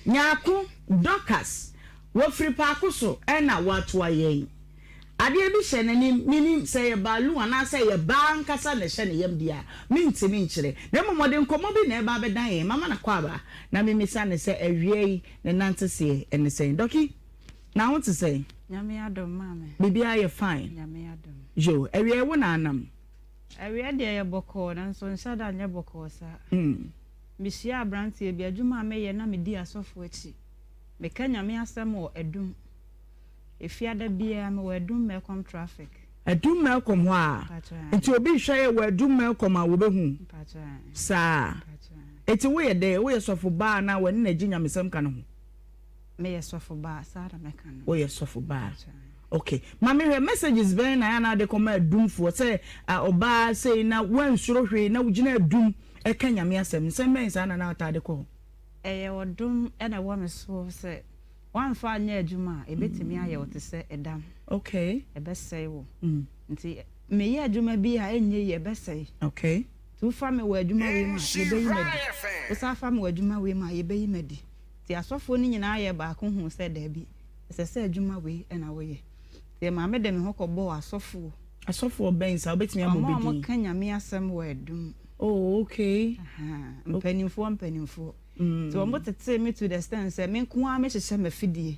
Nyaku Docas wo free park so na watu aye ade bi hye nanim minim say ye balu ana say ye ban kasa na hye ne yam dia mintimi nkyere na momode nkomo bi na e ba bedan ye mama na kwaba na mimisa ne say awie ne nante se ene say doki na ho te say nyame adom mame bibia ye fine nyame adom jo awie wo na anam awie de ye boko na so nsada anye boko sa misia abrantie bi adwuma me ye na me di asofo achi me kanya me asem o edum efiada bia me wo edum melcom traffic edum melcom ho a enti obi hwe wo edum melcom a wo behu sa enti wo ye de wo ye sofo ba na wo na ginya mesem ka no ho me ye sofo ba sa da me ka no wo ye sofo ba okay mama her messages very na na de come edum fo say oba say na wan suro hwe na wo gina edum e kanya me asem nsem ben sa na na atade ko eye odum e na wo me so say wan fa anya adwuma e betimi aye wote se edam okay e besei wo nti me ye adwuma bi a enye ye besei okay tu fa me wo adwuma we ma ye beyi medi o sa fa me wo adwuma we ma ye beyi medi ti asofo ni nyina aye ba ko hu se da bi se adwuma we e na wo ye ti ma me de me hokobo asofo ben sa obetimi amobedi mo kanya me asem wo edum oh okay mpanimfo so I'm about to take me to the stand say me nko me hye me fidie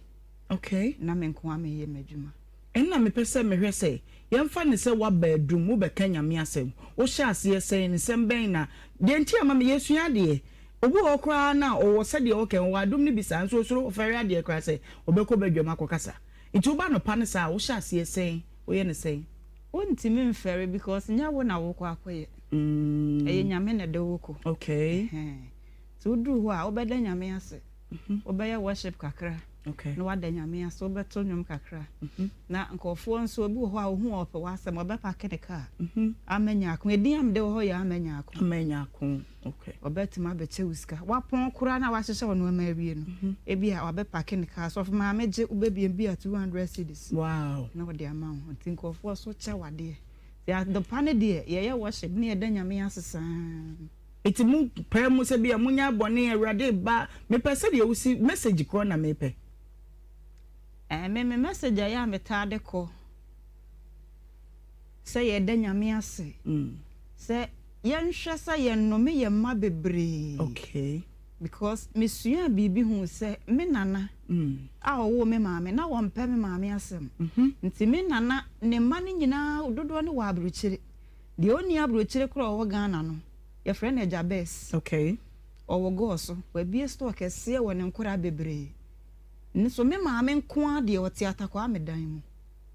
okay na me nko me ye madwuma enna me pese me hwe say yemfa ne se wa baadum wo be kanya me asem wo hye ase say ne sem ben na de ntia ma me yesu ade obu okra na o wo se de o ken wa adum ne bisa nso soro ofere ade kra say obekọ badwam akokasa nti wo ba no pa ne sa wo hye ase say wo ye ne say wontimi mfere because nya wo na wo kwa akoye eye nyame na de wo ko okay so do ho a obeda nyame ase obeya worship kakra okay no wada nyame ase obeto nyom kakra na nkofo nso obi ho a ohu ope wasem obepa keneka amanya akon edin am de ho ya amanya akon okay obetima beche uska wapon kura na wahyehyɛ wono ma awie no ebi a obepa keneka so ma meje ubebie bi a 200 cedis wow na wode ama ho nkofo so che wade ya the panede ye worship ne eda nyame ase san iti mu prayer mu se bia munya bone awrade ba me pese de usi message ko na me pe me message ya meta de ko se ye da nyame ase se yen hwe se ye no me ye ma bebre okay because mesua bibi hu se me nana a wo me maame na wo mpe me maame asem nti me nana ne ma ne nyina ododo ne wa abrochire de oni abrochire kro wo Ghana no your friend Ejabes okay owo go so we bie store kese wo ne nkora bebre ni so me maame nko ade o theater kwa medan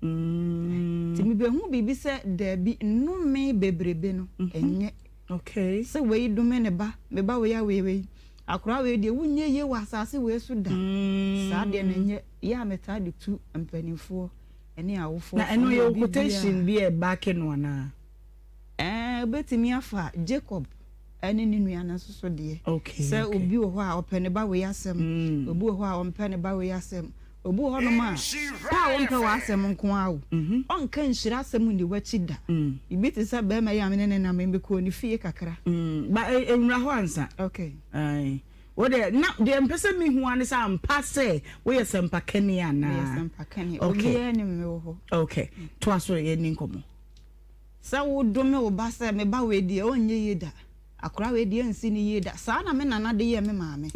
mu ti mi be hu bibi se da bi no me bebrebe no enye okay se we dume ne ba me ba we ya we akora we de wunye ye wa asase we su da sa de na nye ya meta de tu ampanifo ene awofo na eno ye quotation bi e back no na betimi afa Jacob ene ni nua na so de okay se obi wo ho a opene ba we asem obi wo ho a opene ba we asem obi ho no ma pa wonpe wa asem nko awo onka nhyira asem ni wachi da ibiti se be ma ya menene na me ko ni fie kakra ba enwura ho ansa okay ai wo de na de mpese mi hu an sa ampa se wo ye sempa kani ana ye sempa kani obi eni me wo ho okay to aso ye ni nkomo sa wo do me wo ba se me ba we die onye yeda akora we die nsi ni yeda sa na me nana de ye me maame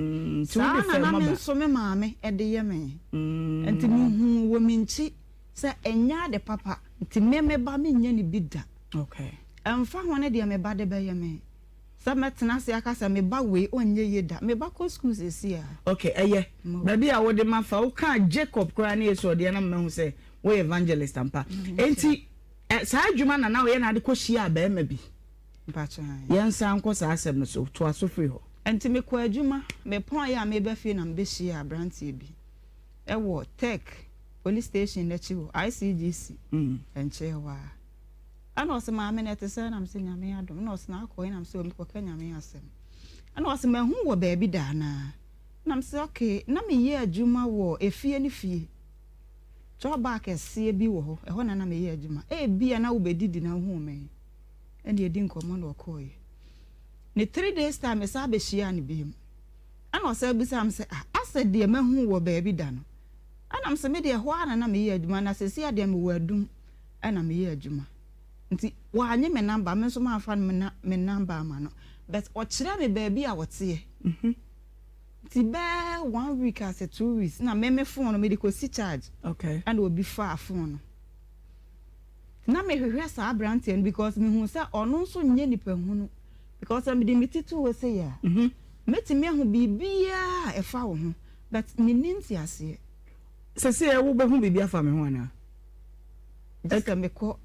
sa na me so me maame e de ye me enti mi hu wo mi nchi se enya de papa enti me ba me nya ni bida okay emfa hone de me ba de be ye me sa metena se aka se me ba we onye yeda me ba ko school se sia okay eye ba bi a wo de mafa wo ka Jacob kora na yeso de na me hu se wo evangelist ampa enti sa adwuma na we na de ko hia ba ma bi mpacha yensa nko sa asem no so to aso free ho enti me ko adwuma me pon ya me ba fie na me hia brantie bi e wo tech police station na chi wo ICGC enche wa ana o se ma me na te se na me se nyame adom na o se na akọ na me se o me ko ka nyame asem ana o se ma hu wo ba bi da na me se okay na me ye adwuma wo efie ni fie joba kese bi wo ho ho na me ye adwuma bia na wo bedidi na hu me ene edi nkomo na okoye ni 3 days time sa be hia ni biem ana o sa bi sam se said dear man who were baby done. And I'm some media one and I'm here, man. I say, see, I am were doom, and I'm here, Juma. Why, you may number, me so my fan me number, man. But what should I baby? I would say. Bear 1 week as a 2 weeks. Now, me phone medical see charge. Okay. And will be far phone. Now, me rest our brandy because me who say, or no so nearly per moon. Because I'm limited to say, yeah. Met me who be a foul, but me ninty I see. Say, I will be who be a family one. Just a me call.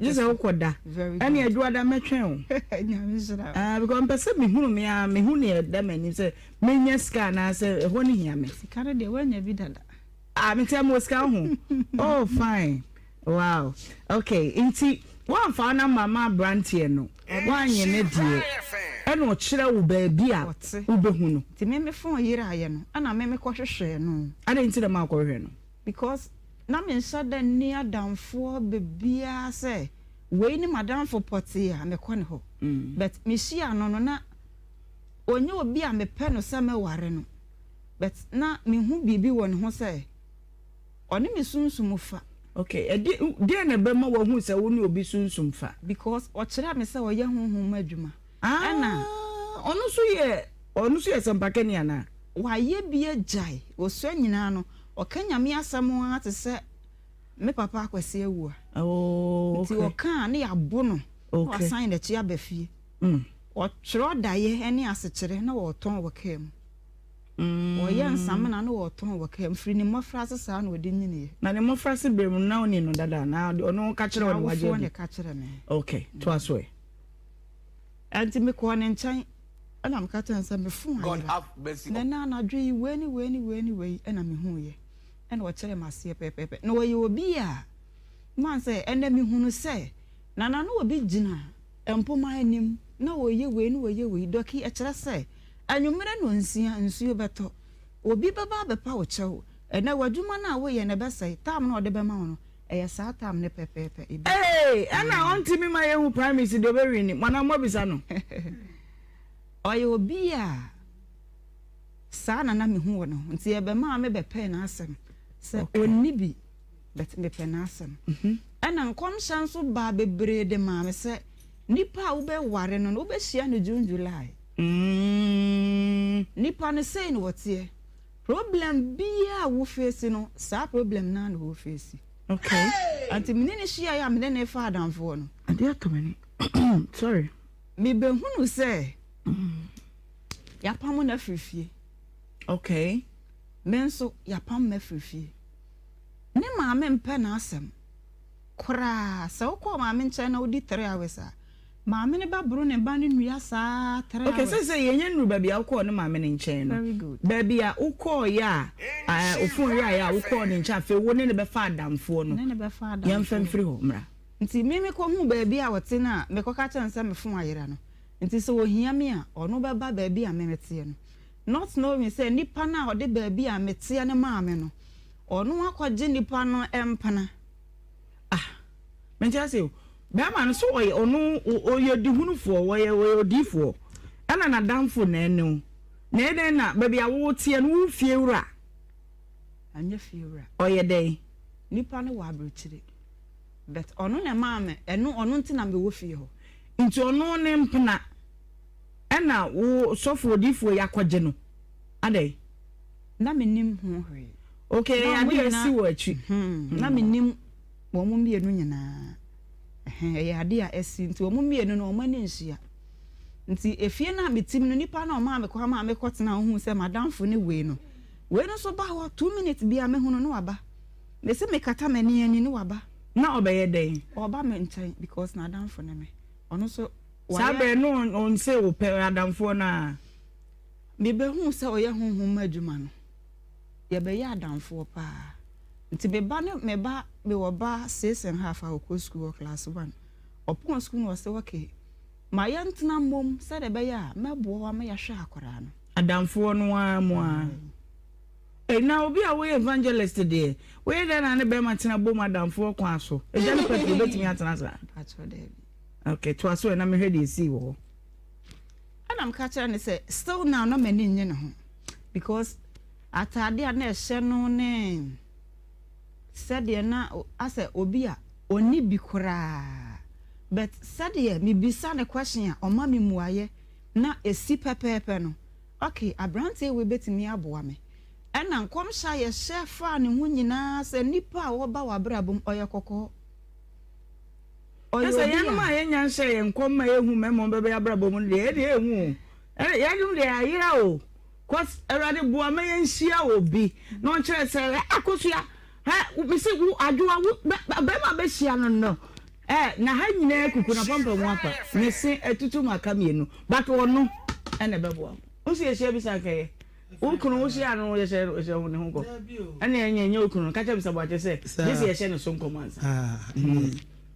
Just a quada. Very good. I do other metron. Because I'm perceiving who me who near them and you say, Many scan, I say, when he hear me. Canada, when you be done. I'm telling you, home. Oh, fine. Wow. Okay. Inti, one found a mama brandy no. One ye need you. And what should I be out? Ubehuno. The meme for a year I know, and I may quite share no. I didn't see the mark or because. Na me sudden near down for baby say waiting madam for potia me kwan ho but me shia no na onye obi a me pe no se me ware no but na me hu bibi won ho say oni me sunsum fa okay dey na be ma wo hu say woni obi sunsum fa because o kire me say o ye honhom adwuma ana onu so ye sampake ne ana wa ye bi ajai o so nyina no Okanya mi asamo ate se me papa akwese ewu. Oh, okay. Ti oka na ya bono. O sign the chia befie. O tro daye ene asekere na wo ton wakam. O ye nsam na wo ton wakam firi ni mofra sesa na odi nyine. Na ni mofra se brem na oni no dada na ono ka kire wo waje. Wo ka kire me. Okay, to aswe. Anti me ko ne nchan ana am ka tan se me fun. God have mercy. Na dwe weni ana me hu ye. And what tell him I see a pepe. No, you will be a man say, and then me who say, Nana no be Gina, and po my name, no, you win, where you will, Docky, a say, and you may not see and see you better. Or be baba power chow, and now what you man away and a best say, Tam no de bemano, a sat tam ne pepe. Hey, and I want to be my own primacy, the very in it, Manamobisano. Or you will be a son and I'm who no, and see a bema may be pen asem. Se oni bi bet me penasem ana nkom shanso ba bebre de ma me se nipa wo be ware no wo be hia no June July nipa ne say no wote problem bia wo face no sa problem na no wo face okay anti me ne hia ya me ne fa adamfo no ade atomani sorry me be hunu se ya pamo na frifie okay menso ya pam mafrifie ne maame mpe na asem kora sa ukọ maame nche na odi 3 hours a maame ne ba buru ne ba ne nua sa 3 hours okay say yenye nuru ba bia ukọ ne maame ne nche no very good ba bia ukọ ya ofun ya ukọ ne nche afa wo ne be fa adamfo no ne be fa adamfo yem fam free ho mra nti mimi ko hu ba bia wote na me ko ka chanse me fun ayera no nti so ohia me a ono be ba ba bia me mete no not knowing say nipa na ode baabi a metia ne maame no ono akwaje nipa no empana mentia say ba ma no so ono oyedihunufo oyodifo ana na damfo na enu na ede na baabi a wo tie no fie wura anya fie wura oyede nipa no wa abrochire but ono na maame eno ono ntina me wo fie ho nti ono ne mpana ana wo sofo difo yakwaje no ade na menim ho hwe okay ade si wo achi na menim wo mo mienu nyina ya ade a esi nti wo mo mienu no mo ani nhia nti efie na metim no nipa na o ma me kwa ma me kotena hu se madamfo ne we no so ba wo 2 minutes bia me hu no waba me se me kata mani ani no waba na obeye den oba me nchan because na damfo ne me ono so sabe no on se o pe adamfo na me be hu se o ye honhom adwuma no ye be ya adamfo pa nti be ba ne me ba me wo ba 6.5 a school class 1 opon school no se okay ma ye ntena mom se de be ya mebo wa me ya hwe akora no adamfo no a na obi a we evangelist dey we dey na ne be ma tena bom adamfo kwa so e je ne pete betimi atena sa acho dey okay to aso na me hwe dey see wo anam ka kira ne say still now no many nye ne ho because atade a na ehye no ne said ye na ase obi a oni bi kura but said ye me bisa ne question a oma me muaye na esi pepepe no okay abrante we betimi aboa me ena nkom sha ye chef a ne hu nyina se nipa a wo ba wa brabom oye kokko esa yanu ma ye nyanse ye nkom ma ehu memo bebe ya brabom de e de ehu yanu de ayira o cause erade boa me ye nhia obi no nkere se akosua we say wo adwoa be ma be hia no na ha nyina kuku na pampa mu apa ne se etutu maka mienu but wono ene beboa o se hia bi sanke o kunu o hia no ye se ne ho ko ene enye okunu ka cha bi sabo ate se this ye hia no so nkomansa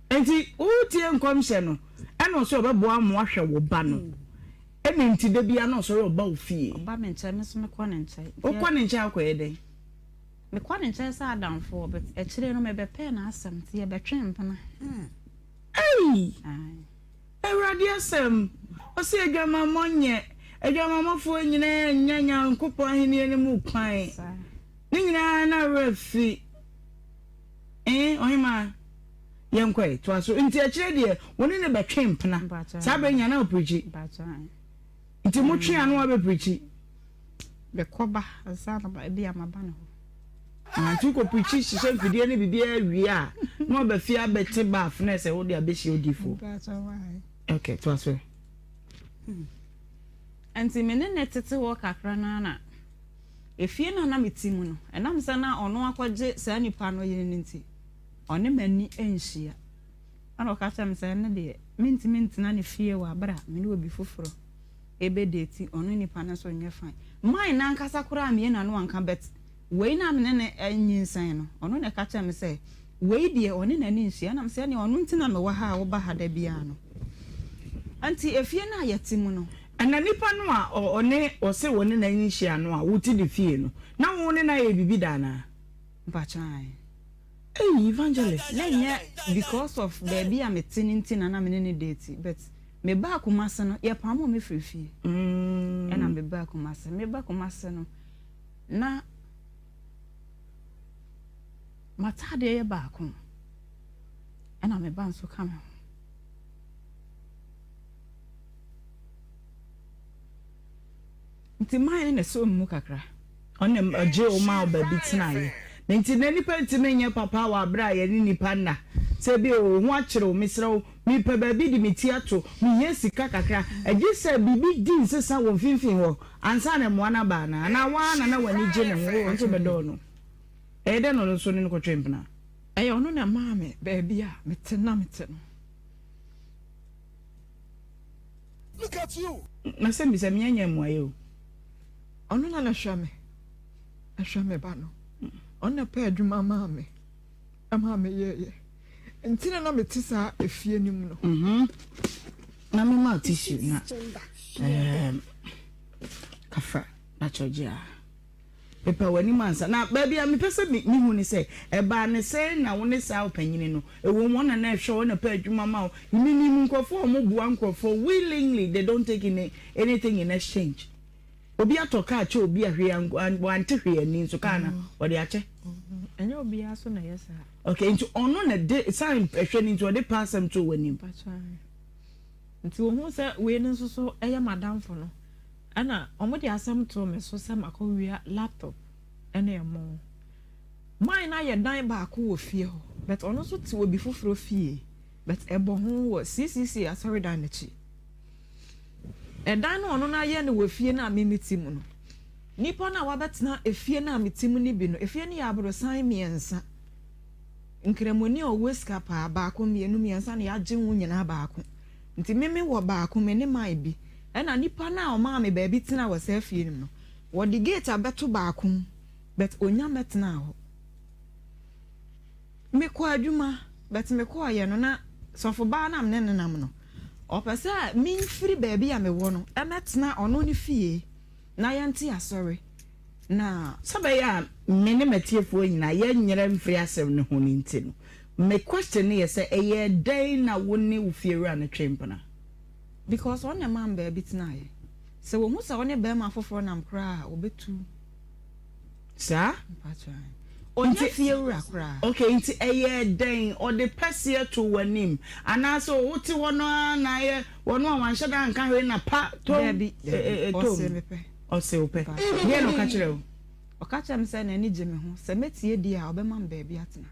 enti o tie nkom hia no ene o so beboa mo ahwe wo ba no ene nti da bia no so re oba ofie oba me nche me so me kwa ne nche o kwa ne nche akwa ede me kwa ne nche sa down for but e kire no me be pe na asem ti e be twen mpana ai eradi asem o se adwama monye adwama mafo nyina nyanya nkopo ahini ne mu kwan ni nyina na refi Ohemaa yenkwai to aso nti a kire de woni ne be twen mpana sa be nya na oprichi nti mo twe anu a be prichi be koba asa na ba bia maba no antu ko prichi sise mfidie ne bibia wi a no be fia be te ba afne se wo de abeshi odifo okay to aso anti mene netete wo kakra na efie na metimu no enam se na ono akwaje sa nipa no ye nti one mani enhia ana ka cha mse ne de minti na ne fie wa bra mene obi foforo ebe deti ono nipa na so nye fine mai na nkasa kura me na no anka bet wei na mene ne anyinsan no ono ne ka cha mse wei de one na ni nhia na mse ne ono ntina me wa ha wo ba ha da bia no anti efie na yetimu no ana nipa no a one o se woni na nhia no a wuti de fie no na woni na ye bibi dana bachai evangelist lenya because of baby am tinina na mene ne date but me ba kumase no ye pamo me frefie ena me ba kumase no na matade ye ba ko ena me ba nso kama nti mai ne so mu kakra onem aje o ma obabi tinaye nti na nipa ntime nye papa wa bra ye ni nipa na se bi o ho akere o misrew mi pa baby di mitiato mi ye sika kakra aje se bibi di nsesa wo finfin wo ansa na mo na ba na wa na wani je ne wo nso be do no e de no so ni ko twempna e ono na maame baby a mete no look at you na se mi se mi anya mo ayo ono na hwame ba no ona pa adwuma maame amaame ye ntina na metisa efie nim no na me ma tissue na kafa na chojia pepa wani mansa na baby a me pese mi hu ni se e ba ne se na woni sa opanyini no e wo mo na ehwe wona pa adwuma ma ni nkofo mo bua nkofo willingly they don't take anything in exchange obi atoka ache obi ahwe ante hwe ani nso kana odi ache enye obi aso na yesa okay into ono na de sign ehwe ni into de pass am to wanim nti wo hu se we ni nso so eye madamfo no ana omo de asam to me so se makowia laptop ene emo mine na ye dan ba ko wo fie ho but ono so ti obi foforo fie but ebo ho wo ccc asori dan na chi edan no ono na ye ne wo fie na memeti mu no nipa na wabetena efie na metimu ni bi no efie ni abrosan miensa nkremoni o weska pa ba ko mienu miensa na ya gye hu nyina ba ko nti meme wo ba ko me ne mai bi ena nipa na o ma me ba bi tena wo sa fie nim no wo di gate abeto ba ko but onya metena ho me ko adwuma but me ko ye no na sofo ba na me ne nam no opesa min free baby a me wo no emetena ono ni fie na yanti asori na sabaya me ne matiefo nyina ye nyere mfiri asem ne ho ni nti no me question ye say eye day na woni ufiera na twempana because one man baby tena ye se wo hu sa one be ma foforo nam kra obetu Sa? Onye fie wura kra. Okay, nti eye den or the pesie to wanim. Anaso wuti wono na ye wono wanhye dan kan we na pa to ose ope. Ye no ka kire o. O ka kire me say na ani je me ho. Se metie di a obema mba bia atena.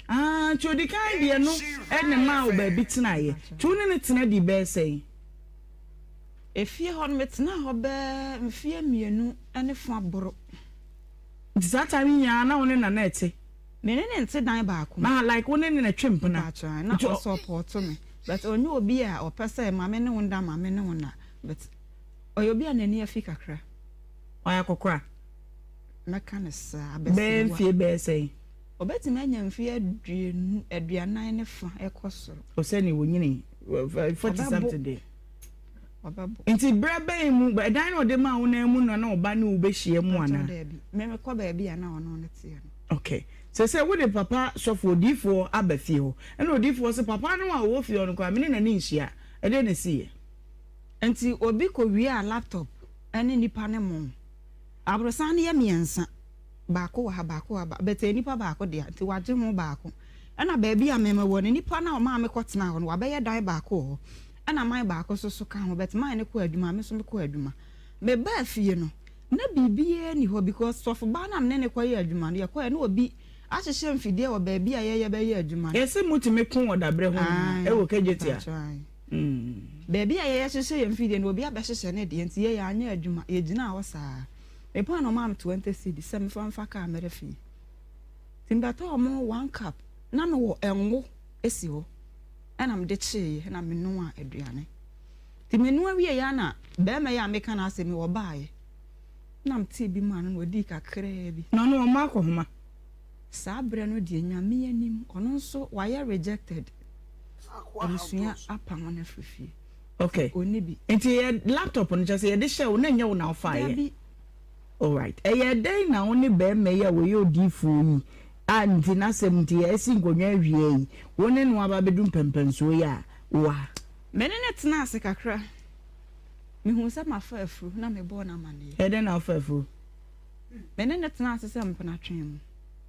Ah, chudi kan die no ene ma o ba bi tena ye. Chuni ne tena di be say. Efie ho no metena ho be mfie mienu ene fa boro. Zata mi nya na woni na nete. Me ne nte dan ba ko. Ma like woni ne twemp na. Na o support me. But onye obi a opese ma me ne wonda ma me ne wona. But oyobi a nani afi kakra. Oya kokora. Meka ne sa abese. Be mfie be say. Obeti me nya mfie aduanan ne fa ekosoro. O se ni wonyini 40 something day. Obabo. Nti brebe mu ba dan no de ma wona mu na oba ne ubehie mu ana. Me ko ba bia na ono ne tie no. Okay. Se wo de papa sofo odifo abafie ho. Na odifo se papa no a wo fie no kwa me ne na nhia. E de ne sie. Nti obi ko wi a laptop ene nipa ne mo. Abrosan ne ye miensa. Baako wa baako wa bete nipa baako de nti waje ho baako. Na ba bia me wo ne nipa na o ma me kotena ho no wa be ye dan baako ho. Ana mai baako so ka ho bet mai ne ko adwuma me so me ko adwuma me ba fie no na bibie ni ho because so ba na me ne ko ye adwuma no ye ko na obi ahyehye mfidie wo ba bia ye be ye adwuma yesi muti me kun odabre ho e wo kejetia ba bia ye hyehye ye mfidie no obi abɛhyehye ne de nti ye ya anya adwuma ye gina wo saa me pa no ma 20 cedi se me fa ka mere fie timbato mo 1 cup na me wo enwo esi ho and I'm the chi and I'm no aduane. Ti menu awie ya na be me ya meka na asemi wo baaye. Na mti bi man no di kakra bi. No no ma ko homa. Sa bre no di nyame anim ono nso wire rejected. Onsuya apam na frifie. Okay. Oni bi. Enti laptop no just ye de share wo na nya wo na fire. All right. Ye den na oni be me ya wo ye odifu ni. Anti na semti esi ngonwa wie woni no aba bedum pempenso ya wa mene ne tena ase kakra me hu se mafa afru na me bo na mane eden na afa afru mene ne tena ase se mpena twen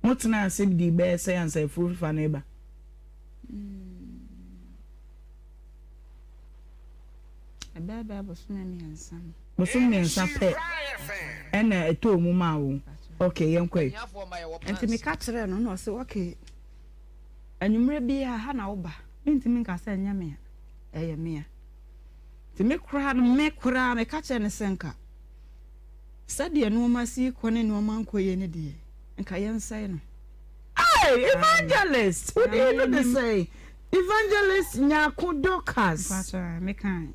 mo tena ase di be se ansa afru fa na eba ebe bosome mi ansam bosome nsa pe ena eto mu ma wo. Okay, yankwai. Enti me ka kire no no se okay. Anwumre bia ha na wo ba. Enti me nka se nya me. Eye me. Ti me kura no me ka kire ne senka. Sade no ma si kone no ma nkoye ne de. Nka yensai no. Hey, evangelist. What do you know to say? Evangelist Nyako Dokas. Pastor me kan.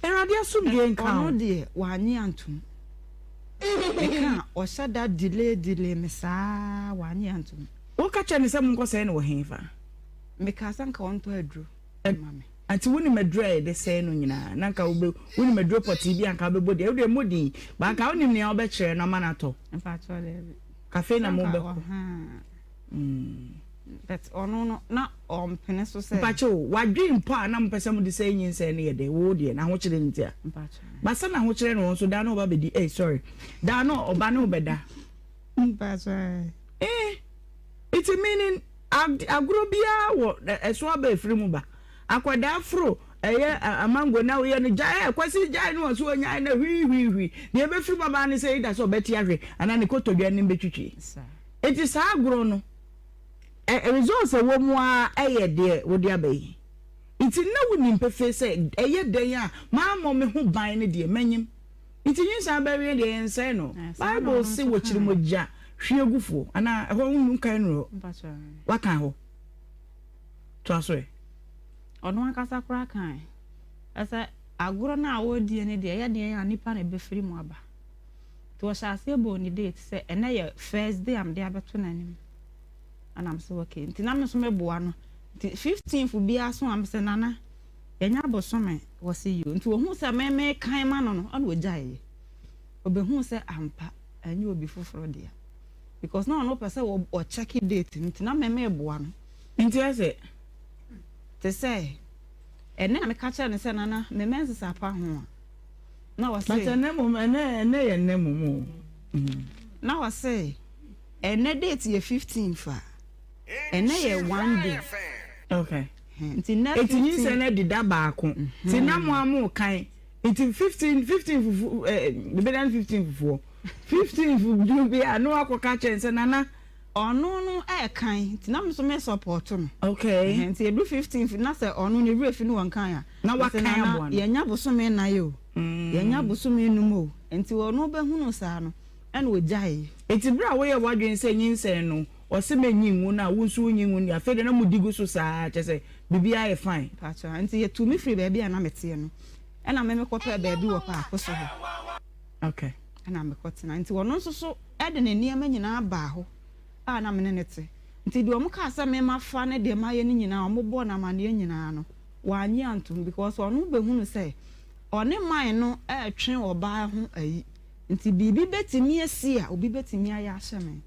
Erade asum de nka. Ono de wa anyi antum. Eka o sada delay me saa wani antum Wo ka che ne se mun ko se ne wo henfa me ka san ka won to adru mame anti woni madru de se no nyina na nka wo woni madru poti bi anka be bodi e de modi ba nka woni ne o be kire no mana to mfa to le cafe na mo be ko but ono no na pene so se pacho wadwin pa na mpese mu de se nyin se ne ye de wo de na ho kire ntia pacho basa na ho kire no so da no ba be di sorry da no oba no be da pacho it's meaning agrobia wo eso aba efiri mu ba akwada afro eye amango na we ne jai kwasi jai no so nya na hwi ne be firi baba ne say da so beti ahwe ana ne kotodwa ne betwitwi it is agro no results wo mu a eye de wo de abai it na woni mpefe say eye den a ma mo me ho ban ne de manyim it yin sa ba we de ensai no bible say wo kiri moja hwiegufo ana ho unu kan no wakan ho to aso e ono akasa kura kan asa agoro na awodi ne de ya de ya nipa na be firi mu aba to sha se bo ni date say ena ye first day am de abeto na nim and I'm so okay nti na me so meboa no nti 15th bi aso am se nana yenya bosome wo se you nti wo hu se me kan ma no no ana ojaye obehu se ampa anyi obi foforo de because no no person wo check date nti na me meboa no nti ase te say ene na me ka kire ne se nana me mensesa pa ho na wo se but ene mo ene ye ene mo na wa say ene date ye 15 fa ene ye 1 day okay nti na it means ene dida baako ti na mo amu kan it 15 fufu the bedan 15 fufu 15 fufu bi anu akoka chense nana ono no kan nti na me so me support no okay nti edu 15 na say ono ne refi no wan kan ya na wa kan abo ye nya bosome na yo ye nya bosome numo nti ono be hunu sa no ena ojae eti bra wo ye wadwen se nyinse no o se menyin wu na wo nso nyin wu ni afede na mudigu so saa chese bibia ye fine pacha nti ye to me free baby na mete no ena me kopa baby wo pa akoso ho okay ena me kotena nti wono nso so ede ne niam nyina ba ho a na me ne nete nti de omo ka sa me mafa ne de ma ye ne nyina omo bo na ma ne nyina no wanyi antum because ono be hunu say one man no twen oba ho ayi nti bibi betimi asi a obi betimi aya ahye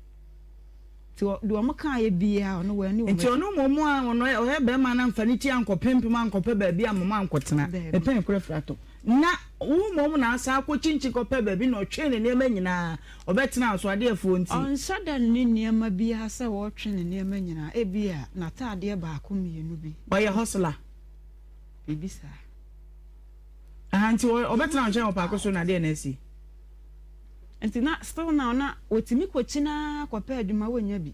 ti do mo kan ye bia ono wani wo nti ono momo a ono o be ma na mfani ti ankopempem ankope ba bia mama ankotena e pen kure frato na wo momo na asa akochinchi kope ba bi na otwe ne niam nyina obetena so ade afuo nti on sada ne niam bia se wo twe ne niam nyina e bia na taade ba ko mienu bi boye hustler bibi sa nti obetena nche opakoso na de na asi nti na still now na otimi kochina kopa adwuma wonya bi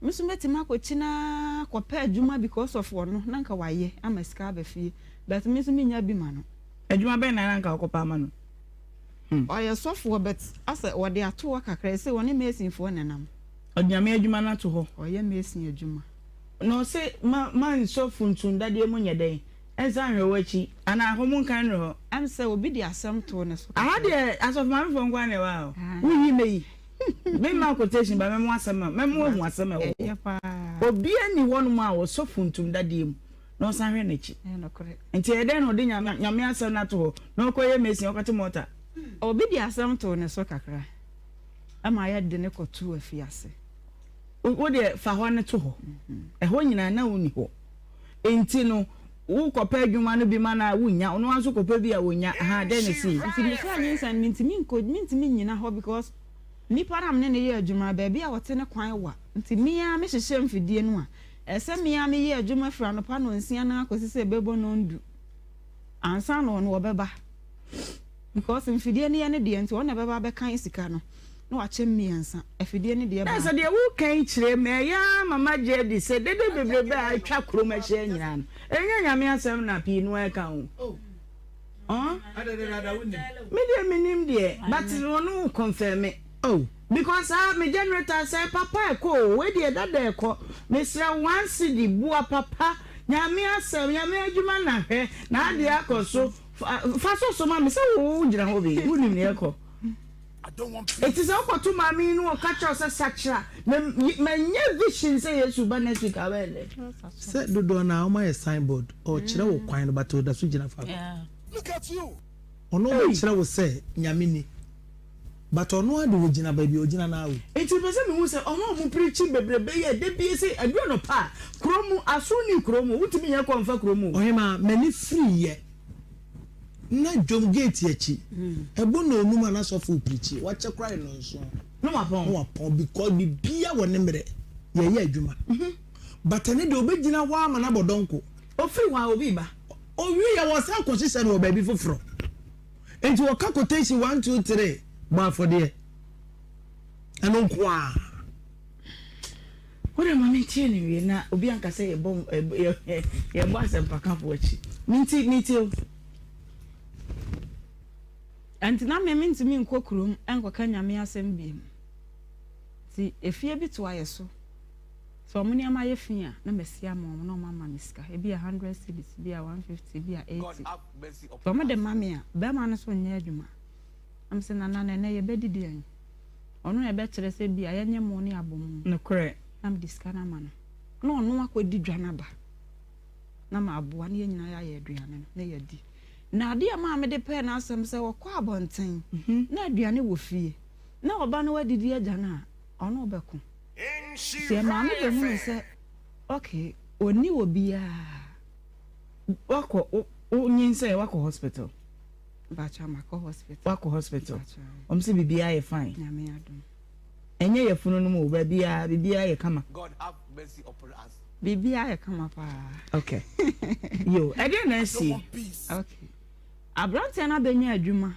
miso metima kochina kopa adwuma because of wono na nka waye amasika abafie but miso minya bi ma no adwuma ben na nka kopa ma no oya sofo but asa wode ato kakra se woni mesin fo nenam odnyame adwuma na to ho oya mesin adwuma no se man sofo ntunda de mu nyeden enza hwewachi ana ahomun kan no am se obi di asem to ne so aha de asof man fo ngwa ne wa wuyi meyi me ma quotation ba memo asem memo hu asem e ya pa obi ani wonu ma wo sofo ntunda de mu no san hwe ne chi no correct enti eden no de nyame asem na to ho no koye mesin okati mota obi di asem to ne so kakra ama ya de ne kotu afiase wo de fa ho ne to ho e ho nyina na woni ho enti no wo kopa adwuma no bi ma na wonya ono anso kopa bi a wonya ha de ne si nti me fa nyin san mintimi nyina ho because nipa ram ne ye adwuma ba bi a wote ne kwan wa nti mia me hyehye mfidie no a ese mia me ye adwuma fra no pa no nsia na akosi se bebo no ndu ansa no no obeba because mfidie ne ye ne de nti wona beba be kan sika no no wa chem miensa afidie ne de ba na de wo kan kire me ya mama je di se de bebrebe a twa kroma hye nyina no enya nyame asem na pi no e kan o me de minim de but no confirm me because me generator say papa e ko we de dada e ko me sra one cd bua papa nyame asem nyame adwuma na hwe na ade akoso fa so ma me se wo gira ho bi wonim ne e ko it is all to mommy no catch us a sacra my vision say yes you next week awele say do na my signboard or chira wo kwan but to da so gina fa look at you ono wo chira wo say nyamini but ono ade wo gina ba bi o gina na wo it be say me hu say ono mu preaching bebrebe ye de bi say adu no pa kromu asuni kromu wutimi ye konfa kromu Ohemaa mani free ye na jom gate yachi ebo na onuma na so fu preach wa che cry no so no wapon because bi bia woni mere ye adwuma but ne de obegina wa ama na bodonko ofiri wa obi ba owi ya wo san kwose no ba bi foforo enti wo ka quotation 1 2 3 ba for there eno kwa wona mama tie ni we na obi anka say ye bom ye bo asem paka fo achi minti anti na me ntimi nkokrom enkoka nyame asem biem ti efie bi to ayeso so omuni ama ye fia na mesia mo na mama miska e bi 100 cedis bi 150 bi 80 so mo de mama ya be ma no so nya adwuma am se na na ye bedidi an ono e be kire se bi aye nye mo ni abom no correct am diska na ma no ono akodi dwana ba na ma aboa na ye nyina ya ye aduane na ye di na ade ama me de pe na asem se wokọ abonten na aduane wo fie na oba na wadidi agya na ono obeko se ma me be hu se okay oni obia wako nyinse wako hospital ba cha ma ko hospital wako hospital se bibia ye fine nyame adom enye ye funu no mu bibia ye kama. God have mercy upon us. Bibia ye kama pa. Okay. Yo, I didn't see. Okay. Abrante na benya adwuma.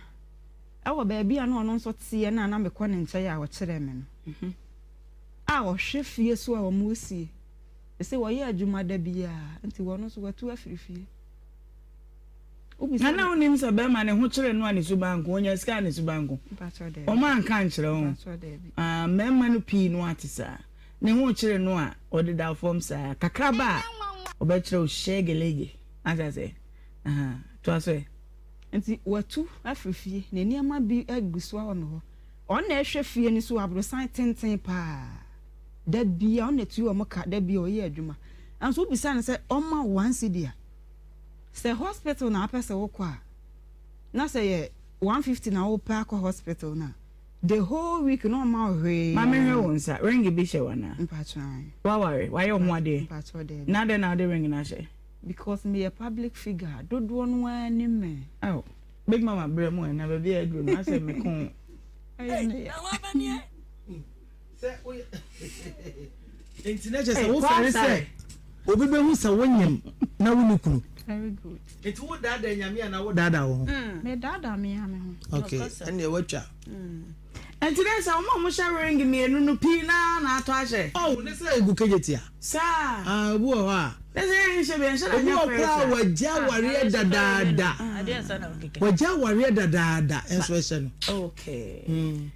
Ewo ba bia na ono nso tie na na mekọ ne nche ya wo kire me no. A wo hwe fie so a wo mu sie. Ese wo ye adwuma da bia, nti wo no so watu afirifie. Na onim se be ma ne ho kire no ani subanko, onya ska ani subanko. O man kan kire ho. Memma no pii no atisa. Ne ho kire no a odida form sa kakraba. Obekire o shegelege. Asa say. To aso. Nti watu afirifie, ne niama bi aguso a no. On na ehwe fie ni so abrosan tenten pa. Da bia on na tu o maka da bia o ye adwuma. Anso bisa ne se o ma once dia. Se hospital na apese wo kwa. Na se ye 150 na wo pa ko hospital na. The whole week no ma hwe. Ma me hwe wonsa, ring bi she wana. Mpatran. Wa worry, why you ho ade? Mpatran de. Na de ring na she. Because me a public figure. Dodo no ani me. Oh. Big mama bre mo na baby adru na se me kon. Hey, internet say wo fere say obi be hu sa wonyam na wo nikunu. Very good. It wo dada nyame na wo dada wo. Me dada me ha me ho. Okay, and you watcha. Internet say mo sharing me enu no pi na ato ahye. Oh, ne say egu kejetia. Sa. Bu ho a. Ne say nhye be nhye na nya fresh. Obi wajja ware dada. Ade asa na okeke. Wajja ware dada enso ehye no. Okay.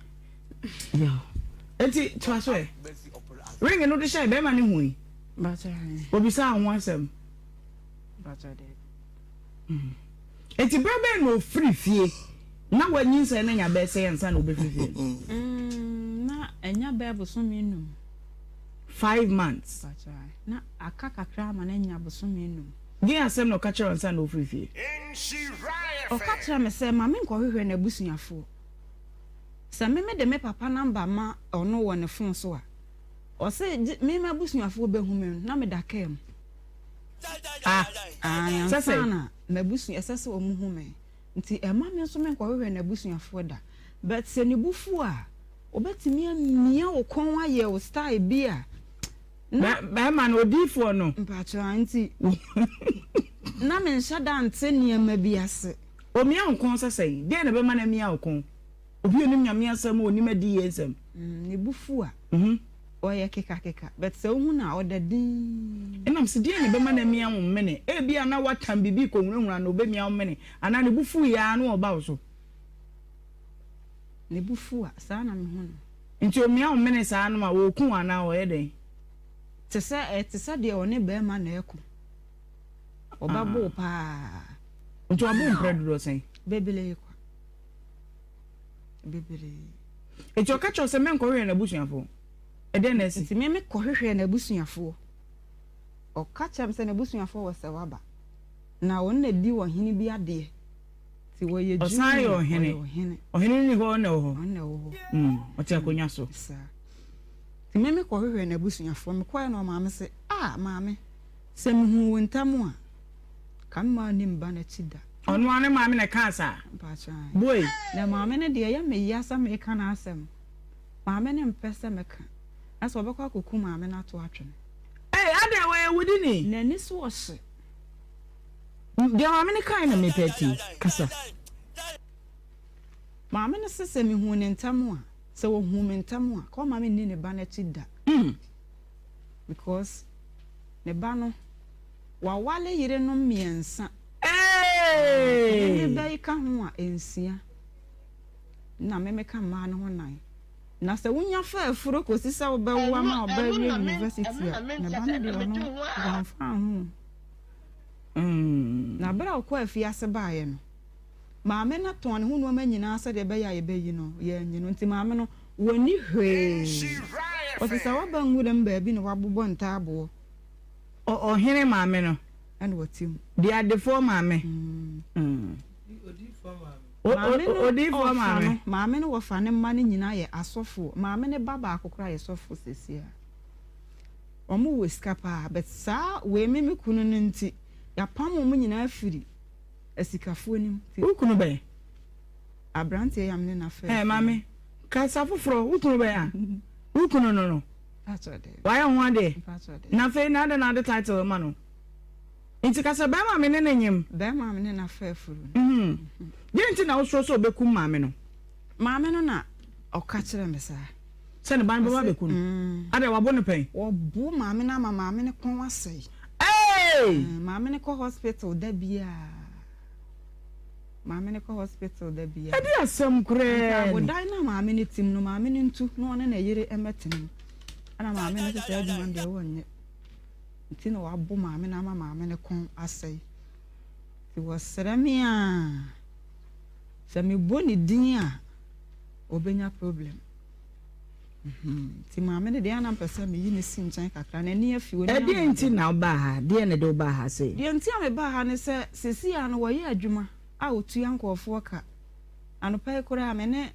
Yo. Enti to aso e. Ring no de shy be ma ne hui. Battery. Obi sa anwo asem. Battery. Enti brebe no free fie. Na wanyin se na nya be se yansa na obi free fie. Na enya be bosomi num. 5 months. Battery. Na aka kakra ma na nya bosomi num. Gi asem no ka kire yansa na free fie. O ka kire me se ma me nkọ hwehwe na busuafo. Se me de me papa number ma ono wo ne phone so a. O se me ma busuafo be hu me na me da kem. Sana na busu esese o mu hu me. Nti e ma me so me nkọ hwehwe na busuafo da. But se ni bufu a obetimi amia wo kon aye wo style bi a. Ba ma no odifo no. Mpacha nti. Na me nshada nte niema bi ase. O mia nkon sesei. De na be ma na mia okon. Obi onim nyame asem onim adi yesem. Ni bufu a. Oye keka but se hu na odadin enam se die ne be ma na mia wo mene e bia na watam bibi ko nwura na obe mia wo mene ana ne bufu ya na oba wo so ne bufu a sa na me hu no nti o mia wo mene sa na ma wo ku ana wo ye den te se de o ne be ma na eku oba bo pa nti obo mpredo do sen bebele kwa bebele nti o ka cho se men ko hwe na busuafo eden na si me ko hwehwe na busuafo o ka cham se na busuafo wo se waba na won na di wo hini bi ade ti wo ye ju o hini ni ho na ho o ti akonya so sa ti me ko hwehwe na busuafo me ko na maame se maame se me hu wontamu a kam ma ni mba na chida onu ane maame na kansa ba cha boy na maame ne de ya me yasa me kana asem maame ne mpese me ka aso obekwa koku maame na to atwe ade we wudi ni na ni so ose de maame ne kan na me peti kasa maame ne sese me hu ne ntamu a se wo hu me ntamu a ko maame ni ne ba na chida because ne ba no wa wale yire no miensa ne ba ka ho a ensia na me ka ma no ho nan na se wunya fa afuro ko sisa wo ba wo ma oba wi university a na ba na de ono wan fa ho na bra ko afi ase baaye no maame na ton ne ho no ma nyina ase de be ya ye be yi no ye nyi no nti maame no woni hwe o sisa wo ba ngudem ba bi no wabobo nta abo o hene maame no and watim de ade for maame odi for maame maame no wo fa ne ma ne nyina ye asofo maame ne baba akokora ye sofo sesia omo wo skapa but sa we meme kunu no nti ya pam mo nyina afiri asikafo nim ukunu be abrante yam ne na fa maame ka sa foforo ukunu be ya Ukuno no. That's what they. Why on one day? That's what they. Na fe na the title man. Inti kasa be ma me ne nanyem. Be ma me na fa furu. Ye nti na wo so obekum ma me no. Ma me no na oka kire me sa. Se ne ban baba beku no. Ade wabo no pen. Wo bu ma me na ma me ne kon wasai. Hey! Ma me ne ko hospital da bia. Ma me ne ko hospital da bia. Ade asem kure. Wo dai na ma me ne tim no ma me ne ntu no ne na yire emetin. Ana ma me ne se aduma de wo nye. Nti no wabo ma me na ma me ne kon asai. Ti wo seremia. Se me boni din a obenya problem. Ti ma me de ana pese me yi ne si nchan kakra na ni afi woni. E de nti na oba ha, de ne de oba ha sei. De nti a me ba ha ne se sesi a no wo ye adwuma a otu yankofo ka. Anopa kura me ne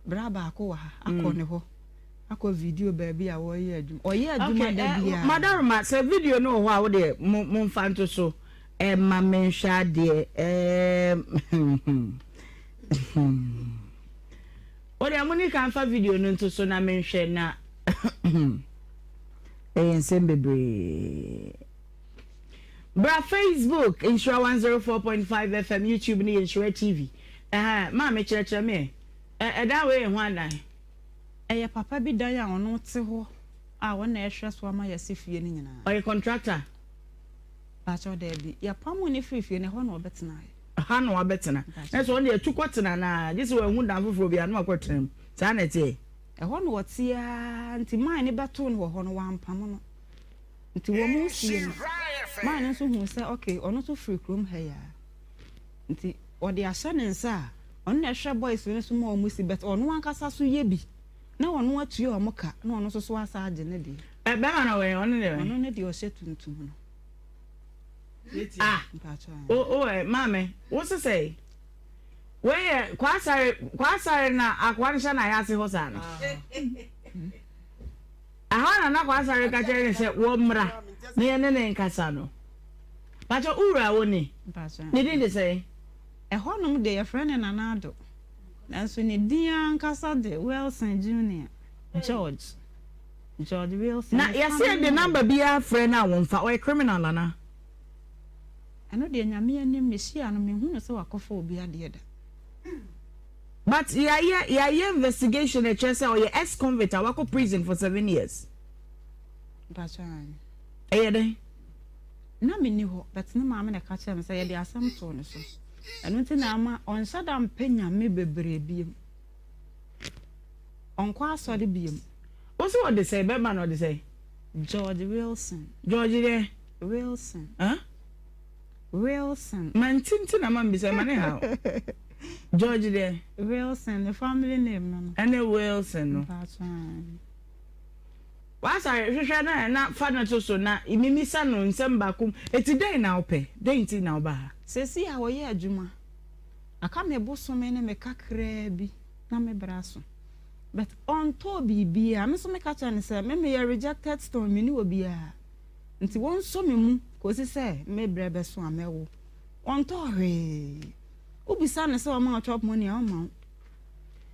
braba ko wa ha akọ ne ho. Akọ video baby a wo ye adwuma. O ye adwuma da bia. Madam ma se video no ho a wo de mo fanto so ma menhwa de Ode amuni kan fa video no nto so na menhwe na ensem bebre. Bra Facebook Nhyira 104.5 FM YouTube ni Nhyira TV. Ma me kire me. Da we ho adan. Eye papa bi dan a ono te ho a wona ehwe so ama yesefie ni nyina. Oye contractor. Bacho da bi. Ya pamu ni frifie ne ho na obetena. Ha no abetena. Na so na etukotena na just we hu dan foforo bia na makotena. Sa na tie. E ho no wotia nti man ne beto no ho no wampam no. Nti wo mu sie no. Man nso hu se okay ono so free chrome hair. Nti ode ahye ne nsa ono na hwe boys no so ma omu si bet ono ankasa so ye bi. Na ono atue omoka na ono so so asa age ne de. Be ma na we ono ne. Ono ne de o hye tuntum no. Mame, what's to say? Where kwasare na akwansha na ya se hosa no. Aha na kwasare ka chere se wo mra. Na ye ne nkasa no. Bacho ura woni. Ni din de say. E honum de ye friend na nado. Nanso ni din ankasa de Wilson Junior. George Wilson. Na ye say the number bia friend na won fa o criminal na. Ano de nyame anim mehia no mehu se wakofa obi ade da. But yeah investigation e chese or ye ex convict wako prison for 7 years. Bachan. De. Na me ni ho but no ma me na ka kire me say ye de asem to no so. Ano nti na ama on sada mpanya me bebre biem. On kwa so de biem. What's what they say? Be man what they say? George Wilson. George there. Wilson. Huh? Wilson. Man tintin na man be say man how. George there. Wilson, the family name no. And Wilson no. Bachan. What's I na father to so na imimisa no nsem bakum. Eti dey na ope. Dey nti na oba. Sesi a wo ye adwuma. Aka me boso me ne me kakra bi na me braso. But on to bibia, me so me ka cha ne say me rejected stone me ni obi a. Nti won so me mu ko si say me brebe so amewo. On to hwe. Ubisa ne say o ma chop money o ma.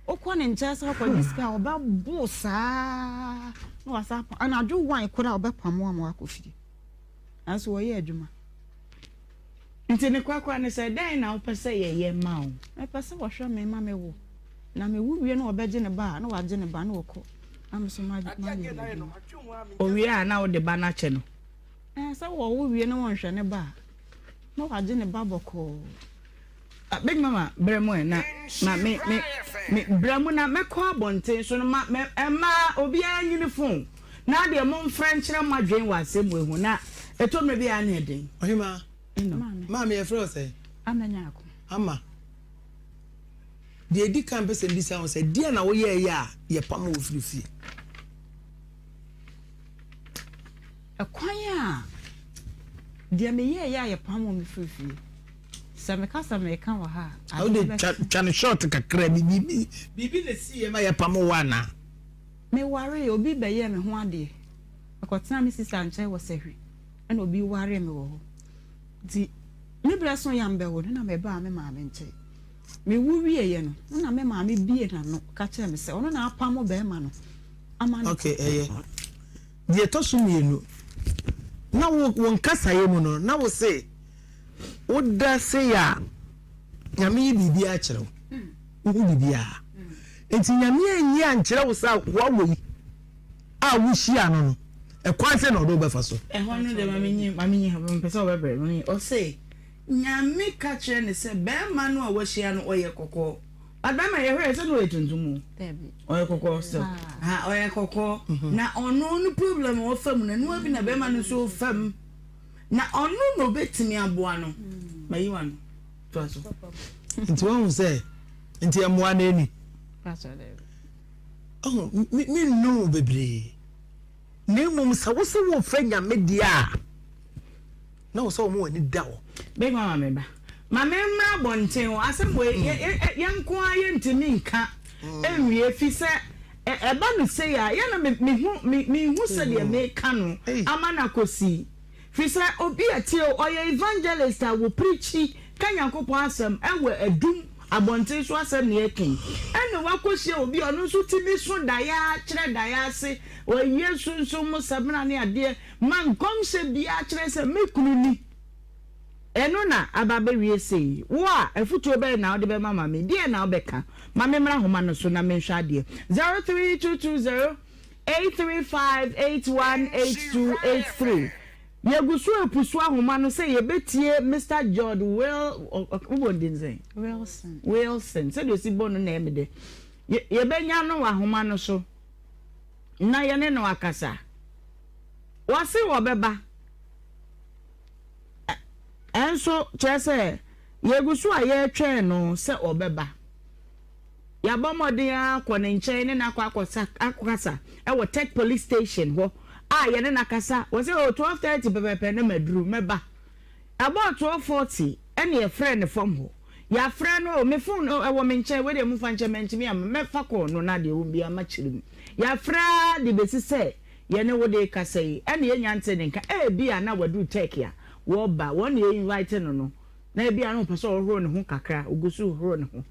Okwa ne ncha say okwa diska oba bosa. No wasa ana do wan kura oba pamo am akofiri. Anso wo ye adwuma. Nti ne kwakwa ne say den na opese ye ma o. Me pese wo hwe me ma me wo. Na me wu wie na obeje ne ba na waje ne ba na woko. Am so ma o wie a na wo de ba na che no. Sa wo wu wie na won hwe ne ba. Na waje ne ba boko. Big mama bremo na me bremo na me ko abonten so no ma obi anyini phone na de mo mfrenchire madwen wa asem ehu na etomre bi an eden Ohemaa ma me efro say amanya ako ama de edi kan pese bi say on say dia na wo ye ya ye pam wo frifie akwan a de me ye ya ye pam wo me frifie Sameka wa ha. How de chan short kakra bibi ne si ma ya pamo wana. Me worry obi be ye me ho ade. Akotena me sister nche wo sehwe. Na obi worry me wo. Di me bra so yam be wo na me ba me ma me nche. me wu wie no na me ma me bie na no ka kire me se ono na apamo be ma no ama no okay die to so mienu na won kasa ye mu no na wo se wo da se ya nyame bibi a kire wo bibi a enti nyame anyi a nkire wo sa wo wo a wo hia no no e kwa se na odo be fa so ho no de mamenyi ha pese o bebre no o se nyame ka kire ne se be ma no a wo hia no oye kokko adama ye hwe se no etuntumu Debi oye kokko so ha oye kokko na ono no problem wo fam na no abi na be ma no so fam na ono no betimi aboa no mayi wan to so nti won say nti amoa na ani pastor Debi oh me no bebre ne mum sa wo se wo franya media na wo so mo ani dawo be mama me ba mama mra bonten o asem we yanko aye ntimi nka enwie fi se eba no se ya na me hu se de me ka no amana kosi fi se obi atio oye evangelist a wo preachi kanyankopon asem ewe adum abonten so asem ne ekin ene wakohie obi ono so timi so daya kire daya se o yesu so mo sabna ne ade man komse bia kire se mekunu ni eno na ababe wie sei wo a afutuo be na ode be mama me die na obeka mama mra homa no so na menhwa ade 03220 835818283 yegusu epusu ahoma no say yebetie Mr. George Wilson say do si bonu na emede yebenya no ahoma no so na ye ne no akasa wase wo beba enso chese yegusu aye twen no se obeba yabomodin akone nchen ne na akokasa e wo tech police station ho ye ne nakasa wo se 12:30 pepepe na madru meba about 12:40 ene ye friend from ho ya friend no me phone e wo me nchen we de mu fa nchen mentimi am me fa ko no na de wo bia ma chirim ya fra de besi se ye ne wo de kasa yi ene ye nyante ne nka bia na wadu tech ya wo ba won ye invite no na bia no pese ohoro ne ho kakra ogusu ohoro ne ho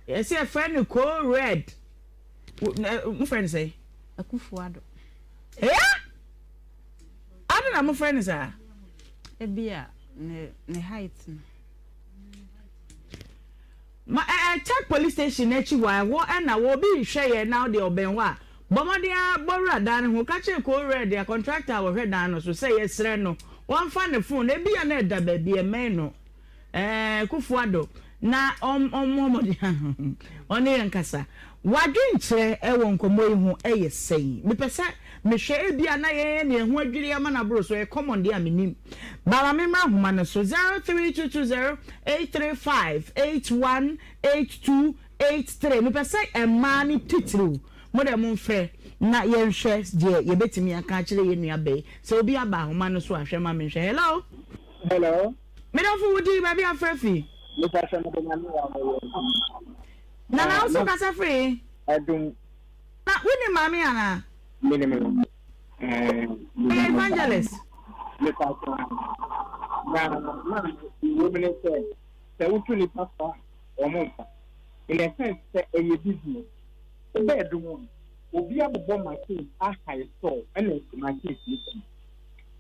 yes a friend ko red my friend say akufuado adu na my friend say ebia ne height ma check police station echi wa wo na wo bi hwe ye na de obenwa bomodia borra dan ho ka che ko red ya contractor wo hwe dan no so say yesre no won fa ne phone ebia na da ba bi e men no kufuado na momodia oni yankasa wadwinche ewo nkomo yi ho eyesei mepese mehwe ebia na ye ne ho adwiri ama na bro so e common dia menim baba me mra homa no so 0322083581823 mepese emani titru mo de mo mfre na ye nhwe de ye betimi aka kire ye nua be so obi aba homa no so ahwe ma me nhwe hello me don fu di baby afrefi na na so kasa free adum na wini mami ana minimum evangelist le pastor na women say se utu ni pastor omonfa in a sense say a business be adum obi abbo machine a high store and machine listen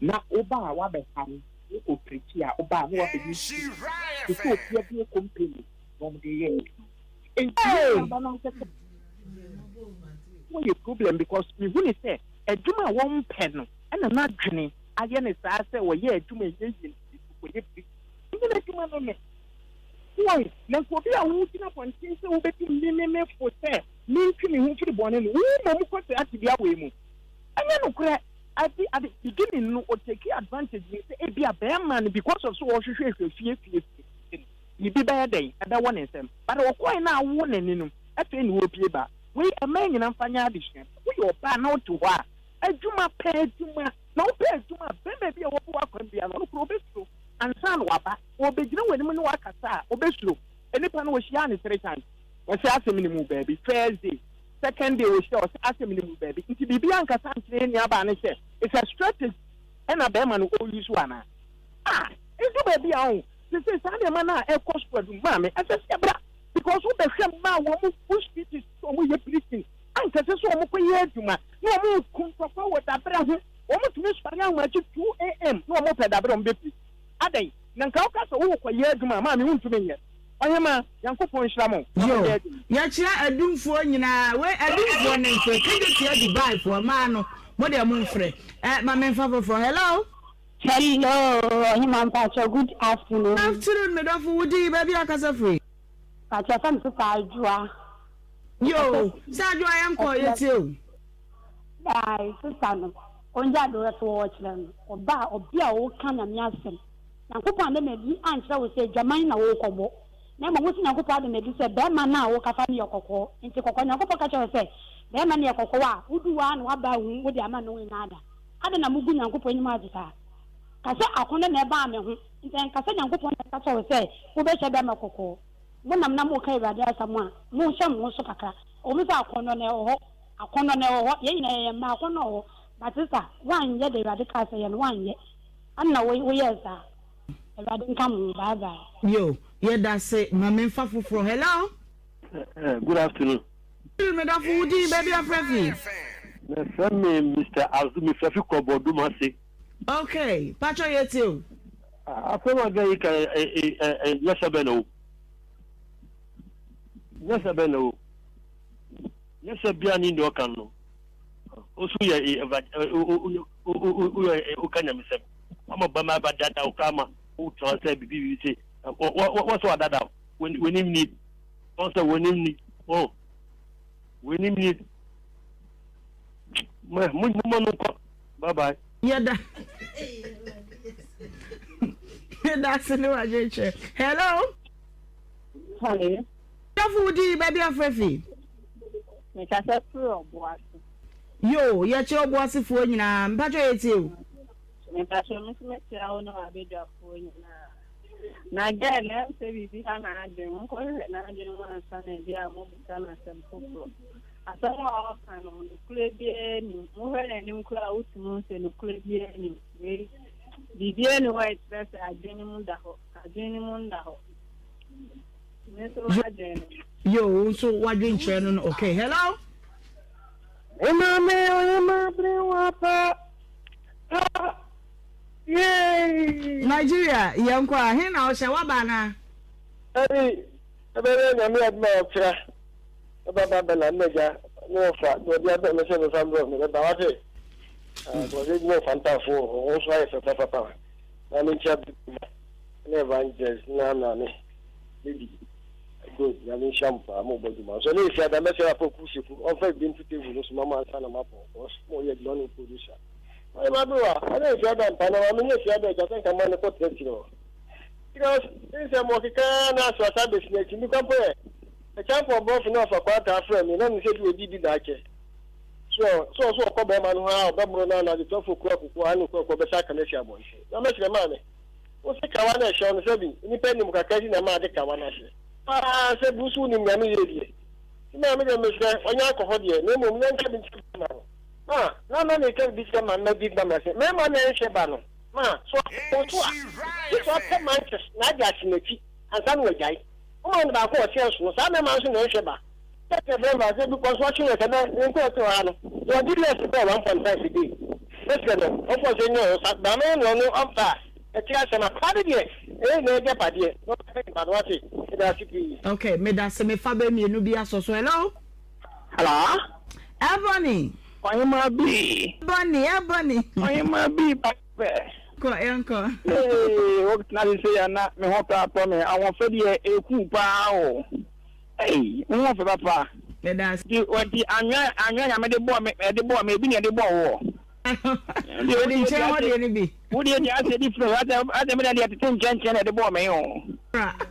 na oba wa be ham o preach a oba ho be use so be company from the year what your problem because me when say adwuma won pen no na na dwene aye ne saa say wo ye adwuma ye ko ye bi ni adwuma no me why na ko bi a wo tina pontin say wo beti me for say me ntwi me hu firi bone no wo mo ko say ati bia we mu anya no kura at the beginning no o take advantage me say e bia be man because of so wo hwehwe fie ni bi ba dey ada won nsem but wo coin na wo nani no afi ni wo pie ba we e man nyina mfanya adihwe we yo ba na to ho a adwuma pa adwuma na wo pa adwuma be bi e wo bo akwan bia no pro besu ansa no waba wo begina wani mu no wakasa wo besu enipa no wo hia ne 3 times wo se asem ni mu baby first day second day wo hia wo se asem ni mu baby nti bibi ankasa nkire ni aba ne se it's a strategy and a be man o use one edu baby a This is a man a cost for the mammy. I said, because what the same man will push it is so we are preaching. And that's so much to my no more come forward that brother. Almost miss Paran went to 2 a.m. No more that I'm baby. Are they? Nankauka so who for years to my mammy won't to me. Ohemaa yanko pon Shlamo. Yo. Ya chia adumfo nyina we adumfo ne nfe kede tia Dubai for man no mo de mo mfre. Ma me mfa for hello. Hello, Ohemaa Pacho, good afternoon. Afternoon, me dofo wudi baby akasa free. Pacho fam so Sajua. Yo, Sajua yam ko yetio. Dai, sister no. Onja do to watch them. Oba obi a wo kan na me asem. Yankopon de me di ankyere wo se dwaman na wo kobo. Na mo wusi Yankopon de me di se be ma na wo kafa ne yokoko. Nti kokko Yankopon ka che se be ma ne yokoko a wuduwa na waba hu wo de ama no na ada. Ada na mugu Yankopon ni ma adika. Kase akono na eba ame ho. Nti kase Yankopon ka che se wo be che be ma kokko. Mo nam na mo kai Awurade asamu a mo hye mo so kakra. O mi fa akono na ho. Akono na ho. Ye nyina ye ma akono ho. Batisa wan ye de Awurade ka se ye no wan ye. Anna wo ye sa. Yo, yeah, that's it. My main fafufro. Hello. Good afternoon. Me da foodi baby afrefi. Mr. Azumi Fefi Kobodu Masi. Okay, Pacho yetio. Afema ga yika yesabeno. Yesabeno. Yesabia ni ndo kanu. Osu ye ukanya misem. Mama bama badata ukama. Who transfer BBC? What's what that? When him need, also when him need. Oh, when him need. Bye bye. Yeah, that's a new agent. Hello. Hello. Foodi baby afrefi. Me ka se pro boasi. Yo, ya che oboasi fo nyina, mpacho yetio. Me paso me tia ono abedwa fo na gele se bibi ana ade mo ko na ade mo ansa na dia mo bitana sempopro asawa ofano no kule bie ni mo hele ni mkura utumo se no kule bie ni bibi ni white dress adeni mu ndaho meso adeni Yo, so wadwen chere no okay. Hello. Ohemaa Benewaa. Yay! Nigeria, yanko ahe na o se waba na. Ebe na me adma okra. Baba bela meja no fa do dia be me se no fambo me ba wa se. Bo se no fantafo o so ai se papa. Na me cha ne evangelist na ne. Bibi. Good, na me shampa mo bodu ma. So le se da me se apoku siku. On fait bien tout table no so mama sana mapo. Mo ye glone producer. Ohemaa Benewaa, I don't feel that I mean, if you have a think I'm on the portrait, because this is more can answer a business. You can pay a champ of both enough for quite a friend, and then you said we did that. So, Coberman, how Babrona, the top of Quack, one of Quebec, and the boy. No, Mr. Money. What's the Kawana show on the 7? Independent of Kazin and Madi Kawana. I said, Busu in Yamidi. You know, Mr. Onyako Hodia, no more than cabin. No man can be some man big numbers. My man is Shabano. So this was 10 months, not just in the tea, and some will die. Oh, and about 4 sales was I'm a mouse in Shaba. That's a very much because watching it and then go to Anna. You are doing it for 1.5 a day. Listen, of course, you know, Sabaman will know up fast. A chance and a party, eh, no, Japadi, not about what it. Okay, me da se me fabe mi enu bia so hello. Hello? Ebony. Ohemaa B. Ebony. Ohemaa B. Pape. Ko enko. What na say na me ho pa me awon fe de eku pa o. Hey, mo fe papa. Me da. Di anwa ya me de bo me bi ne de bo wo. Di nche ho de ni bi. Wo de ya se di flow ate me de ate nche de bo me o.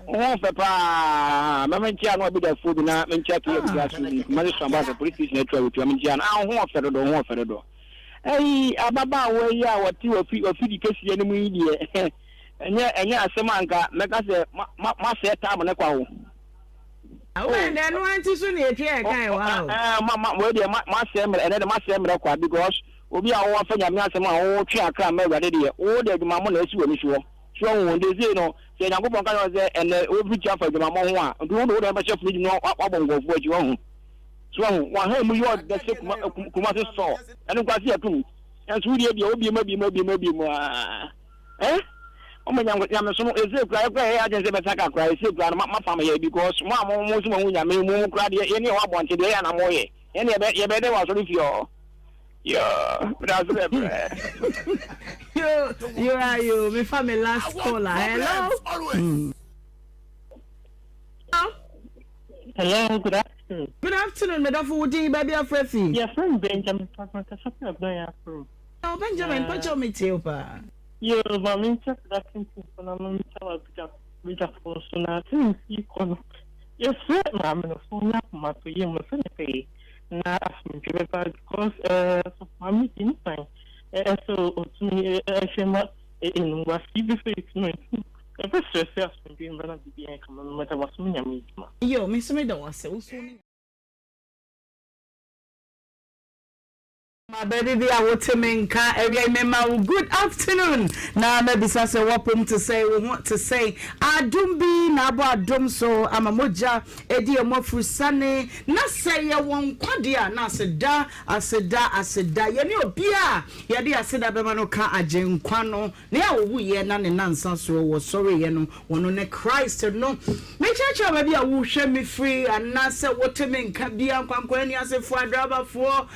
Mo fe pa me nche anu bi da food na me nche to bi asu ni. Mali samba the police station to we me nche anu ho fe do. Hey, ababa we ya wati ofi di kesi ene mu yi de. Enye asem anka meka se ma se time ne kwa wo. Awen den wanti so na etwe e kai wa. We de ma se me ene de ma se me kwa because obi a wo fa nyame asem a wo twe akra ma Awurade de wo de adwuma mo na esi wo ni so. so when they say no say Yankopon kan say and obi chafa de mamo ho a do no dey be chef ni no abongo fo aji ho so one ha mu yo the say kuma se so and kwasi atum and so dey obi ma mu o me nyam so no eze kura kura ya agency be saka kura eze kura ma fam here because mo mo so mo nyam mu kura de ye ne wa bonte de ya na mo ye ne ye be de wa so fio yeah that's it. You me family last caller. Hello. Hello, good afternoon. Good afternoon, Madam Woody, baby of Refi. Your friend Benjamin Parkman, something of going through. Oh, Benjamin, put your meat here, pa. You are interested in phenomenon with a force on our things. You can. Your friend, Mamma, phone up, my to you, my friend. Now, because my meeting fine. So, to me, I in what he before it's no. Ever stress yourself from being one of the being common matter was me. Yo, Miss Meda was so soon. My baby, I want to make good afternoon. Now, maybe that's a welcome to say we want to say. I don't be nabo dum so I'm a moja edi omofu sane na say ya won kwadia na aseda ye ne obia ye de aseda be ma no ka agenkwa no na ya owu ye na ne nansa so wo sorry ye no wono ne Christ no me cheche ba bia wo hwe me free and say what me nka bia kwankwa ni asefo adrabafo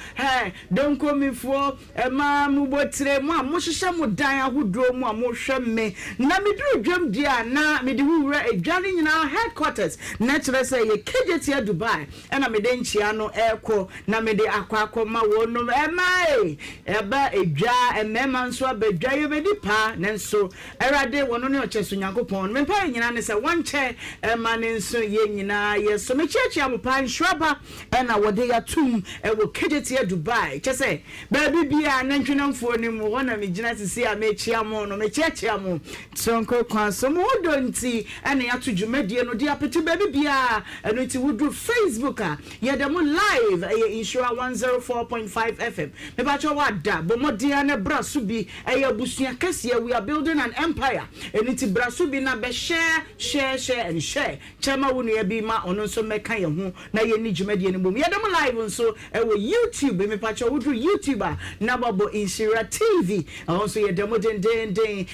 don't me for ma mu botre mu a mo hihye mu dan ahodro mu a mo hwe me na me duru dwam dia na me de wura adwane nyina headquarters na chere say ye kejetia Dubai na me de nchia no eko na me de akwa ma wo no mai eba adwa emema nso abadwa ye be di pa na nso erade wono ne ocheso Nyankopon me pa nyina ne say wanche ma ne nso ye nyina ye so me chiachia mo pa nhraba na wode ya tum e wo kejetia Dubai chese baby bia na ntwenamfo ni mu wona me gina sisi a me chia mo no me chiachia mo sonko kwanso mo donti ene ya to dwumadie no dia pete baby bia eno ti wudu Facebook a ye dem live Nhyira 104.5 FM me ba cho wada bo modia na braso bi busua kase we are building an empire eni ti braso bi na be share and share chama wonu ya bi ma ono so meka ye ho na ye ni dwumadie no bom ye dem live nso YouTube me pa cho wudu YouTuber na babo Nhyira TV also ye dem den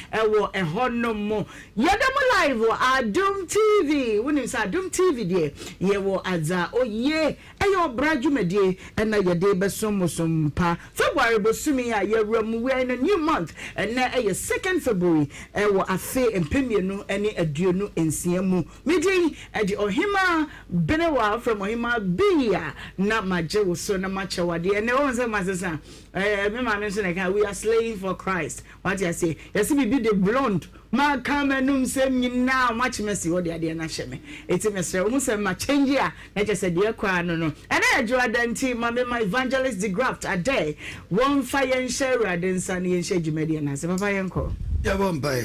honomo ye dem live Adum TV woni say Adum TV de ye wo adza oye eyo bradwumadie na ye de besomosompa February bosumi a ye ramu we in a new month and na 2nd February wo afe empemienu ene aduonu ensiamu midin di Ohemaa Benewaa from Ohemaa Benewaa na maje wo so na machawade ene won say masesa me ma me so na we are slaying for Christ what you say yes be the blonde ma kamenum sem nyina match mercy what dey na hye me eti me sre wo sem ma change a na je say dey kwa no ene adwo adanti ma me my evangelist the graft a day one fire share adansa ne hye djumade na se papa yenko ya bomba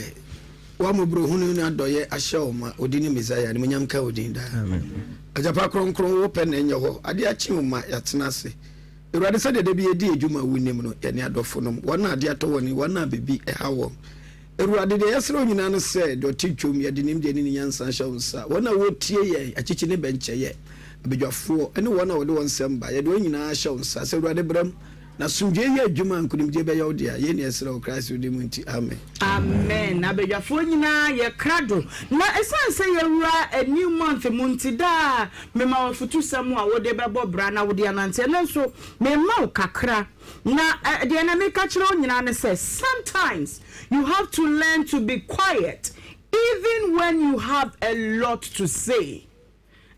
wa mo bro hunu na doye ahye o ma odini Messiah ne munyam ka odin da amen ajapa kronkron wo pe na enye ho ade achi o ma yatena se Erade said de be edi edwuma wunim no ye ne adofo no wona ade atowoni wona bebi ehawo Erade de yesro nyina no se do titwom ye de nim de ni nyansa hyawunsa wona wotie ye achichi ne benche ye abedwafo ene wona wode wonsamba ye de nyina hyawunsa se erade bram na sumje ye adwuma nkunim de be yawde ye ne yesro Christ de munti amen amen abedwafo nyina ye krado na esanse ye wura a new month munti da me ma wafutu samu a wode bebo bra na wode anante na so me ma kakra na de na me ka kire nyina ne say sometimes you have to learn to be quiet even when you have a lot to say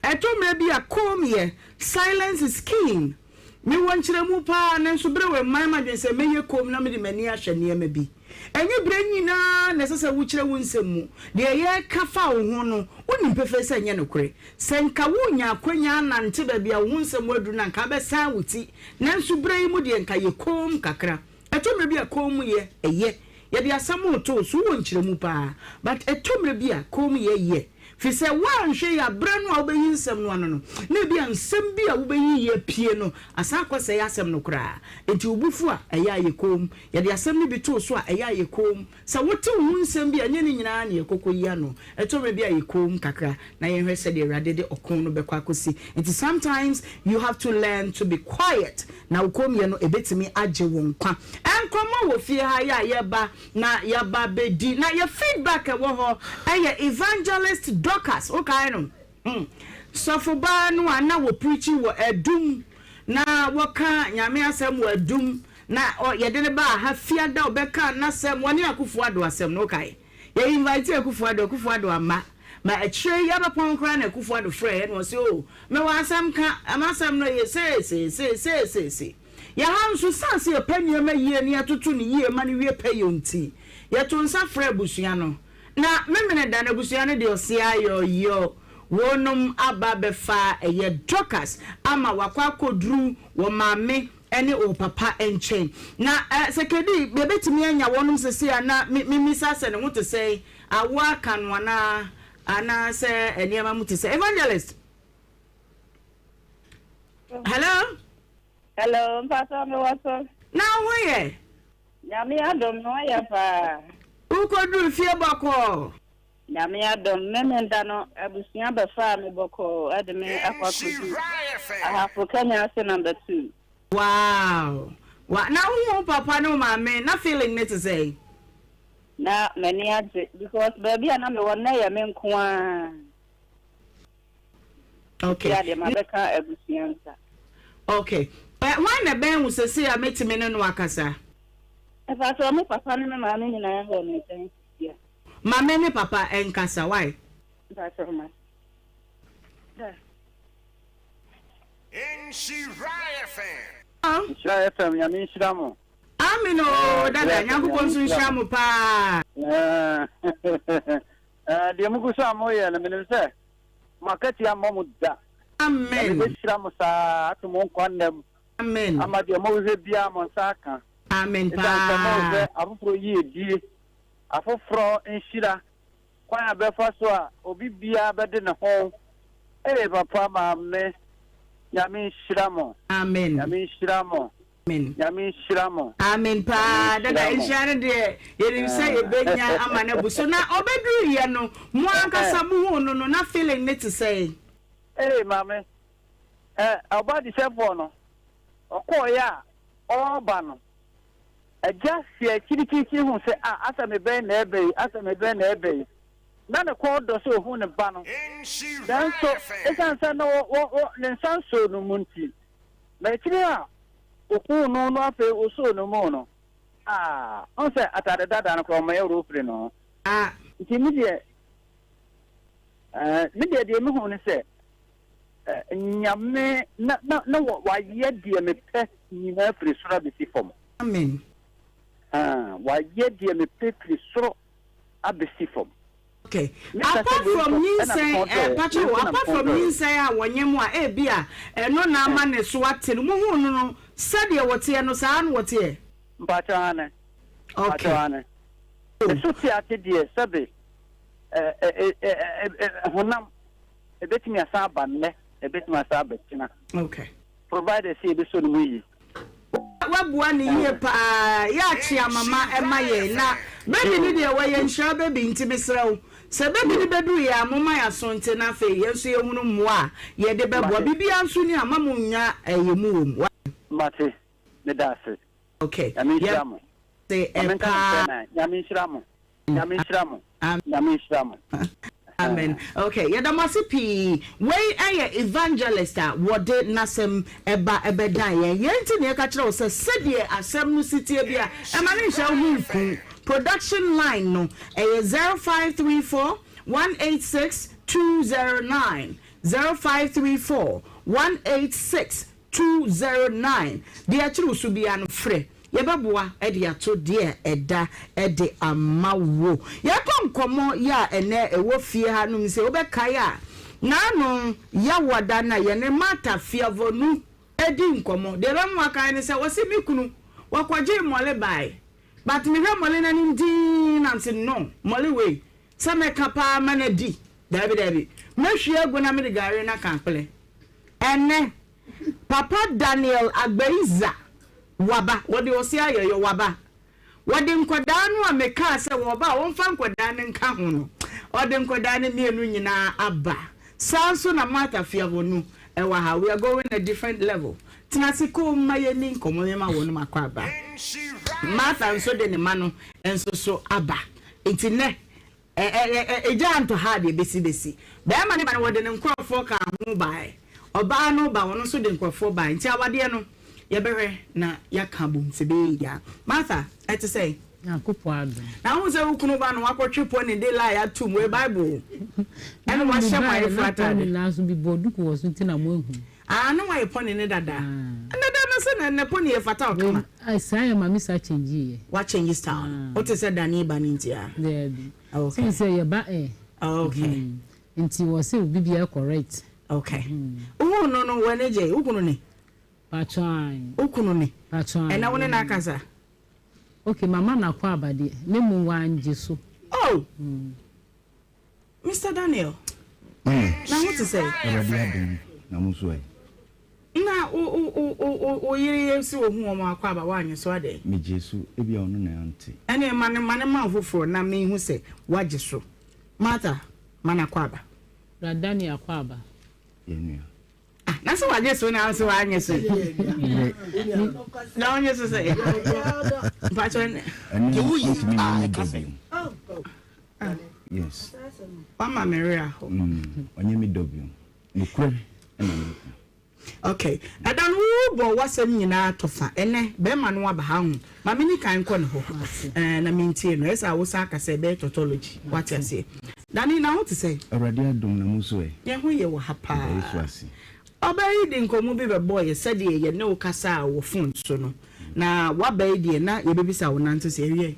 eto maybe a come here silence is king me won kire mu pa na so bre we man ma dwen se me ye kom na me de mani ahwe ne ma bi enye bre nyina na se wo kire wo nsemu de ye kafa wo ho no woni pefe se nye nokure se nka wo nya akwanya nante ba bia wo nsemu adu na nka be san wuti na so bre mu de nka ye kom kakra eto me bia kom ye eye ye de asam to so won kyeremu pa but etomre bia kom ye fi se wan hwe ya branu a obeyi nsem no ano no na bia nsem bia obeyi ye pie no asa kwese ya asem no kra enti obufu a eya ye kom ye de asem ni bi to so a eya ye kom sa wote hu nsem bia nye ni nyina na ye kokoyi ano etomre bia ye kom kakra na ye hwe se de rade de okon no bekwa kosi enti sometimes you have to learn to be quiet na ukom ye no ebetimi age won kwa enkoma wo fie ha ya ye ba na ya ba bedi na ye feedback e wo ho eye evangelist Dorcas okay no so for ba no ana wo preach wo adum na wo ka nyame asem wo adum na ye de ne ba ha fia da obeka na asem woni akufo ado asem no okay ye invite akufo ado ama ma etire ya ba pon kra na akufo ado frɛ no say oh me wa asem ka amasem no ye say ya hanso sanse ye panie ma yie ne atoto ne yie ma ne wie payonti ye to nsa frɛ busua no na memene da na busua no de osia yo wonum aba befa eye Dorcas ama wakwa kodru wo maame ene o papa enchen na sekedi bebetimi anya wonum sese na mimisa se ne wote sei awa kanwana ana se eniama muti se evangelist hello mpasa me waso na hoye nyame adom no ya pa ukodru fie bako nyame adom memenda no abusia befa me bako ademe akwakodu ahafo Kenya se number 2 wow na hu papa no mama na feeling me to say na many aje because baby na me wona ya me nko a okay ya de mabeka abusia nsa okay why na ben wo sese ya metime no akasa if so me papa ne me mama ni na ya ho ne ten ya mama ne papa enkasa why that's so much Nhyira FM. Nhyira FM ya Nhyira mo. Amino dada nyakuko nso Nhyira mo pa. De mu kusa mo ye na menim se makati ya mo da. Amen. Nhyira mo sa atomo nkwannem. Amen. Ama de mo we bia mo saka. Amen pa. Nta afoforo yi edie. Afoforo Nhyira. Kwa abefa so a obi bia bede ne ho. Papa maame Yami Shiramo. Amen. Yami Shiramo. Amen. Yami Shiramo. Amen pa. Dada Nhyira de ye say e benya amane bu so na obedu ye no mo ankasa mu hu no na feeling ne to say Mame. About the seven no. Okoya oba no. Just here kiri hu say asa me be na ebe. Na ne ko do so hu ne ba no. Dan so esansa na wo ne nsanso no munti. Na kiri a oku no afa oso no mo no. On say atade dada no ko ma euro free no. Nti mi de me hu ne say nyame na wa ye de me pe nyina free sura bi si fom. Amen. Wa ye de me pe free sura abesi fom. Okay. Apart from you say wonyemu a bia no na ama ne so atelu mu hu no sade wote no saa no wote mpatane okay mpatane eso ti ate die sabe honam ebetimi asaba ne ebetimi asaba tina okay provided see be so no yi wabua ni ye pa ya chi amama emaye na baby ni de waye Nhyira baby ntimi srew se baby ni bedu ya amoma ya sonte na fe yenso ye hunu mmoa ye de beboa bibia nso ni amamu nya ayemu wom mate ne dase okay Yami Shiramo say Yami Shiramo Amen. Okay, ya damasipi wey aye evangelist wode nasem eba ebeda ye nti ne ka kire wo se sedie asem no sitie bia e ma ne hya hu production line no 0534 186 209 0534 186 209 dia kire usu bia no frɛ yebeboa ede ato de eda ede amawo yakom komo ya ene ewo fie ha no mse obekai a na no ya wada na ye ne mata fiavonu edi nkomo de ba mu akai ne se wosi mikunu wakwaje mole bai but me have Molly and and say no, Molly way. Some capa manadi, David. Monsieur Gonami Gary na can't play. And Papa Daniel Agbeiza Waba, what do you say? Your Waba. What them Kodano and Meka say Waba, one fan Kodan and Kahuno, or them Kodan near Nuna Abba. Sounds so na matter Fiavonu, and wow, we are going a different level. Tinasiko Mayanin, Comolema, one Macaba. Martha and so then the mano, and so Abba. It's in there. A giant to hard a busy. There money by what them crop for car mobile. Oba no ba wono so de nkofo ba nti awade no ye bewe na yakabum se be ya Martha ete say akopo ado na wo se wukunu ba no akotwepo ne de la ya tum we bible ene wa hye mai frata ne na so bi boduku wo so ntina mo ehu no wa ye pone ne dada dada no se ne pone ye fata okama ai sai ma mi sa change ye wa change style o te se dani ba ni ntia there okay say ye ba okay nti wo se bibia correct. Okay. Oh no weneje ukunu ni. Pachan. Ukunu ni. Pachan. E na wone na akasa. Okay, mama na kwa abade. Me mu wanje so. Oh. Mr. Daniel. Now what to say? Na muso ai. Na o yiri yesi wo hu o ma kwa ba wanye so ade. Me Jesu e bia ono na ante. Ene mane ma foforo na me hu se waje so. Mata mana kwa ba. Radani akwaba. Yenua. Na so waje so na so anye so. Na onye so say. Pacho. Yes. Mama Maria. Onye mi dobium. Nukure ena nukure. Okay. Adan wo bo wasam nyina tofa. Ene be ma no aba ha hu. Ma me ni kan ko ne ho. Na mintie no. Esa wo sa ka say be tautology. What you say? Dani na what to say? Already adom na muso e. Ye ho ye wo ha pa. Yesu asi. Obai di nkomu bi be boy said ye ne wo kasa wo phone so no. Na wa bai di na ye bebisa wo nanto se ewie.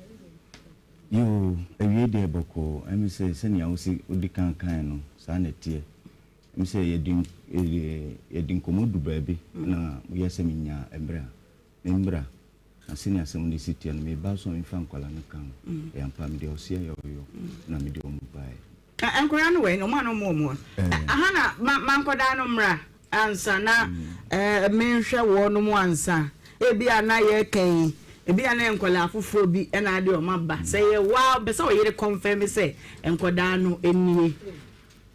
Yo, ewie de boko. Emi say senia wo si odi kan no. Sa na tie. Emi say ye din komo du baabi na wo yese minya embra. Embra. Na senia sem ni sitia no me ba so mfa nkwala no kan. E ampa me de osia yo na me de omu bai. Enkwara no we no ma no mo. Aha na man koda no mra ansa na me hwe wo no mo ansa. Ebi ana ye kan. Ebi ana enkwala afoforo bi na ade o maba. Say wow, be say o yere confirm say enkoda no enie.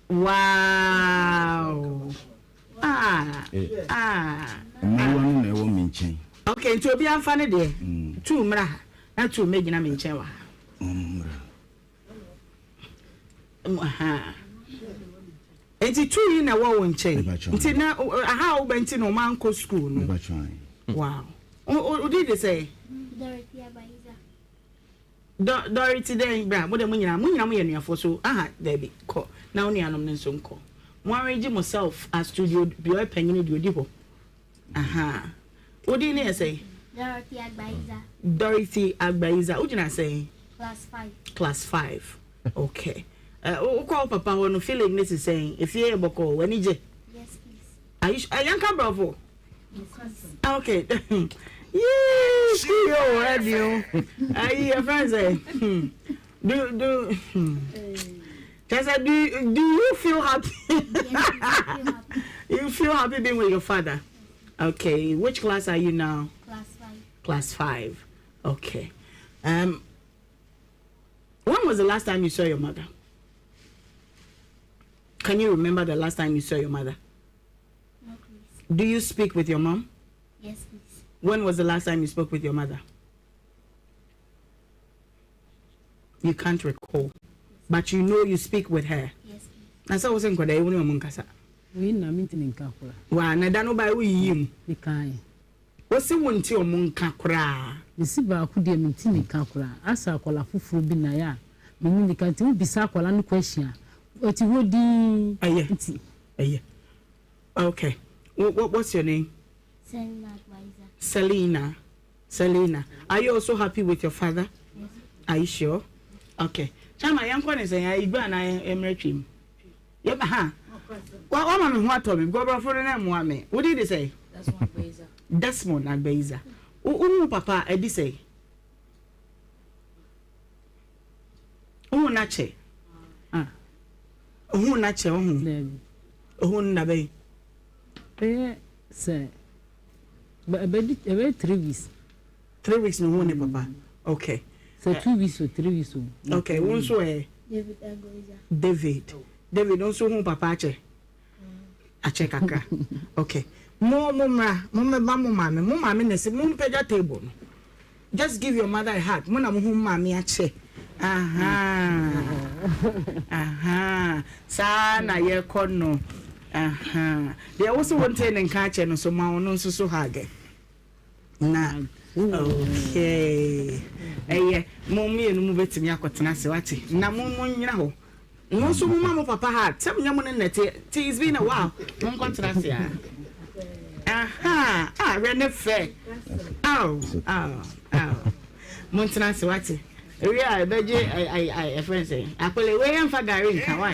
Wow. Me wonu na e wo minchen. Okay, nti obi amfa ne de. Tu mra na tu megina me nchen wa. Nti tu yi na wo nchen. Nti na aha wo benti no man ko school no. Wow. O did they say? Dorothy Abaiza. Dorothy den bra, mo de mo nyina mo ye nuafo so. Aha, there be ko. Na oni anom ne nso nko. Mo arrange myself as studio bi o panyini di odi ho. Aha. What do you say? Dorothy Agbaiza. Dorothy Agbaiza. What do you say? Class 5. Class 5. Okay. Call Papa when feeling this is saying if you're able to call when you. Yes, please. Are you bravo? Yes, please. Okay. Yes, you radio. Your friends say. Do you feel happy? Yes, You feel happy being with your father? Okay, which class are you now? Class 5. Class 5. Okay. When was the last time you saw your mother? Can you remember the last time you saw your mother? No, please. Do you speak with your mom? Yes, please. When was the last time you spoke with your mother? You can't recall. But you know you speak with her. Yes, please. Nasa wo sen koda ewunu omunkasa. We na minti nka kura. Wa na da no ba wo yiyim. Ni kan. Wo se wonti omunka kura. Ni si ba ku de minti nka kura. Asa akola fufuru bi na ya. Mini ni kan ti bisa akola no question. Oti wodi Aye. Aye. Okay. What's your name? Selina Agbaiza. Selina. Are you also happy with your father? Yes. Are you sure? Okay. Chama yankwa ne say igba na emretwim. Yep, aha. What mama me what me go bro for na mo ame. What did they say? That's one Agbaiza. Desmond Agbaiza. Papa e di say. Ohu na che. Ohu na che ohu. Ohu na be. Say. But about 3 weeks. 3 weeks no one papa. Okay. So 2 weeks or 3 weeks. Okay, one so David. David also home papa che. Ache kakra. Okay. Mo mama ne se mo peja table. Just give your mother a hug. Mo na mo home mama ache. Aha. Sa na ye kono. Aha. They also want to encourage no so ma ono so hage. Na. Okay. Mommy no mu betimi akotena se wate. Na mo nyina ho. No so mo mama papa ha. Tell me nyamo ne it's been a while. Mo kontena se a. Aha. Ah, rene fair. Oh. Mo kontena se wate. We are beje I friend say. Akole we am fa gari nka why.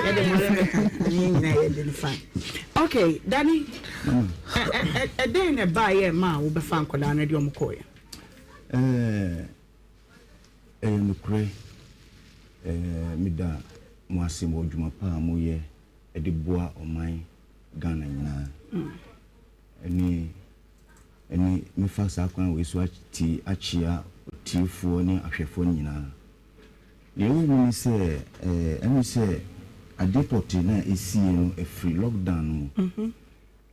Ya de mo le fine. Okay, Danny. A day in a buy ma wo be fa nkoda na de omkoye. No kure mida mo asemo adwuma pa mo ye e de boa oman Ghana nyina. Eni me fa sa kwan we so ati achia tifo ni ahwefo nyina. Ye wo mi se emi se adeport na esi no e free lockdown no.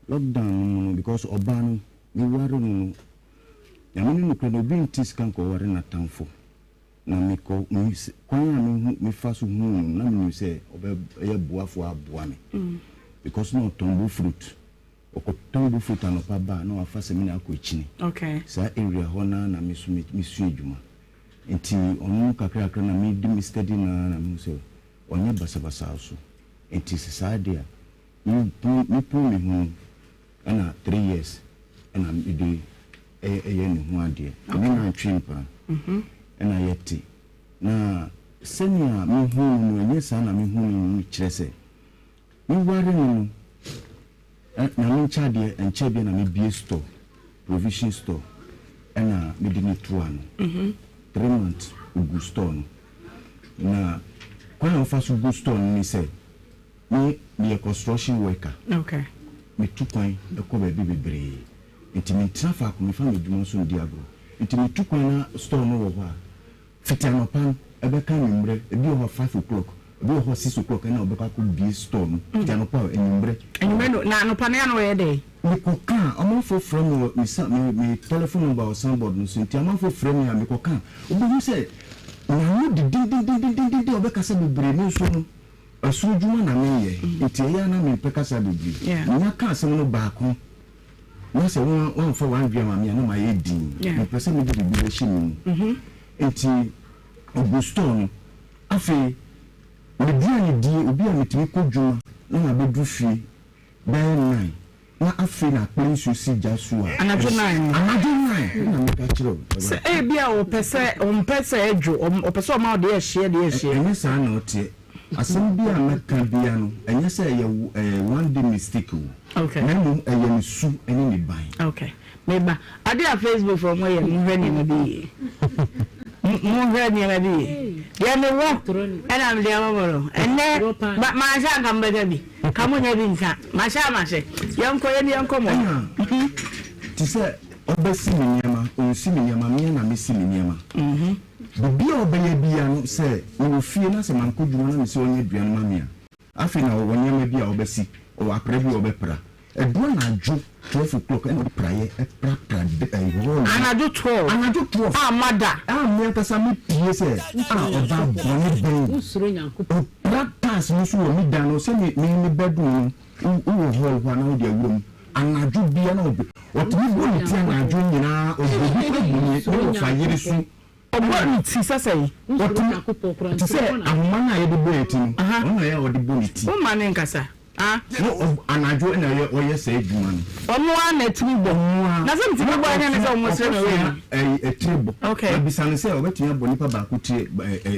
Lockdown no because oba no mi ware no ya me no kre no bi ntis kan ko ware na tamfo. Na me ko kwan me fa so hu na me se oba ye boafo aboa me. Because no tombo fruit. Okotombo fruit anopa ba na wafa se me na akọchini. Okay. Sa area hona na me su adwuma. Enti onu kakra na me di me study na me se onye basabasa so. Enti sa dia me pu me hu ana 3 years ana me di ye ne hu ade. Me na twimpa. Ena yeti na senia me hu no enye sa na me hu no kirese me ware no na me chade enche bi na me bie store provision store ena me di ni to ano 3 months ugu store no na kwa na fa so ugu store ni say me construction worker. Okay. Me tukwan e ko ba bi bebre enti me trafa ko me fa me dwuma so ndi agro enti me tukwan na store no wo ba fitiano pan ebe kan nimbre ebi o 5 o'clock ebi o 6 o'clock na obeka ko bi store no fitiano pan enimbre no na no pan ya no ye dey me ko kan amon fo from me telephone number or soundboard no so amon fo from me ko kan obi hu say na no di obeka se bebre no so no asu djuma na me ye enti ya na me peka sa bebre nya kan se no ba ko na se won for one gram me na ma ye di me pesa me di bi shi mi enti Auguston afi me dia ni die obi a metimi kodwuma na na bedu fie ben 9 na afi na prince si jasu a anajo 9 na me ka kiro se e bia o pese ejo o pese o ma o de ehie eni sa na otie asem bia na ka bia no enye se ye one day mistake. Okay. Na mu eye su eni ni ban. Okay. Meba ade a Facebook from where you hwe ni bi ya me wo and I'm there moro enne ma sha kan bega bi kamunya bi nka ma sha se yanko ye ni yanko mo ti se obesi mi nyama onsi mi nyama me na me si mi nyama bibi obeye bia no se wo fie na se man kodwuma na me se onye duan ma me a afi na wo nyama bia obesi o apre bi obepra edo na adwo 12 o'clock and prayer pra anado 12 mada me pesa me pie se oba boni ben usuro nyankopɔ pra pass no so mi dan no se me bedroom wo hall wa na wo de awuram anado bia na obi otimi boni ti anado nyina obi ko fa yiri su obo ti sasai ti se amana ye de boyeti no ona ya odi boniti o mane nkasa no anajo na ye oye se edwuma no omo ana timi bo na se mtimi bo anya ne se omo se na we tribo okay bisane se obetimi aboni pa ba ko tie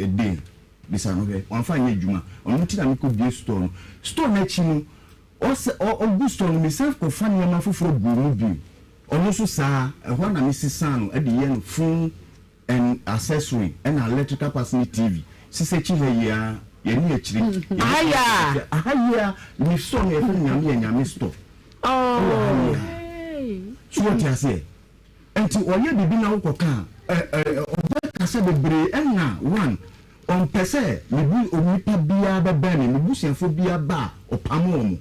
day bisane we onfa anya edwuma onu ti na me ko bie store na chi no o gusto no me self ko fa nyama foforo bu bi onu so saa ho na me sisa no e de ye no phone and accessory and electrical person TV sisechi ya ni achiri ahaya ni so na efu nyame stop so what you say enti oye bibi na ukoka oba kasa bebre enna one on pese mebu onipa bia beba ni mebusiafo bia ba opamo mu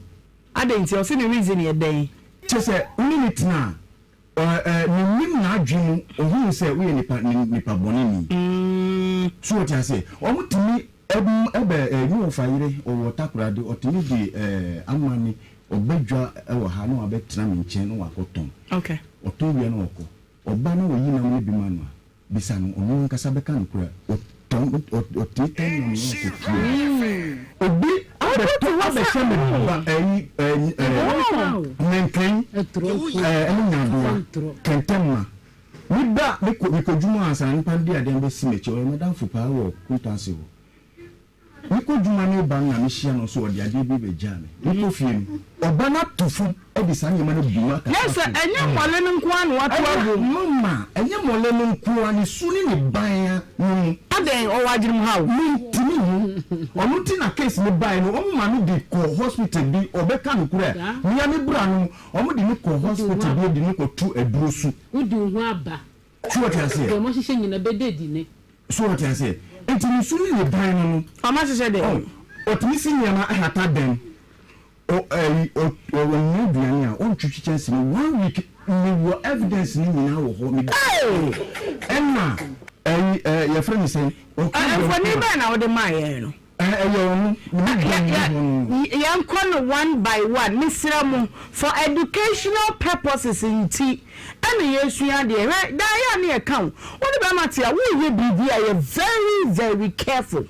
adenti o se ni reason ye den chese unity na ni na adwenu ohun se we nipa boni ni so what you say omutimi ebe ni ofayire o takurade otimi di amani obedwa ewo ha na obetra me nchen no wakoton okay otowie na oko oba na oyi na mo bi manu bisa no onu nkasa beka no kura otiten no ko obi abeto wa be shame ba nenkan nyado kentema niba miko juma ansa npa ndi ade mbe simechi o madam fu pa wo kuntanse wo niko juma ne ba na mehia no so ode ade bi bejame niko fie no oba na tofu ebisa nyema na buma ka yes enye mole no nko anu watu agu mama enye mole no nko ani suni ne ban aden o wajiri mu hawo timi omuti na case ne ban no omma no di ko hospital bi obeka no kura nia ne bra no omo di ne ko hospital bi di ne ko tu edurosu udi hu aba so what you say mo hihye nyina bededi ne so what you say enti ni suni ne ban no ama hihye de otimi si nyama ahata den o duani a on twitwi chance ni 1 week ni wo evidence ni nyina wo ho mi enna your friend say for ni ba na wo de maye no yankon one by one misramu for educational purposes inti and yesua de da ya na account what be matia we be there very very careful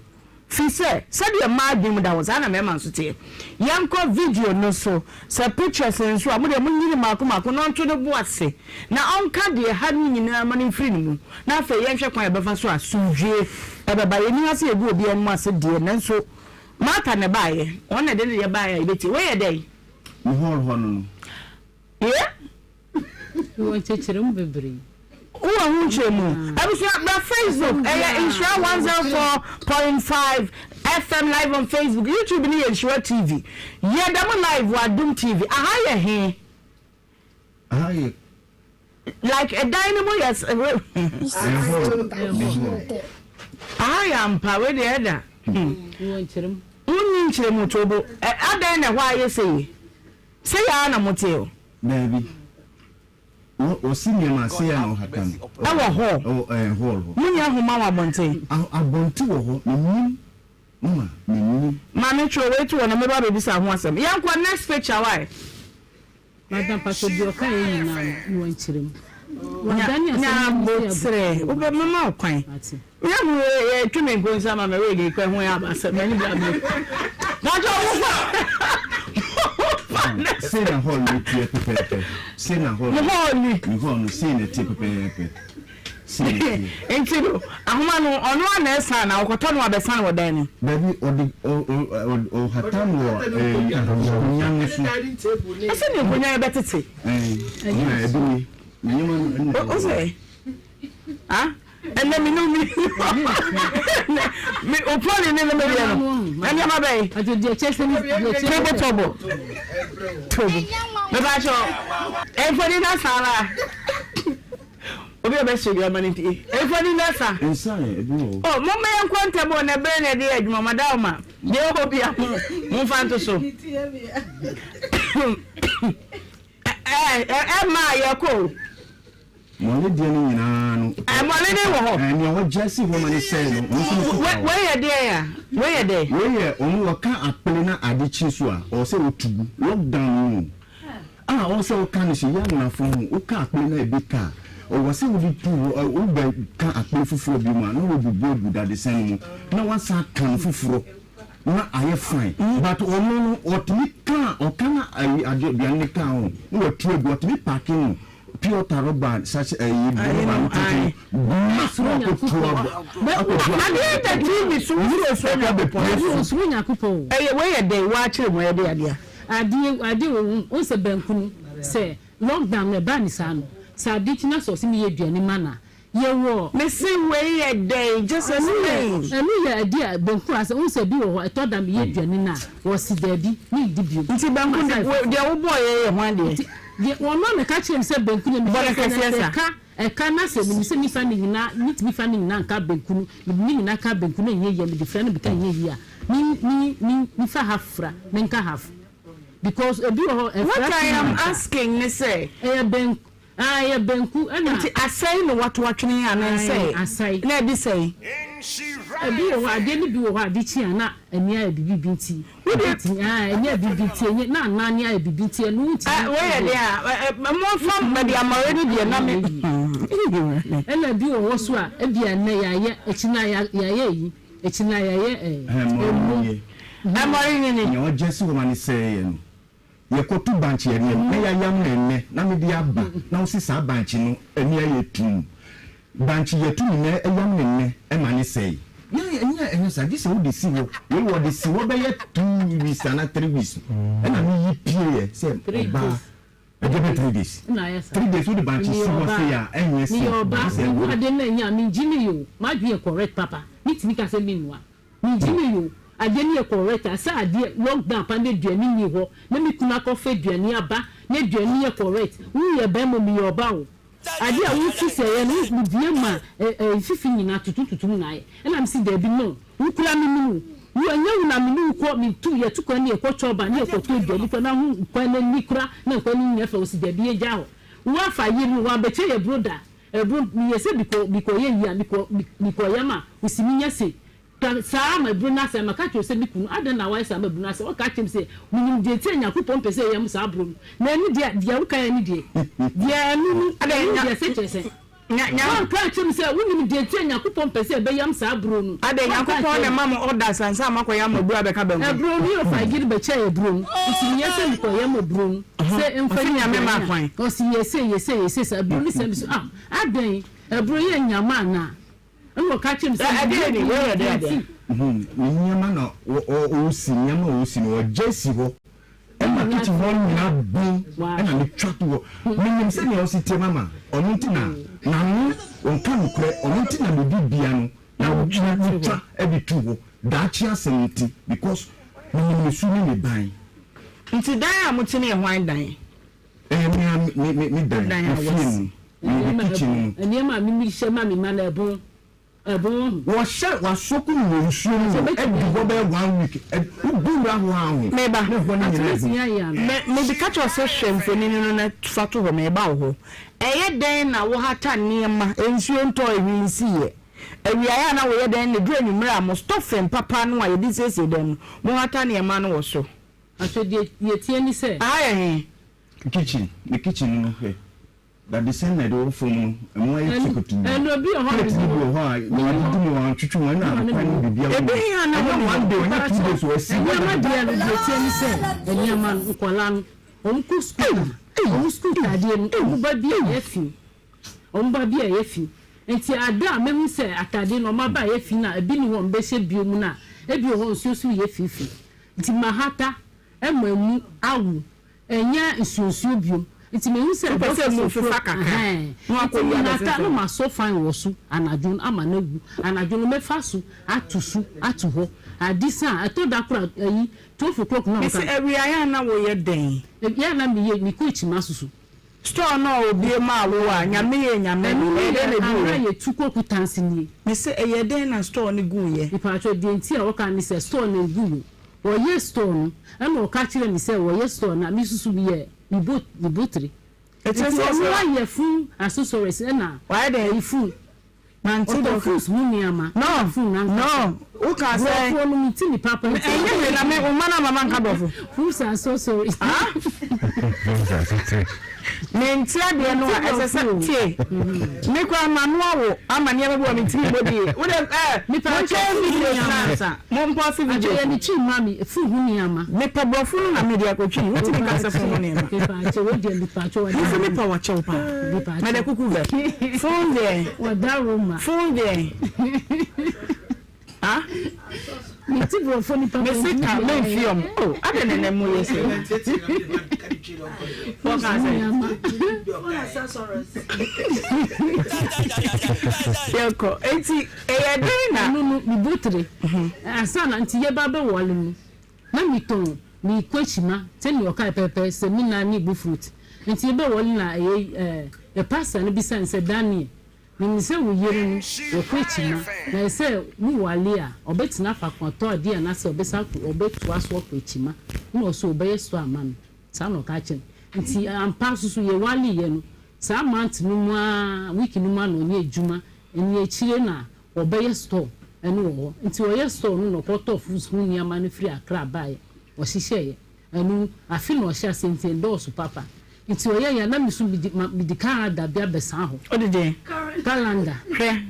fi say said your madam that was ana me man so te yanko video no so say pictures nso amode munyini mako no nto de boase na onka de ha ni nyina mani free mu na afa yenhwe kwan ebefa so asudwe ebeba yeni ase ebu obi enu ase de na nso mata ne baaye ona de ne baaye ibeti we ye dey ni ho no wo chechere mu bebre uwa hunchemu abusu na Facebook Nhyira 104.5 FM live on Facebook YouTube ni Nhyira TV yedam live wa Dum TV aha ye like a dynamo yes I am power the other unchiremu tobo adan na hwa ye say ya na moteo baby o senior ma say ya no hakan awo ho ho munya homa wa bonten abonti wo ho mama ma me tro we to na me ba be bisa ho asem yankwa next picture why madam paso bi o kan yin na wo nchirem na botre ube mama okwan ya mu tweme nkonsa ma me we ge kwa ho ya ba se mani bla me na jo say na hall ni tie pepepe say na hall ni hall say na tie pepepe say entiro ahoma no ono na esa na okoto no abesa na wodan ni baby o hatam wo nyan so ese ni konya betete na edumi nyuma o say ene mi no mi oponi ni me no ene ma bay ati de chese ni de tobo me ba cho efoni na sala obi e be shege amaniti efoni na sa insane edu oh mama yan kwanta bo na be na de adwuma madama de obi a mo fanto so ma yako mo le die ni nyina no mo le ni wo ho ni ho jesi ho mani say no we ye de ya we ye onu wo ka apele na adichi so a o se otugu lockdown no o se o kan si ya na fo o ka apele na ebika o wo se wo di tu o be ka apele fufuro bi ma no wo bubu da de sen mu na wa sa kan fufuro na aye fine but onu otimi ka o kana ade bia ne ka ho wo tu e go otimi parking pure taroban such a lockdown e ba ni sa no sa di tina so si mi ye duane mana Yewo. Me say way a day, just a name. And we are dear Benku as also be or I told them ye Janina was Debbie, me debut. It's a bamboo, the old boy one day. One man catch him said Benku, but I can't say, when you say me finding not need me finding Nanka Benku, me Naka Benku, ye, the friend became here. Me, if I have fra, Menka have. Because a bit what I am asking, they say, Ben. I benku and I say no what watching and say I say let me say I didn't do what did she and not and near BBT. Near BBT, not near BBT and where they are more fun, but I'm already the enemy. And I do also a dear nay, a chinaya, a chinaya, I'm already in your Jesse woman is saying. Ye kotu banchi ye na ya yam nenne na me dia ba na wo sisa banchi no eni ye tum banchi ye tum na yam nenne e ma ne sei nya sa this wo de si wo de si wo be ye 2 weeks na 3 weeks e na me yi pie say ba e dey 3 days na yes 3 days wo de banchi si wo say ya enye si yo ba wo ade na nya me jimi yo ma due correct papa mitimi ka say minwa me jimi yo ageni e correct asa ade lockdown pa ne duani ni ho na me kuna ko fe duani aba ne duani e correct wu ye ba mo mi oba o ade a wu fi se ye no die ma fifi nyina tutututu na ye na am si da bi no wu kula mi nu wu anya na mi nu ko mi tu ye tu ko ne e ko choba ne e ko to duani ko na hu ko na ni kura na ko ni nya fa o si da bi e ja ho wu afa ye ni wa be che ye broda bro mi ye se biko ye ya biko yama usimi nya se saa ma bruna se maka cho se bikunu ada na wai saa ma bruna se o ka chem se minim de tie nyakopon pese yam saa bro na ni dia wo kan ni die dia nu ada nya se chese nya ka chem se wonim de tie nyakopon pese be yam saa bro nu ada nyakopon na mama order sansa makoya ma bro abeka be bro ni o fa gidi be che bro usimi ye se biko yam bro se emfa nya me ma kwan o si ye se sa bro ni se bi so adan bro ye nyama na and catch him. I did it. Nyama no o si nyama o si no Jesse ho. E ma kiti ho na bu e na me twatu ho. Minim se ne o si te mama. Onu ti na no on kan kure onu ti na me bibia no. Na o gina twa e bi tu ho. Da chi asenti because minim su ni me ban. Nti dan amuti ne hwan dan. Me dan. Eniema mi shema mi mana ebon wo she wa soku wo nsuo no e bi go be 1 week e bu ra ho ahu me ba me bi catch us shemfo ni no na fato ho me ba ho eye den na wo hata niema ensuo nto ewinsi ye ewiaya na wo ye den ne dru anwumra mo stofem papa no aye di sese dem mo hata niema no wo so aso die tie ni se aye kitchen no he that the same do from mo ye tikutu and obi o ho no do mo twetwe won na kan bibia wo e bi na one day na 2 days we see na dia no die tie ni se enya man nkolan on ku school ka die no ba bia ye fi on ba bia ye fi enti ada mehu se atade no ma ba ye fi na ebi ni won be hye biom na ebi o ho nsusu ye fi enti mahata emamu awu enya nsusu biom iti me hu se pese mo fufa kaka no akoya na no ma so fine wo so anadwon ama na gu anadwon me fa so atusu atuho adisa atoda kura yi 12 o'clock na ka every aya na wo ye den ya na me ye ni ko ichi masusu store na obi ma wo a nyame ye nyame na bi ye tuko kutansi ni me se eye den na store ni gu ye ipa cho de nti a wo ka ni se store na gu wo ye store no e no ka kire ni se wo ye store na mi susu bi ye ni botri it's why you fool accessories na why dey fool man to the fools muniama no fool no who can say fool me tini papa enye na me o mana mama nka dofo fools accessories mentia de no tie me kwa manuawo amane ebe bo me timi bodi wo de me pa che video na mo mpo fi video ye ni chi mami fu huniama me pa bofo na me dia ko chi wo timi ka se fu huniama ke pa che wo de mi pa che wo de me pa wa che pa me de kuku ve fu de wa da roma fu de Meti brofo ni papa. Me sika me fiom. Oh, ade ne mu yesi. Yoko, enti eyadina no mi botre. Asa na nti ye ba be wole mu. Na mi ton mi kwachima teni oka pepe se mi na ni bu fruit. Nti ye be wole na e pasta no bi san se Daniel. Ni se wo yere no wo kwachima na se mi wale a obetina fa konto ade na se obesa obetu aso kwachima. Na so obeye so amam. Sa no ka chen. Nti ampa susu ye wale ye no. Sa month no mu a week no ma no ni ejuma eni echire na obeye store enu wo nti oye store no poto foods no niama no free akra bae o hihye enu afi no hye asenti endorse papa nti oye ya na misu bidi Canada bia besa ho odide calendar hwe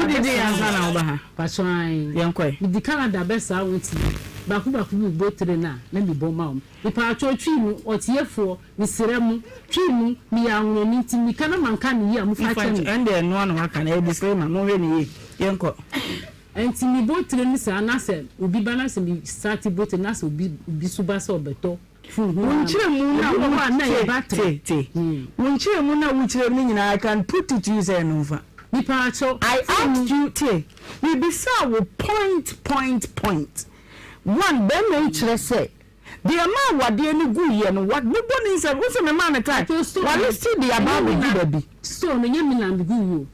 odide anza na oba ha patwan yenkoi bidi Canada besa wonti baku bi botre na bi boma om ipa atwotwi mu otiefo ni seremu twimu mi anwo ni nti mi kana manka ni yi amufa chen ende no na waka na disclaimer mo we ni yenko enti mi botre ni sa na se obi bana se mi start botre na se obi suba se obeto wonchire mu na wo na ye battery wonchire mu na wonchire ni nyina I can put it to you say no fa nipa acho I asked you we be say wo point one be me chire say the amount wade ni guye no what bobo ni say wo say me man time wale still the about be baby so no nyemi na guyo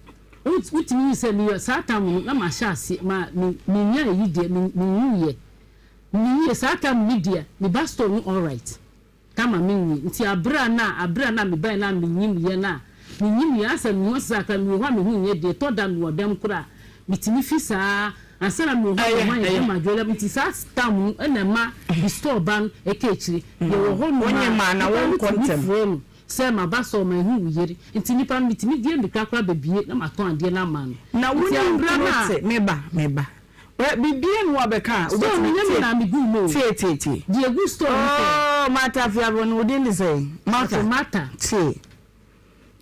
utimi say me satam na ma shase ma me nya yi de me ye satam media me basto no all right kama me nti abra na me ban na me nyim ye na me nyim ye asa me wasaka me ho me hu ye de to da me odam kura mitimi fisa ansana me ho ma jola mti sa stam na ma store ban ekechiri ye wo ho onye ma na won kontem se ma baso ma hu yeri nti nipa mitimi die mbika kwa bebie na maton ade na ma no na woni mbra na meba bibie no abeka so nyame na me gu mo tie die gu store mata fiabo no wodi ndi say mata tie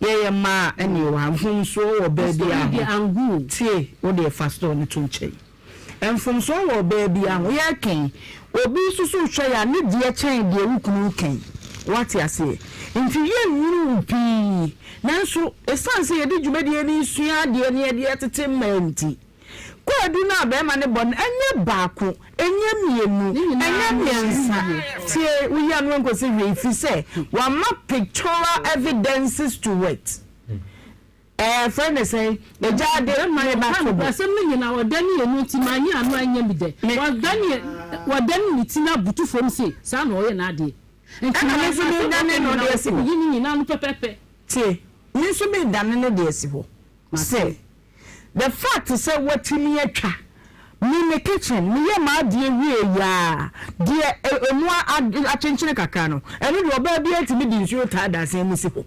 ye ma eni wa mfumso wo baby angu tie wo de fasto no tunche mfumso wo baby an ye ken obi susu hwe ya ne die chen de wukunu ken what you say nti ye nuru pi nanso esanse ye de dwumade ni sua de ne de tete menti kwadu na be ma ne bon enye baako enye mienu enye miensa tie we ya no nko se we fi say wa ma pictorial evidences to it friend say the jade ma ba to asem ni na wadani enu ti ma nya anu anya bi de wadani ni ti na butu fom say sa na oye na ade nti na so mi dane no de esi ho yini na no pepepe tie ni so mi dane no de esi ho say the fact say watimi atwa me kitchen me ye ma de wie ya de emu achenchene kaka no enu de oba bi atimi di nsuo ta da san mu si ho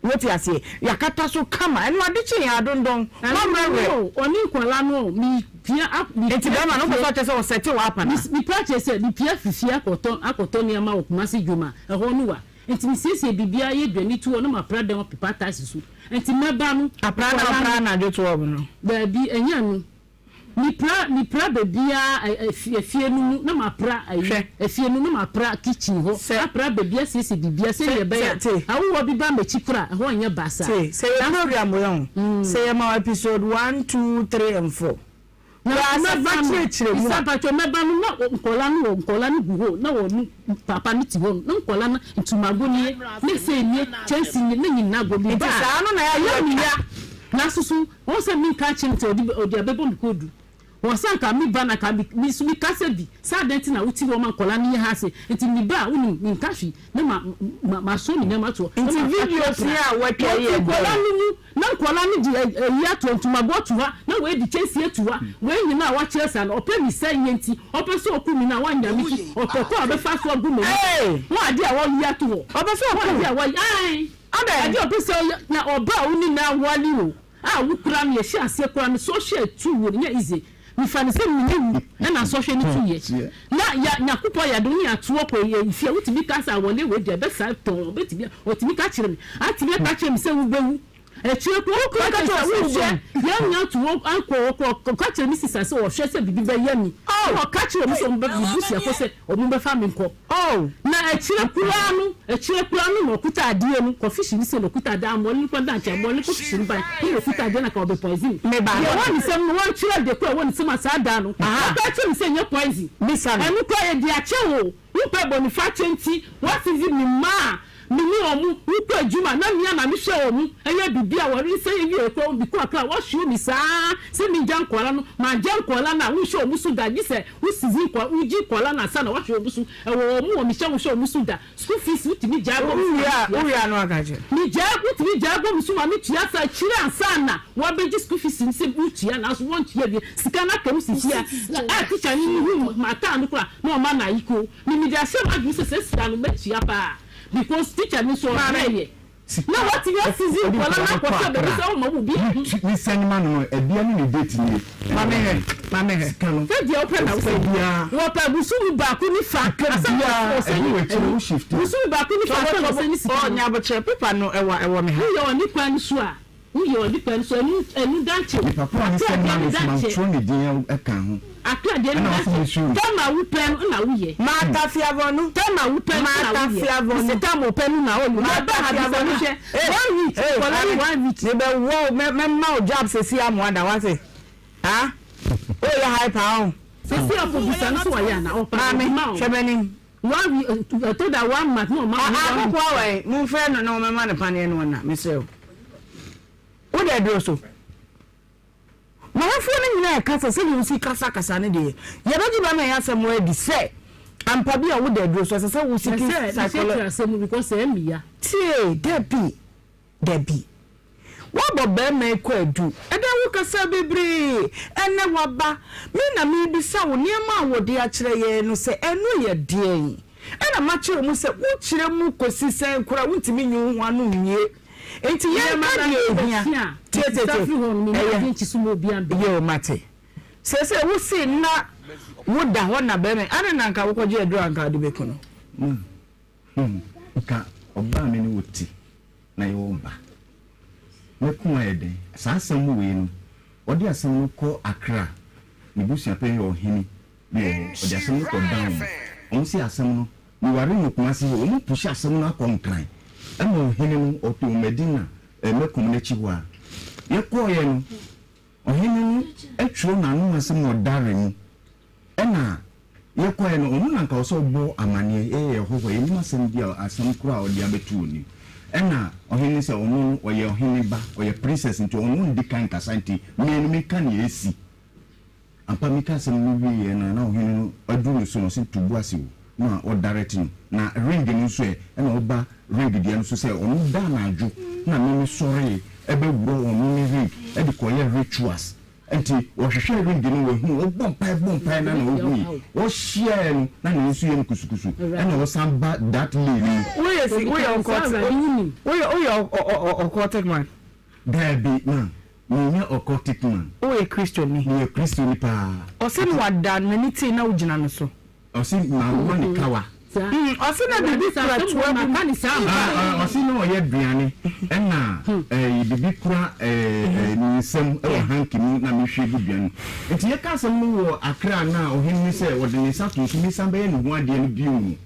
woti ase yakata so kama enu ade chi ya dondon no oni kwala no mi pia enti ba ma no ko so say o sete wa apa na mi practice mi pia fifia akoto ni ama okumasi dwuma eho no wa enti mi siesie bibia ye dwani tu no ma prada mo pepa tasisu enti meba no apra na de to no ba bi enya no ni pra bebia efie no na ma pra efie no ma pra kitchen ho apra bebia siesie bibia se ye be ya awo bi ba mechi kura ho anya basa say program yo say my episode 1 2 3 and 4 na ba chire mu isaba to meba no na nkola no gu ho na wo papa ni ti ho na nkola na ntumago ni ne se ni chance ni na nyina go bi ba sa no na ya na susu won se mi ka chim te odi abebo mi kodu won san ka mi ba na ka mi su mi kase bi sa denti na wuti wo man nkola ni ha se enti mi ba uni mi nkafi na ma so ni na ma to enti video si a wa ke ye nkola ni na nkola ni di ya to ntumago to ha na we di chase etu ha we nyina wa chese na ope mi se yenti ope so oku mi na wa nya mi ope ko abe fa so ogu mi won ade a wo ya to wo ope so oku ade a wo ai ade ope so na oba uni na wali wo a wukura mi ye hye ase kura mi so hye tu wo nya easy mi fa se mi ni na so hye ni tu ye na nyakupo ya do ni atu opo ye ifie wutimi kasa wole we de be sa ton betimi otimi ka kire mi atimi ka kire mi se wo bewu chire ko ka cha wo je ya nya to anko ka cha mi sisa se wo hwe se bibi be yami o ka cha mi so mbe busi ya ko se o mbe fa mi nko na chire kura no mo kuta adie no ko fish ni se no kuta da mo ni ko da cha mo ni ko fish ni ba ko kuta de na ka o be poison me ba ya woni se mo won chire de ko woni se ma sa da no ka cha mi se nye poison mi sa enu ko ye di a che wo upe bonifa 20 what is it mi ma mi ni omu upe juma na mi na mi hwe omu eye bibia wori se ye ko bi ko aka wo hwe mi sa se mi jan kola no ma jan kola na wo hwe omu su da gi se wo sizi ko uji kola na sa na wo hwe omu su e wo omu wo mi hwe omu su da school fees utimi jago uria no agaje mi jago utimi jago mi su ma mi tua sa chire ansa na wo beji school fees ni se utia na so won tia bi sika na kam sisia a teacher ni hu ma ta no kura no ma na iko mi dey say ma bi se sika no metia pa because teacher ni so reye na what you season wala na ko se be so mo bu bi ni send man no e bia ni date ni mame he kanu se dia open na so bia wo pa busu ba ku ni fa bia e we chiru shift busu ba ku ni fa ko se ni sika nya bo che paper no ewa me ha yo ni kwan so a uyo di kwan so enu danche papa ni send man no ma tro ni din e kan ho akra de ni tama wu pen na wu ye ma ta fiavonu tama wu pen na wu ye se tama pen na olu ma ba ha fiavonu che 1 week for 1 week ni be wo me ma o job se si amu ada wa se ha o ya high pound se si apo bisa no so wa ya na o pa ma shebeni 1 week to that 1 month no ma ko wa mu fe no me ma ne pane no na me se o de do so ma hafu ni nyina kasa se ni si kasa ne de ye beji ba na ya se mo edi se ampa bi a wo de do so se wo si psychology se mu because e mi ya tie debi wo bo be me ko adu e da wo kasa bebre ene waba me na me bi sa wo niam a wo de a kire ye no se enu ye de yin ena ma kire mu se wo kire mu kosi se nkura wo ntimi nyu ho anu nwie enti ye ma na ehia yo mate se wo si na wo da ho na be me ane na nka wo koje aduru anka de bekuno ka oba me ni woti na yo ba me kuma ede sa asam we no odi asam no ko akra ni busia pe yo hini be odi asam no ko down on si asam no ni ware no kuma si o mu push asam no akọ nkran amo hini no o to medina me kuma na chiwa ye ko ye no ohini no etwo na no asam no dare mu ena ye ko ye no onu na nka so bo amane ho ye ni asam dia asam kura odi abetu ni ena ohini se onu oye ohini ba oye princess nti onu ndi kan kasanti me kan ye esi ampa mi ka se mu wi ye na ohini no aduru so no se tubu ase na o direct no na ring ni so e na oba ring dia no so se onu da na aju na me sorry ebe wuro onu ni ring e de ko ye rituals enti o hwehwe ring ni we hu o bompa na o hu o share no na ne nso ye kusukusu e na o samba that lady we occultic man baby man ni occultic man we Christian ni pa o se no wada na ni ti na ugina no so o se ma woni kawa o se na bibi kura tuwa ma kan samba o se no ye duane na bibi kura ni sem e hanki ni na me hwe duane enti ye ka sem no wo akra na o hemi se o de ni sato so mi samba ye ni ho ade no biu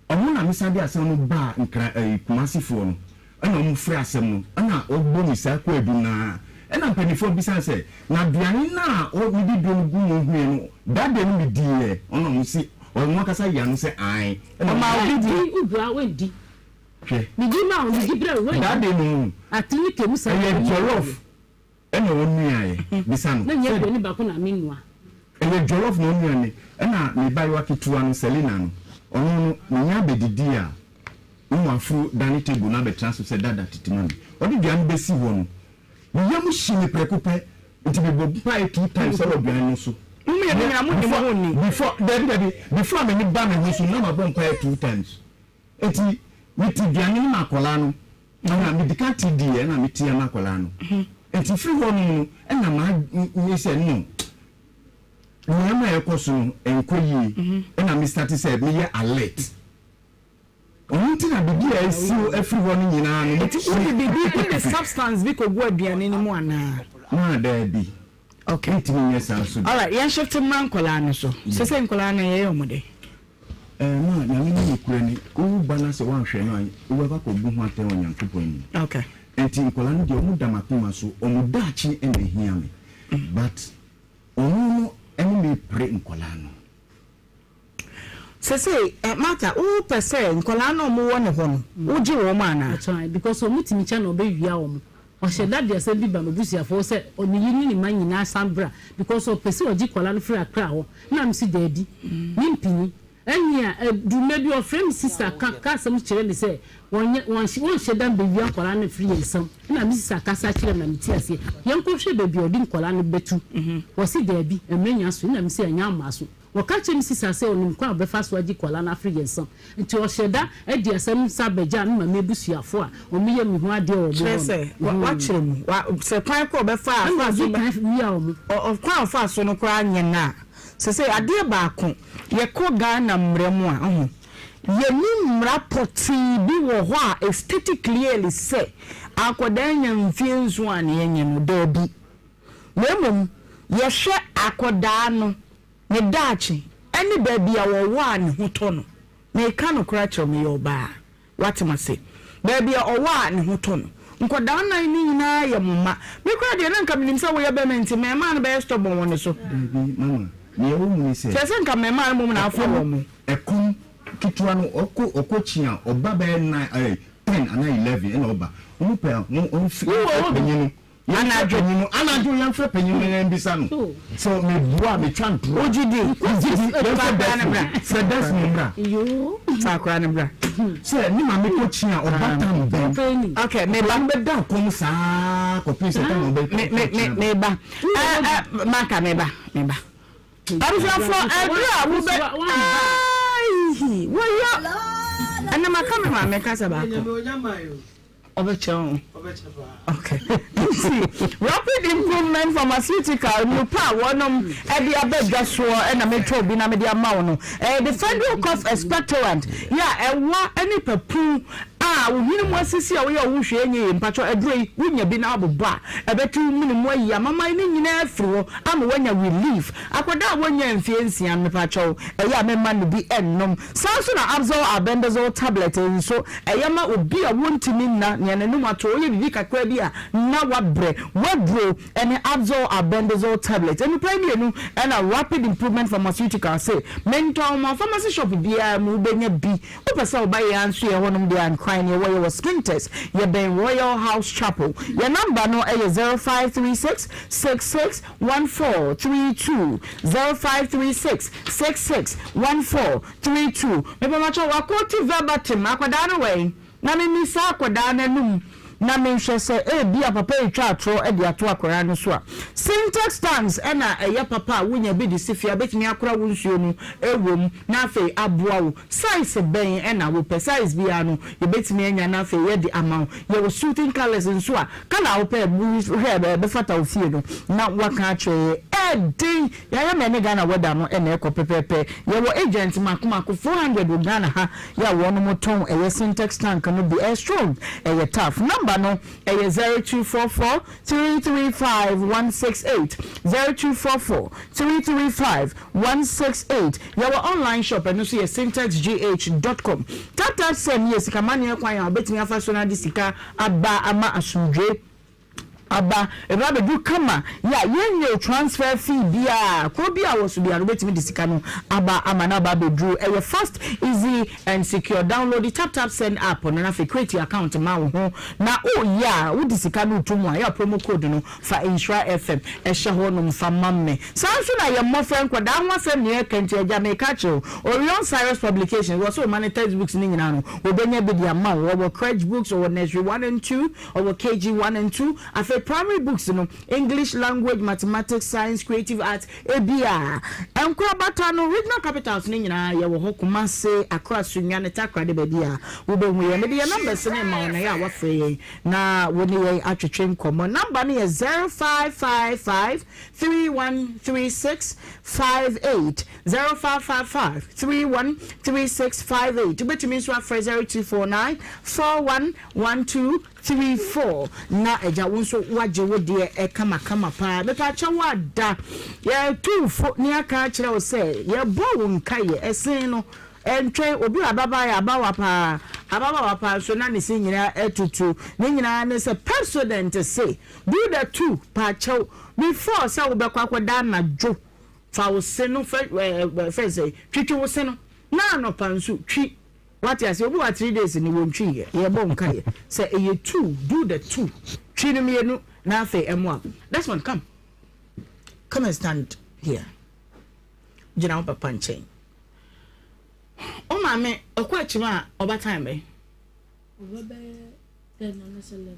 omo na mi samba asem no ba nkra kumasifo no ana mo frɛ asem no ana ogbo ni sa ko edu na ena mpanifo bisa se na duane na o mi di do gu mo hwe no dade no mi di e ona mo si o mo kasa ya no se ai o ma obi di ubua wendi hwe mi di ma o di bre wendi dade no atini kemu sa ye jollof ena o nua ye bisa no na nye do ni ba ko na minua ye jollof no nua ni ena mi bai wa kitua no Selina no ono no nya bedidi a no afro dani table na be transfer se dada titimani odi duan besi ho no yam shini prekope nti be bopa 2 times all duan no so before me ni ba me ho so na ma bompa 2 times enti miti duan ni makola no na medical td na miti ya makola no enti free ho no na ma ni se no nyama ekoso enkoyi na me start say me ye alert Ontina bibi a esi everyone nyina no. Bibi the substance bi ko go aduane ni mu ana. Ma da bi. Okay. Ntimi nyesa so. All right, yan shift man kola no so. Se nkola na ye yomude. Ma na me ni kure ni. Wo balance wan hwe no an. Wo ba ko bu ho ate onyankopon ni. Okay. Enti nkola no de omu da makoma so, omu da achi ene hia me. But omu no ene me pre nkola no. Say matter who per se nkola no mo wone ho no. Wo gi wo ma na. Because omu timi cha no be wia wo. O sheda de se bi ba mebusia fo se oniyi ni man nyina sambra because o pese o gi kola no free akra ho na msi dedi ni mpini enya du mebi o frame sister ka sam kire ni se won sheda be wia kola no free ensam na msi sister ka sa kire na mti ase yenko hwe bebi odi kola no betu wo si dedi emenya so na msi anya amaso wakache msi sase onim kwa befa so agi kola na free ensam nti o sheda e di asem sabeja na mebusuafo a omiye mi ho ade o bo wa kire mu wa se kwan ko befa afa so wia o mu of kwa afa so no kwa nyena se ade ba ko ye ko Ghana mremu a ye ni mrapoti bi wo ho a aesthetic clearly say akoda nya mfienzu an ye nya no da bi memum ye hwe akoda no ne dachi any baby a wo wa ne hoto no me ka no kra che me yo ba what ma say baby a o wa ne hoto no nkoda na ni nyina ya mma me kra de na nka minim se wo ya be menti me ma no be stop won so mama me wo mu se se nka me ma mo na afọ wo mu ekun kitwa no okochia oba be 9 10 and 11 and oba mu pe mu fi penyinu anadwo yan fra penyinu na mbisa no so me bua me twan pro ojidi se das me bra yo sakra ne bra se ni ma me kochia oba tam be okay me ba be da kom sa ko pese tam be me ba maka me ba Arufafo adura wo be ai wo yo ana maka me ma me kasa ba Obechon. Okay. See, rapid improvement pharmaceutical new power one e dia bedwa so e na metro bi na me dia ma no. The federal cough expectorant. Yeah, e wa any papu wo hini mo asisi a wo ye wo hwe enye mpacho adroi wunya bi na aboba e betu mini mo yi amama ni nyina afiri wo am wanya relief akoda wonya mfiensia mepacho e ya mema no bi ennom sanso na absor albendazole tablet so e ya ma obi a wontimi na nyananum ato ye bibi kakra bi a na wabre wadro ene absor albendazole tablet eni prime nu na rapid improvement pharmaceutical say mental ma pharmacy shop bia mu benya bi o pesa oba ye anso ye honom dia an crime where your skin test your Ben Royal House Chapel your number no is 0536 661432 0536 661432 maybe macho wakoti verbatim akwada no way na me misa akwada na num na me hwe se bia papa etwa atro e de ato akwara no so a syntax tanks e na eya papa wonya bi di sifia betimi akora wo nsuo no ewom na afi aboa wo size ben e na wo size bia no ye betimi anya na afi ye di amount ye wo shooting colors nso a kana wo pe hwe be fata wo fie no na waka atwe din ya me ne Ghana weda no e na ekopepepe ye wo agent makomako 400 Ghana ha ya wo no moton e syntax tank no be strong e tough number no 0244 335 168 0244 335 168 your online shop and you see syntaxgh.com tata send yes kamani kwan ya obetimi afa so na disika aba ama asundwe aba eba be du kama ya yenye transfer fee bia ko bia wo so bia no betimi disika no aba amana aba be drew e fast easy and secure download the tap send app on na create your account ma wo ho na ya wo disika no tumu ya promo code no fa Nhyira FM e hye ho no mfa mamme sanso na ye mo friend kwada ho asem ne kenti agya me ka che Orion Cyrus publications wo so manage textbooks ni nyina no wo benya be dia ma wo credit books or nursery 1 and 2 or KG 1 and 2 afa primary books no English language, mathematics, science, creative arts ebia enkura bata no regional capitals ni nyina ye wo Kumase Accra Sunya ne Takra de bia wo be hu ye me de numbers ne ma na ya wa free na wo ne ye atwetwe nkomo number ne 0555 313658 0555 313658 betimi so afre 0249 411234 na eja wonso waje wo de e kama pa me pa cha wada ye tufo ni aka kire wo se ye bo wo nkaye esen no entwe obi ababa ya abawa pa so na ne se nyina etutu ne nyina ne se president say do the two pa cha before say wo be kwakwa da na jo fa wo se no fe say twitwi wo se no na no pansu twi what you say obi wa 3 days ni won twi ye bo nkaye say e two do the two twi no me no na fe emo that's one come and stand here jina papa nchen o ma me okwa chima oba time be oba 10 na 11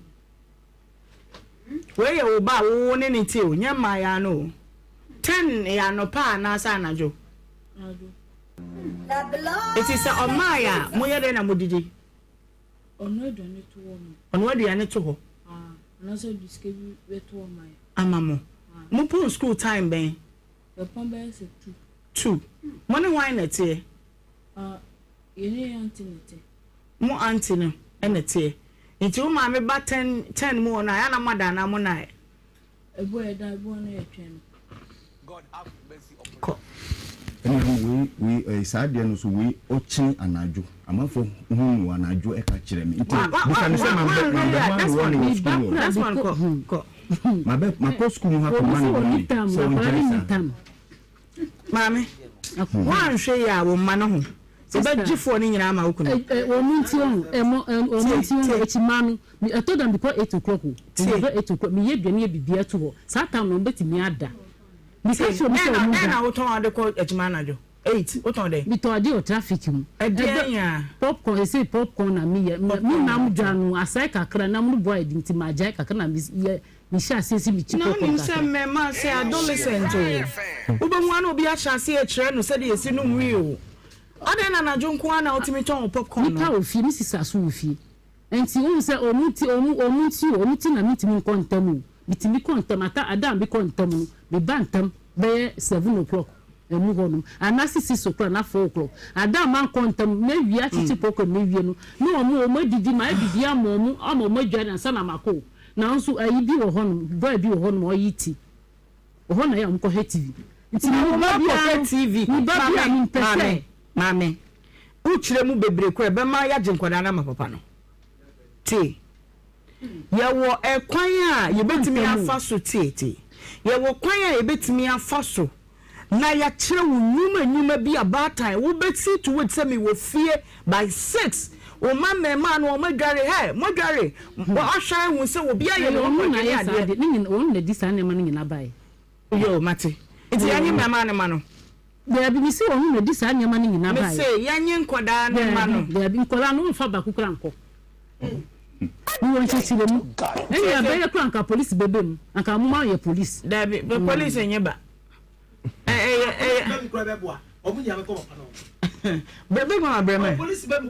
we ye oba wo ne ne ti o nyama ya no 10 ya no pa na sa na jo it is a omaya moye de na modidi ono aduane to wo no ono aduane to ho na so diskebi we to omaya amamo mo pon school time ben the pon ben se 2 money wine na tie yene antinete mo antine enete nti o ma me ba 10 mo na ya na mada na mo na ebo e da ebo na e twen God have mercy upon we sadia no so we ochi anajo amafo hu anajo e ka kire me nti busa se ma that's one ko ma ko school ha ko man so mame wan hwe ya wo ma no ho se ba gifo ni nyina ma wo kuno o minti on e ti manu I told them because 8 o'clock o 8 o'clock me ye dwane bibia to ho sa time no betimi ada mi se so mi se mu na wo ton ade ko ejima najo 8 wo ton de mi to ade o traffic mu ya popcorn e say popcorn na mi na mu dwanu asai kakra na mu boy dinti majai kakra na mi sha sesi mi chiko ko se me ma se adolescent o be mu ana obi a sha se e kire no se de esi no nwi o ade na najo nko ana otimi ton popcorn no mi pa ofi mi sisa so ofi enti wo se omuti na mitimi nkontamu bitimi kontamata adam bi kontamu be bantam be 7 o'clock emu hono anasi 6 o'clock na 4 o'clock adam man kontam na wi achichi poko na wi no no omo didi ma didi amomu omo dwana sana mako na nso ayi bi wo hono boy bi wo hono o yiti wo hono ya mko TV nti mo ma ko TV ni ba bia ni pese mame uchire mu bebre ko e be ma ya jinkwada na papa no ti yewo ekwan a yebetimi afaso ti yewo kwan a yebetimi afaso na ya kire wo nyuma bi abata wo beti to wait say me wo fie by 6 o ma mema no o madware he modware wo ahwan hu say wo bia ye no mo na ya de ni won na di sane ma ni na bai yo mate iti yanyi mema ne ma no de bi mi se won na di sane ma ni na bai me say yanyi nkoda ne ma no de bi nkoda no fa ba kukura nko we want to see them. And you are very crank, police baby. And come on, your police. The police in your back. Baby, my brother. Police baby,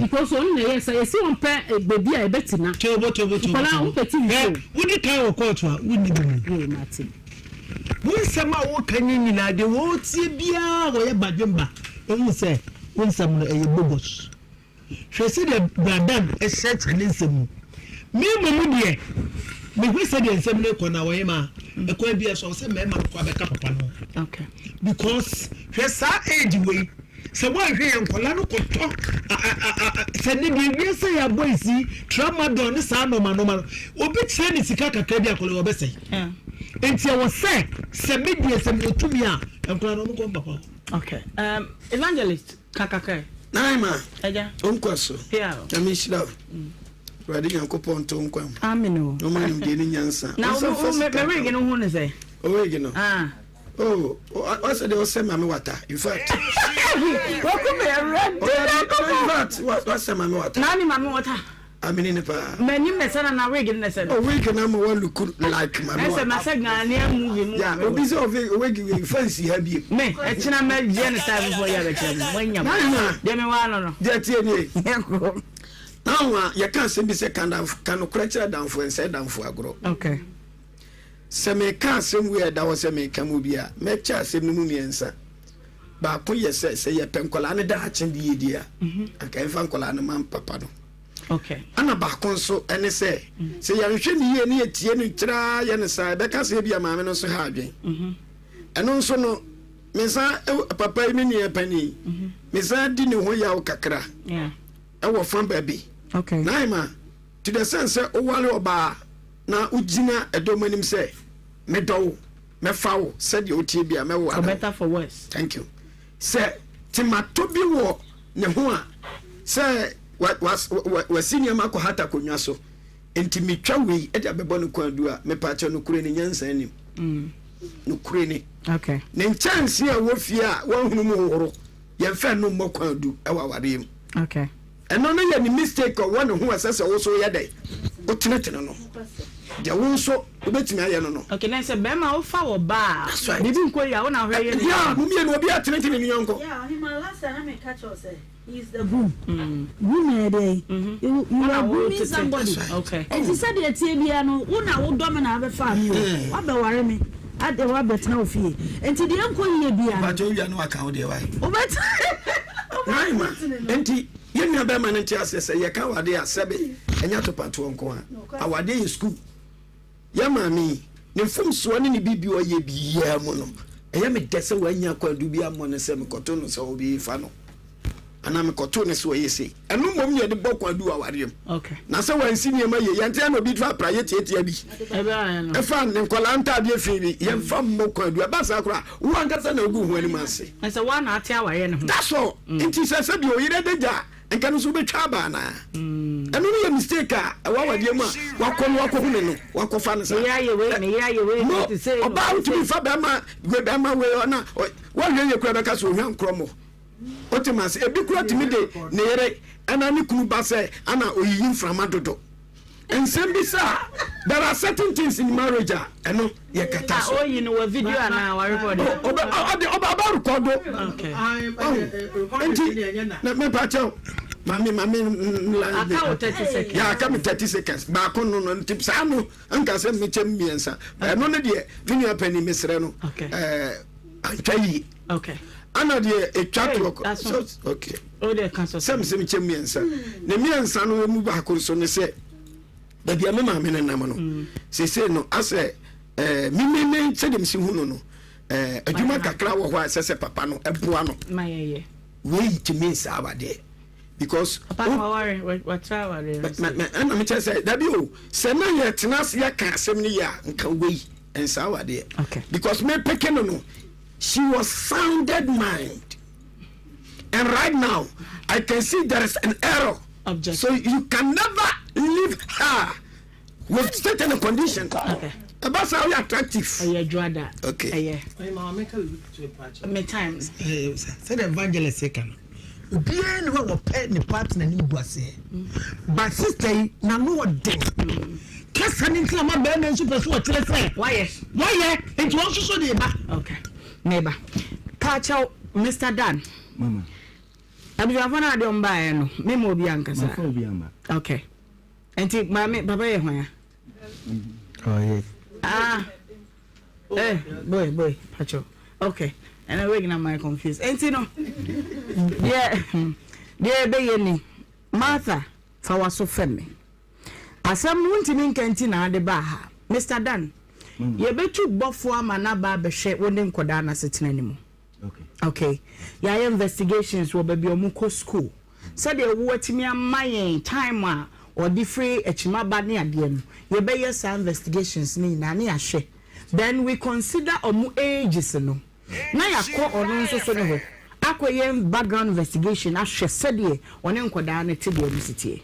because only yes, I see one pair a baby. I bet now. What do you tell court? Wouldn't when some are walking in the won't see Bia or a Bajumba. Only say, when some a bobos. She said that Brandon is such an instant. Me, Mamudia, me, we said in some look on our Emma, a quite be a source of member of Quabeca. Okay. Because she saw age way. So why here in Polano could talk? Sending me, say, a boy, see, trauma done the son of Manoma. Obit send it to Kaka Kadia Colobese. And she was said, Semidia, Semi to me, and Papa. Okay. Evangelist Kaka. Naima, Unkwaso, Nhyira, Ready and Copon to Unquam. Amino, no man getting answer. Now, who is there? Original. Oh, what's the same water? In fact, what's the water? Nani, Mamma water. Amini ne pa. Many mesana na wig in the center. Oh, wig na mo one look like my. Ese masega na movie. Yeah, obi say wig fancy habi. Me, e china me Jen style before ya be chem. Wanya. Dem me wa no. Je tie ni. Now you can say be say can correct down for and say down for agro. Okay. Se me ka sem we da wo se me ka mu bia. Me cha sem no mu miensa. Ba ko ye say ye penkola ne da achen di dia. Aka enfa nkola ne man papa no. Okay. Ana ba konso ene se ya hwe ni ye ne etie no kira ye ne sa be ka se bia maame no so ha adwen. Eno nso no me sa papa mi ni epani. Me sa di ne ho ya wo kakra. Yeah. E wo fan baby. Okay. Naima to the sense o wale oba na ugina edomanim say me do me fawo said you tie bia me wo. For better for worse. Thank you. Say timato bi wo ne ho a say was senior mako hata konwa so enti metwa wei e da bebo no kwadu a me pa che no kure ni nyansa anim no kure ni. Okay. Ne chance a wo fie a wo hunu mu horo ye fa no mo kwadu e wa ware mu. Okay. And no any mistake or one who assess also ya day. O tinetino no. Dia won so obetimi aye no no. Okay, na say bema o fa wo ba. Bibi nko ya wona hwe ye. Yeah, mu me no obi atinetino ni yonko. Yeah, he my last time I catch us say he's the boom. Boom dey. You are booming somebody. Okay. And he said the tie bia no, una wo do me na be fa mi o. Wa be ware me. Ade wa betena ofie. Enti de enko ye bia. Ba to wia no aka wo de wai. O bet. Right man. Enti ye nua be man ntia sese ye ka wade asebe enya to pato nko a. Awade in school. Ya mami, ne fum so ne bibi o ye biya mu no. Eya me dese wa nya kwadu bia mo ne se me koto no so obi fa no. Ana me koto ne so ye se. Enu mom ye de bokwadu aware am. Okay. Na se wan sini ma ye yante na obi twa praye tietia bi. E fa ne nkola nta bi afi bi ye fa mo kwadu ba sa kra wo ankasa na ogu hu ani manse. Na se wa na ate aware ne ho. That's all. Inti se bi o yire deja. Enka no so betwa ba na. Enu ye mistake a wa wade mu a wakọ hu ne no wakọ ne sa. Me ya ye we to say. About to be fa be ma we na wa ye kura be ka so hwan kromo. Otimas ebi kura timi de ne yere ana ne kunu ba se ana oyiyi mframa dodo. Ensem bi sa there are certain things in marriage eno ye kata so. Oh, you know a video na wa record. Oba record. Okay. Na me pa chao. Mami aka 30 seconds. Ya aka me 30 seconds. Ba ko no tip sa no anka se me chem miensa. No ne de video pani mesre no. Antwayi. Okay. Ana de a chat work. So okay. Oh de cancel. Sem chem miensa. Ne miensa no mu ba ko so ne se da bia me maame nam no. Se no ase me se dem si hu no. Adwuma kakra wo ho asese papa no eboa no. Mayeye. We to me sa abade. Because papa what travel and me say that bio se na ye tenas ya ka asem ni ya nka we en sa abade. Okay. Because me peke no she was sounded mind. And right now I can see there is an error. Object. So you can never leave her with certain condition. Okay. About how you attractive. Yeah, Joada. Okay. Yeah. Me times. Say the evangelist second. Obiara ne wa pɛ ne partner ni buase. But sister na no dey. Kasa ni nti ama bɛɛ nso pɛ so ɔkyerɛ sɛ. Why? Nti wɔn so de ba. Okay. Neighbor. Pacho Mr. Dan. Mama. Abijafana de ombae no. Me mo obi ankasa. Ma obi amba. Okay. Enti mama papa ye hwan ya? Oh yes. Boy, Pacho. Okay. And I wake my confused. Enti no. Yeah. Be ye ni. Martha fa waso femme. Asam wuntimi nkanti na ade ba ha. Mr. Dan. Ye betu bofo ama na ba behwe woni nkoda na setena ni mu. Okay. Ya investigations wo baby omuko school. Said they wo atimi amayen time a or the free echima ba ne ade no. Ye be yes investigations ni na ne ahwe. Then we consider omu ages no. Na yakọ onu nso so ne ho. Akoye background investigation ahwe said ye one nkoda na tede university.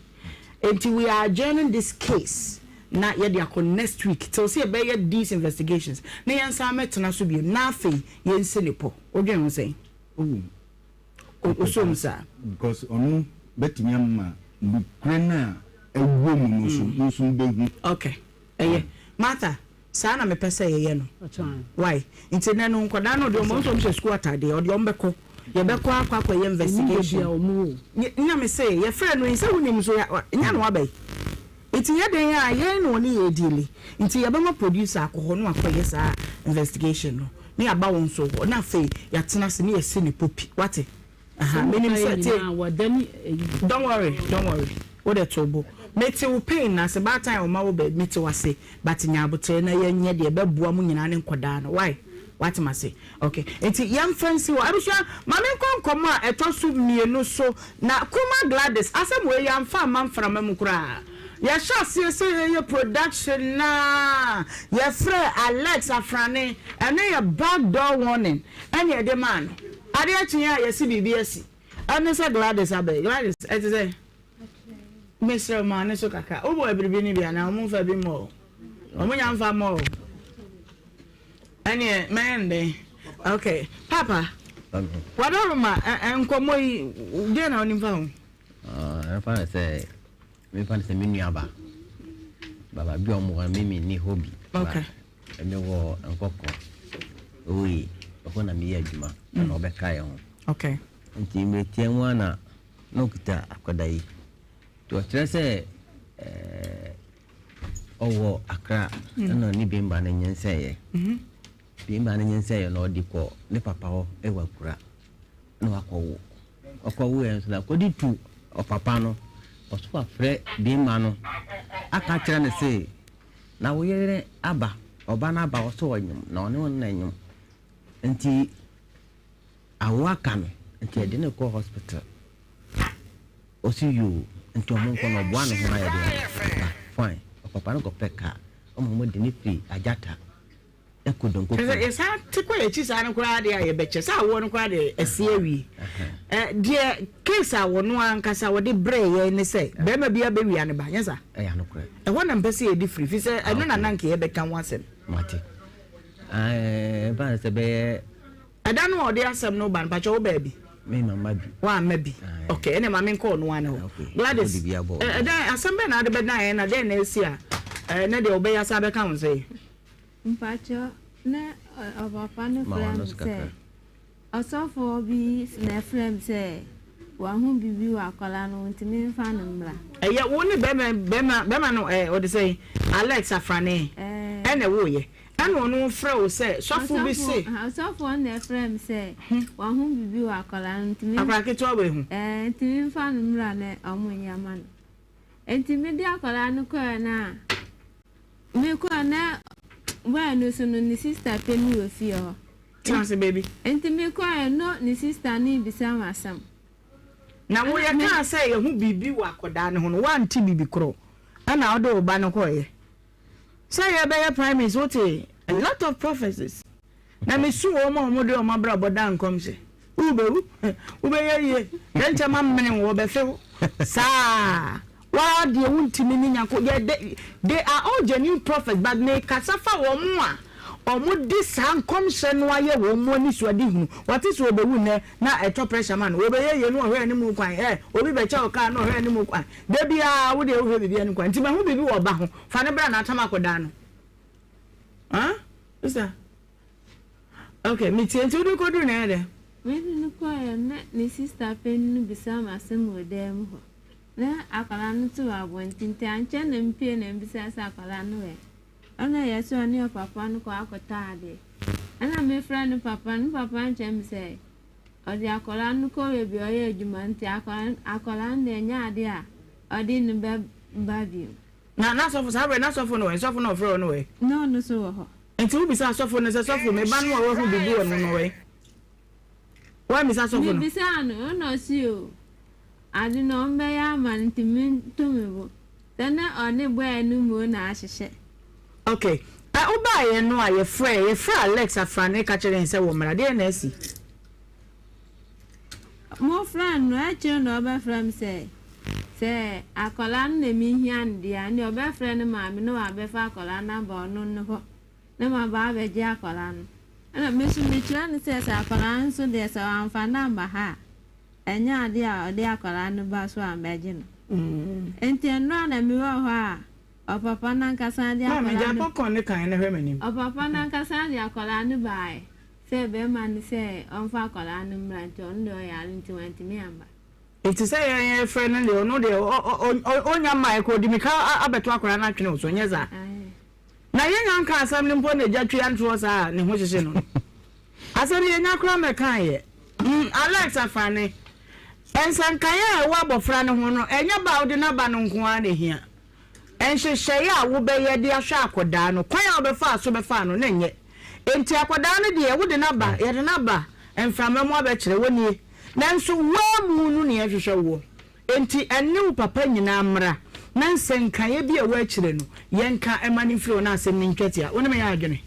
Until we are adjourning this case. Na ye de akọ next week till see be these investigations na yen sa metena so bi na afei yen selepo odwen ho sei o so msa because onu betimi amma bukre na ewo mu so behu okay mata sana me pese ye no why nti na no nkoda no de mo so me school atade o de ombeko ye beko akwa ye investigation nya me say ye friend no nse hunim so nya no abai nti ye den a ye no ni ye dili nti ye ba ma producer akoho no akwa ye sa investigation no ni aba won so na fe ya tena se ni ye se ni popi what meaning say don't worry what the trouble meti wo pain na se ba time o ma wo be meti wase but nya abotre na ye nye de be bua mu nyina ne nkoda no why what ma say okay enti yam fancy wo abusha ma me konkom a etosu mienu so na kuma Gladys asem we yam fa man fra mam kura ya sha say ye production na ye frɛ Alex Afrane ene ye back door warning ene de man ade atua ye si BBS ene say Gladys abe Gladys et say Mr. Man so kaka obo ebiribi ni bia na omo fa bi mo omo nya mfa mo ene mende okay papa wadoro ma enkomo yi de na oni fa ho fa say me fa say menu aba baba bi omo mimi ni hobby okay ene wo enkoko oyi ofo na mi adwuma na obeka ye ho okay nti me tie nwa na no kita akodai to trese owo akra na ni bimba na nyenseye bimba na nyenseye na odiko ne papa ho ewa kura na akwawo enso na kodi tu o papa no oso afre bimba no aka kira ne se na wo yere aba oba na aba oso wanyum na one won na nyum nti awaka no nti ede ne ko hospital osi you nti omo nko no bua no ho na yede fine papa no go peka omo mo de ni free ajata ekodon ko esa tikwa echi sa no kura de aye beche sa wo no kura de esiewi de case a wo no ankasa wo de bre ye ne se be ma bia be wi ane ba nyesa ya no kura e wona mpese e di free fi se eno na nanke ye be kan wasem mate ba se be ada no ode asem no ban pa che wo ba bi me mama bi wa mabi okay ene ma me nko no ane ho Gladys da asem na de be na ye na de na esi a na de obe ya sa be kan say mpacho na papa no frame say osofo bi na frame say wa hu bibi wa kola no ntimi fa no mra eye wo ni be ma no o de say Alex Afrane ene wo ye ana onu frɛ wo sɛ sɔfo bi se sɔfo na frame say wa hu bibi wa kola no ntimi akra ke to we hu ntimi fa no mra na omo nyama no ntimi di akola no ko na me ko na bueno so no ni sister penu ofio chance baby ntimi ko no ni sister ni bisa masam na wo ya ka say ye hu bibi wa koda ne ho no wa nti bibi kro ana odo oba no ko ye say ye be primaries what a lot of prophecies na me su o mo de o ma bra boda nkom se ube ye denche ma mmene wo be fe sa wa de wuntimi ni nyako they are all genuine prophets but me kasafa wo mo a omo di san komse no aye wo mo ni so adi hu what is wo be wu ne na eto pressure man wo be ye no hwe ni mu kwan obi be cha o ka no hwe ni mu kwan de bia wo de hwe bibia ni kwan ti ma hu bibi wo ba ho fa ne bra na atama koda no isa okay me ti entu ko du na de me ni ko na ni sister pen bisa ma sem wo dem ho na akala no tu abontinti anche na mpie na mbisa sa akala no ana yeso ani papa no ko akota ade ana me friend papa anche me say odi akala no ko we bi oye adwuma nti akala na nya ade a odi no ba bi na so for sabe na so for no so for no fro no we no so ho enti wo bisa so for no so for me ba no wo hu bibi wo no we wa mi sa so for no mi bisa no si o adi no mbe ya man timi tumebo tena oni bo enu mo na ahihye okay uba ye no a ye frɛ Alex Afrane ka kire nse wo mra de na asi mo friend no a kire no ba from say akola na mi hian dia ni oba friend ma mi no abe fa akola na ba no no na ma ba be je akola no na me su mi kire ni say akola nso de sa amfa na ba ha enya ade a ode akola no ba so ambeje no enti enra na mi ho a papa na nkasa dia akola na me popcorn ne kan na hwe manim papa na nkasa dia akola ne bai se be man se onfa akola ne mranti on do ya nti wanti me amba it is a friend and you know the onya mic or dimika abeto akola na twene so nyeza na yenya nka asam ne mpo na jatwe antwo sa ne ho hyehye no asam yenya akora me kan ye Alex afane ensankaya wa bofra ne ho no enya ba odi na ba no nko a ne hia enhyehye a wo be ye de ahwa akoda no kwan a obefa so befa no na nye enti akoda no de wo de na ba ye de na ba enframa mu abekere woni nanso wa mu nu ne ehwehwe wo enti enne wo papa nyina amra nansenkaye bi a wa akire no yenka emanifiro na asem ntwetia woni me ya adwene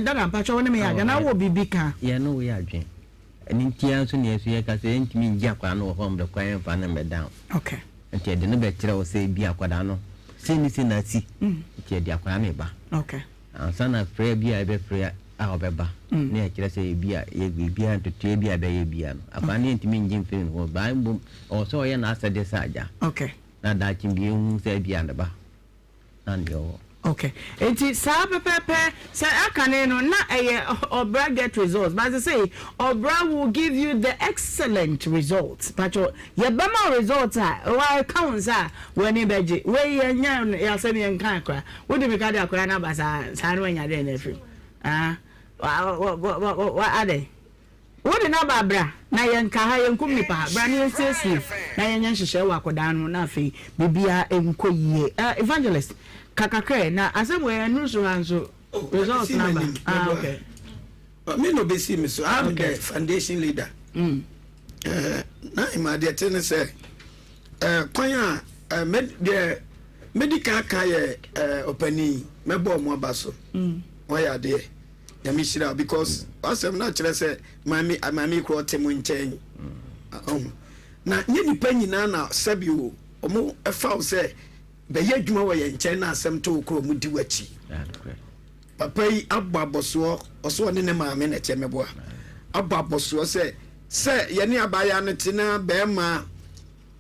dada mpacha woni me ya adwene wo bibika ye no wo ya adwene eni ntia so ne asu ye ka se ntimi ngi akwa no wo hom de kwan fa na me down okay enti de no be kire wo se bi akwada no se ni se na si enti de akwa me ba okay ansana prayer bi a be prayer a obeba ne akire se bi a ye bi a to bi a be ye bi a no akwa ne ntimi ngi mfiri no ba mbom o so ye na asade saja okay na da chimbi hu se bi a ba ndio okay enti sa pepe say akane no na obra get results but I say obra will give you the excellent results but your bema results why counts when you beje we nya ya se me nkan akra wo de me ka de akra na ba sa no nya de na firi what are they what na ba bra na yenka ha yenkum ni pa bra ni sesi na yenya hyehyɛ wa akoda no na afi bibia enko yie evangelist kakakre na asem we so hanso results number okay me no be see me so I'm the foundation leader na imade ten say kwan a medical care opani mebo mo abaso why are they Nhyira because asem na kire say mami kro temu nchen na nye nipa nyina na sabi o omo efa say be yadwuma wo ye nchen na asem to kro mu di wachi papa yi ababoso oso ne maame na chemeboa ababoso say ye ne abaya ne tina be ma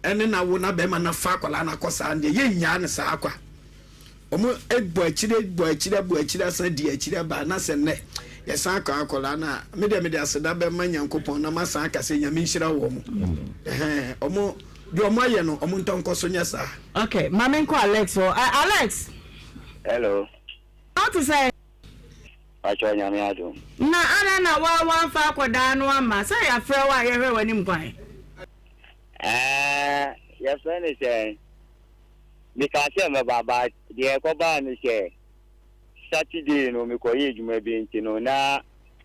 ene na wo na be ma na fa kwala na kosa ande ye nya ne sa akwa omo egbo achire san di achire ba na se ne ye san ka akola na me de aseda be ma nyankopon na ma san ka se nyame nhyira wo mo omo di omo aye no omo ntonko so nya sa okay mama nko Alex Alex hello how to say acho nyame ado na ana na wa fa akoda no ama say ya frɛ wa ye hwe wani mkwan ya friend is saying because me baba de ko ba ni se Saturday no me ko ye djuma bi nti no na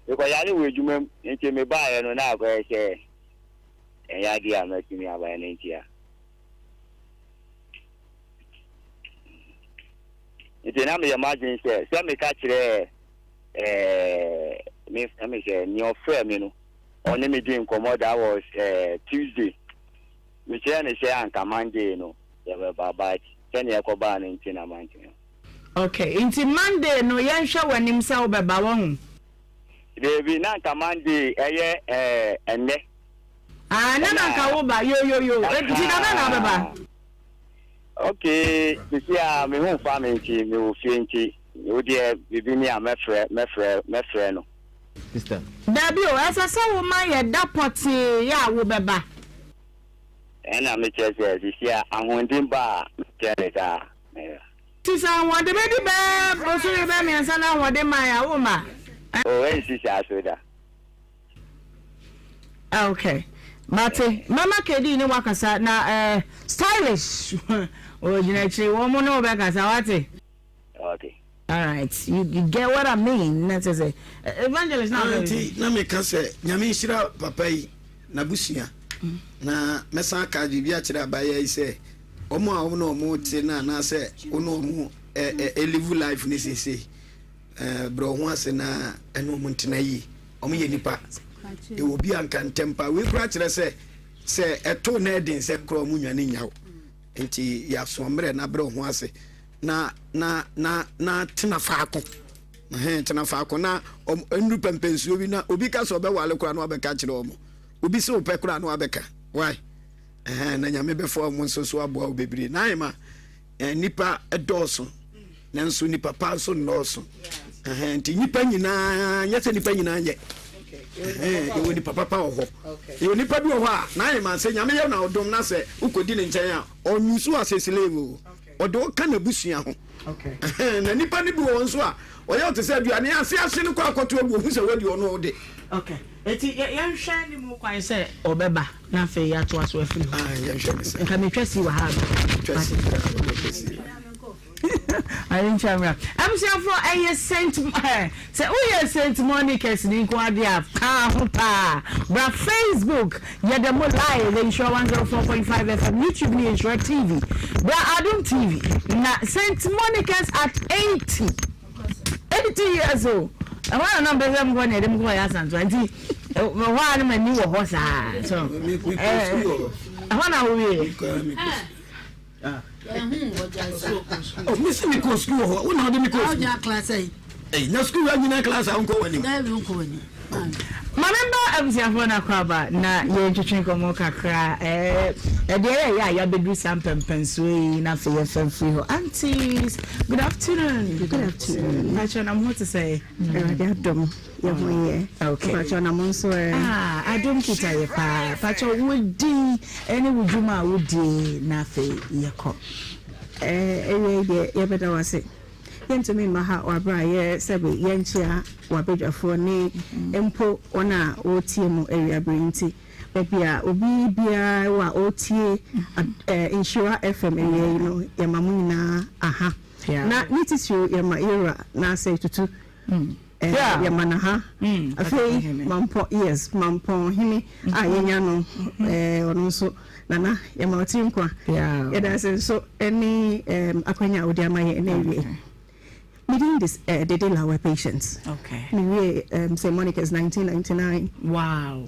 me ko yale we djuma nti me ba ye no na ko se ya dia ma kimi aba ni nti ya nti na me imagine se me ka kire me se ni ofre me no oni me din komo that was Tuesday me kire ni se anka Monday no ya baba Send your coban in Tina Mountain. Okay, into Monday, no yansha when himself by Bawon. They be not a Monday, and ne. Nana Kaoba, yo. Okay, this year, my home family team, you will feel you dear, we be near my friend. Sister. Dabio, as I saw my dapoti, ya wubeba. And I'm just this year, I'm wanting bar. Tisa want the baby bear, also the me and sana what my woman. Oh, and she said, okay. Mate, Mama Kedi no wakasa na stylish. Oh, you actually woman no back as awate. Okay. All right, you get what I mean. That's say evangelist now. Na me ka say nyame nhyira papa yi na busia. Na mesa ka bibia kire abaye yi say omo a omo no omo te na say ono omo live life ni sese bro ho ase na eno omo ntena yi omo ye nipa e obi anka ntempa we kura kire say eto na edin say kro omo nwane nyawo enti ya so mre na bro ho ase na tena faako tena faako na nru pempensuo bi na obi ka so be wale kura no abeka kire omo obi se opekura no abeka why na nyame befo mo nso so aboa obebiri na ayema nipa edoso nanso nipa pa so ndoso nti nipa nyina nyese nipa nyina nye ewo nipa papa ho ewo nipa bi ho a na ayema se nyame ye na odom na se ukodi ne nchen a onyusu aseselewo odo ka na busua ho na nipa ni bi wo nso a oye te se aduane ase ase ne kwa akoto agu hu se wadi ono ode okay eti yan hwa ni mu kwan se obeba na fe ya to aso afiri yan hwa ni se nka me twasi wa ha twasi I didn't try. I'm sure for a Saint say we are Saint Monica's in Quadia but Facebook yeah the more live the show 104.5 FM YouTube ni Nhyira TV but Adum TV na Saint Monica's at 80 years old I want to number them going to them go as and 20 one man new horse so I want to oh, Miss Nico school, what are the Nico class? Eh, no school, I'm in a class. I'm going. Mamemba amsiafona kwaba na ye ntwetwenko mo kakra ya bedu sampem pensui na fe free ho aunties good afternoon Pacho I'm what to say adom ye hoye okay Pacho na monso adom kita ye pa Pacho wodi ene wuduma wodi na fe ye ko ye beda wase yentumi maha wabra ye sebe yenchia wabedwafo ni empo ona otie mu area brinti bebia obi bia wa otie Nhyira FM ye no ye mamu nyina aha na nitisu ye ma era na say tutu ye mana ha afei mampo yes mampo himi ayenya no ono so nana ye ma otie nkwa ye da so any akwanya odi amaye na ewie meeting this they did our patients. Okay. Say Monica is 1999. Wow.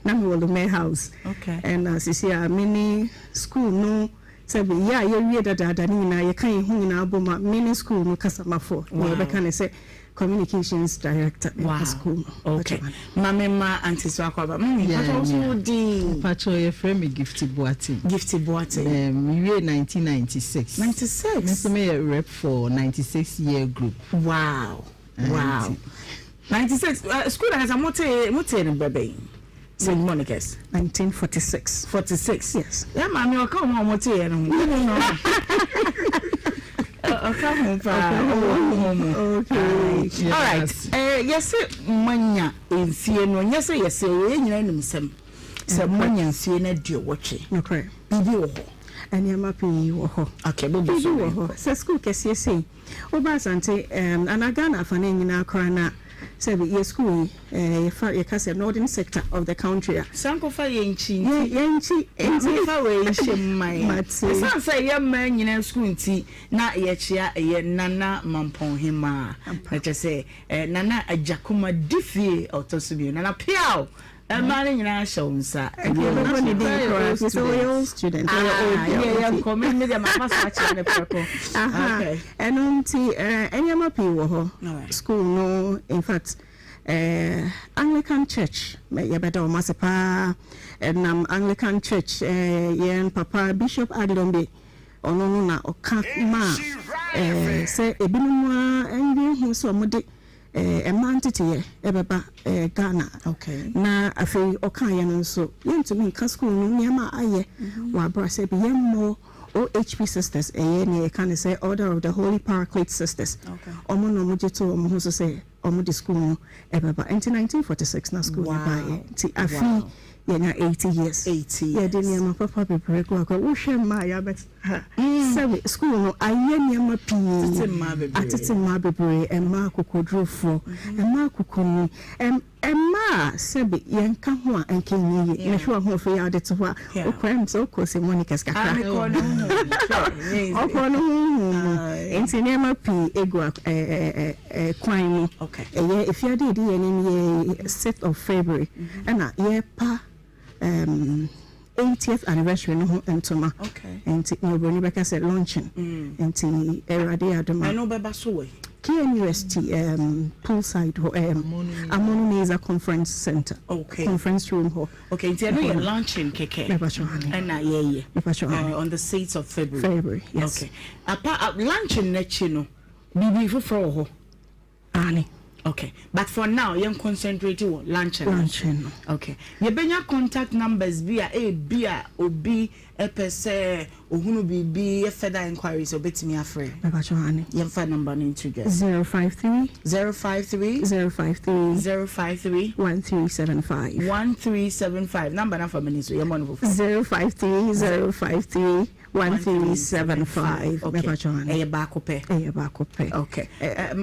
Now we will the house. Okay. And Sisia mini school no. Say yeah you read that na you can hu na aboma mini school no kasama for. We can say communications director at school. Okay. Mama auntie so akwaba. Pacho ye frame Gifty Boating. Gifty Boating. Year 1996. 96. Me a rep for 96-year group. Wow. Wow. 96 school has a mote in baby. St. Monica's 1946. 46. Yes. Yeah, mommy will come on mote no. Okay. All right. Yes, manya insie no. Yes, ye nyina nim sem. Se manya insie na dio woche. Okay. Bibi wo ho. Anyama pi wo ho. Okay, bibi so wo ho. Se school kese sei. Oba sante anaga na fane nyina akra na say ye school ye kase northern sector of the country. Sanko fa yenchi. Yenchi fa we shemai. San say ye man nyina school nti na ye chia ye nana mampon hima. Na che say nana ajakuma difie otosubi nana piao. Mani nyina shonsa. Everybody dey so we student. Yeah, come me dem pass watch na preko. Okay. And unti enyama pi wo ho. School no in fact Anglican Church ye beda o masepa Anglican Church yen Papa Bishop Adelombe ono no na oka ma say ebinumwa enwe hu so mode emantity ebeba Ghana. Okay. Na afei okan no so yentumi nka school no niama aye wa bra say be yemmo OHP sisters ne can say Order of the Holy Paraclete Sisters. Okay. Omo no mo jeto omo ho so say omo the school no ebeba in 1946 na school by ti afi yenya 80 years. 80. Yeah, the niama papa be break work. Wo hwe ma ya bet. Say school no aye niama pi. Atete ma bebre emma kokodrofo. Emma kokoni. Emma sebe yenka ho a enkenye ye. Na hwe ho fe ya de to ho. Okwem so kosi Monica's kakra. Okono. Enti niama pi egu kwan ni. Okay. Ye if you did ye 6th of February. Na ye pa 80th anniversary no entoma. Okay. And no boni beka said launching. And erade adoma. I know baba so we. KNUST poolside Amonuneza Conference Center. Okay. Conference room hall. Okay, it's a launching keke. And on the 6th of February. February, yes. Okay. Apart launching next no. Bibi for Annie. Okay, but for now, you concentrate on launching. Okay, you bring contact numbers via OB, FSA, Uhunu BB, further inquiries, or bet me afraid. Your phone number into 053 053 1375 number for minutes. Your money 053 1375. Okay.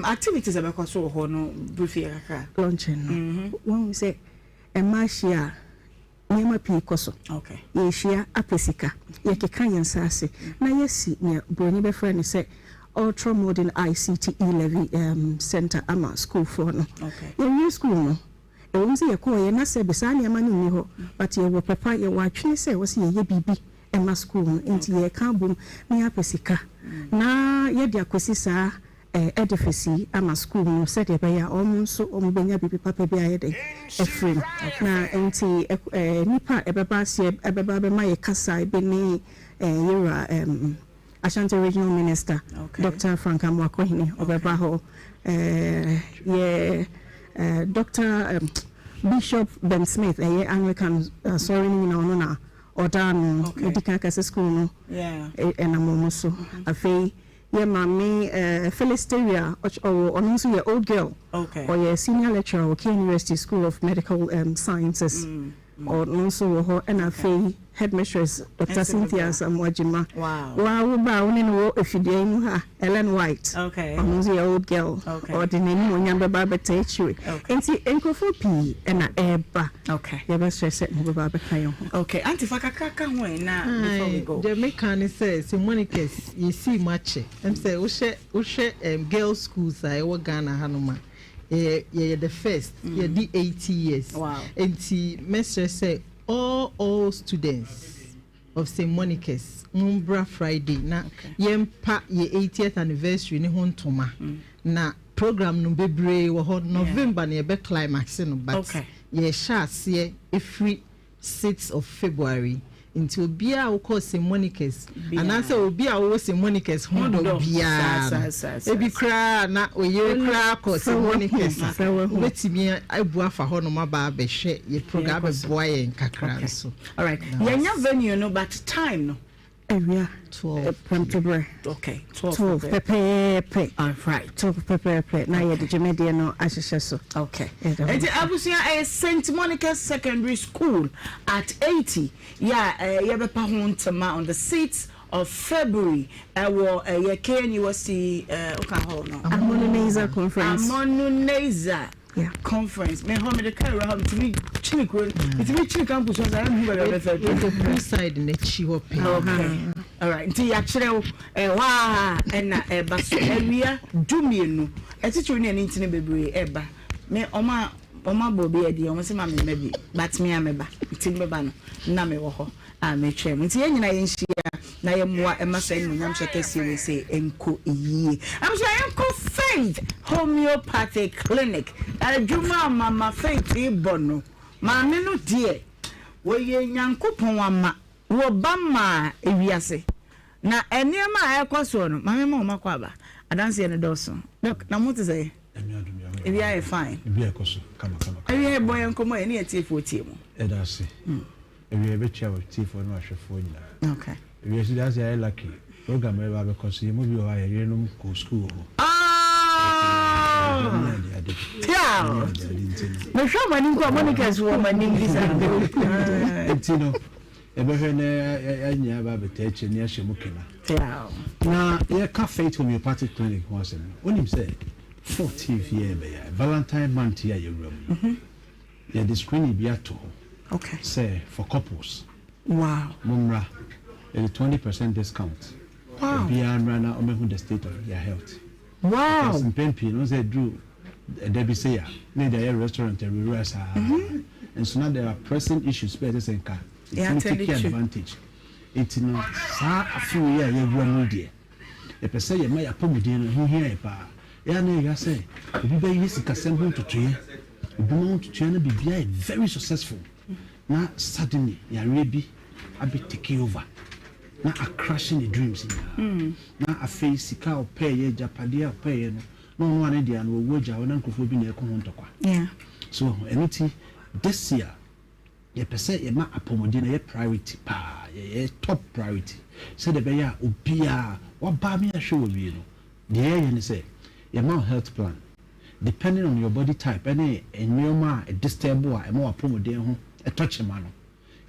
Activities about so no briefly. Launching. When we say a marshia, Nema Picoso. Okay. Yeshia Apesica. Yakikan Sassi. Na yesi near Brunibe friend say Ultra Modern ICT E-Levy Center Ama School for no. Okay. Your new school no. E won't say a call, you not say Besani Amani, but you will prepare your watch. You say was ye BB. Emma school into ye carbon me apesika na ye dia kwesi sa edifice ama school said ye be ya almost ombenya bibi papa bi ayede efrem na enti nipa ebeba se ebeba be ma ye kasa be ni yera Ashanti Regional Minister Dr. Frank Amwakohini obeba ho Dr. Bishop Ben Smith Anglican sorry no na Odan medical case school no and amomoso afei ye mami Philisteria or also your old girl or your senior lecturer at University School of Medical Sciences or also her and afei headmistress Dr. Cynthia Samwajima wow ba woni no if you dey Ellen White also your old girl or the name on your baba teacher enti enkofo pi na eba you best stress it mo baba kayo auntie fakaka ho na before we go the mechanic says Monica's you see much am say wo she girls schools I wo Ghana hanoma the first the 80 years enti mestre say all students of St. Monica's Mumbra Friday na yempa ye 80th anniversary ni hontoma na program no bebre wo ho November na be climax no but ye sha se every 6th of February into bia wo call St. Monica's and answer obi a wo St. Monica's hondo bia ebi kra na oye kra call St. Monica's betimi abu afa ho no ma ba be hwe ye program be boy en kakra so all right yenya venue no but time no area 12 February 12 pepe all right 12 pepe na ye de media no ahihye so and abusia St. Monica's Secondary School at 80 ye be pa ho ntama on the 6th of February ye KNUST Amonuneza Conference conference me home the car home to me chikro it me chikampu so I am very the side in the chiwo all right nti ya kire wa na eba so area dumienu etichu ne ntine bebre eba me oma bobi edi omo se ma me mebi but me ameba nti meba no na me wo ho a me twem nti yenyina yenhia na yemwa emasa enu nyam shekesi we say enko iyi am sure enko faith homeopathic clinic adwuma mama faith ibono ma me no die wo ye nyankopon ama wo bama ewiase na eniema ekoso no ma me ma makwa ba adanse ne doso look na mutu say ebi are fine ebi ekoso kama ebi boy enkomo eni etifo tie mu edase ebi ebe chia tifo no ahwefo nyina okay we see that's a lucky program ever because you move your eye you know go school yeah me show mani ko Monica's woman English and ebe hwe na anya ba betache ni ahye mukena yeah na ye ka faith homeopathic clinic was onim say 14th year be Valentine month here you room yeah the screen be ato say for couples wow mumra a 20% discount. Wow. Beyond runner on the state of their health. Wow. Some people, no say Drew, Debbie say, need a restaurant and we rest. And so now there are pressing issues. Better say, car. It's take advantage. It's not a few years you one dear. A person you may approve dinner who here pa. ya na ya say obi be yi sikasem ho totoye obi no totoye na bibia very successful na suddenly ya rebi abi take over na a crashing the dreams na a face sika o pay ye japade o pay no ane dia no woja wona nkofo bi na eko ho ntokwa so eniti this year ye pese ye ma apomodi na ye priority pa ye top priority say the be ya obia wa ba me ahwe wo wie no the ye ne say ye ma health plan depending on your body type any enyoma a disturb a e ma apomodi ho e touch ma no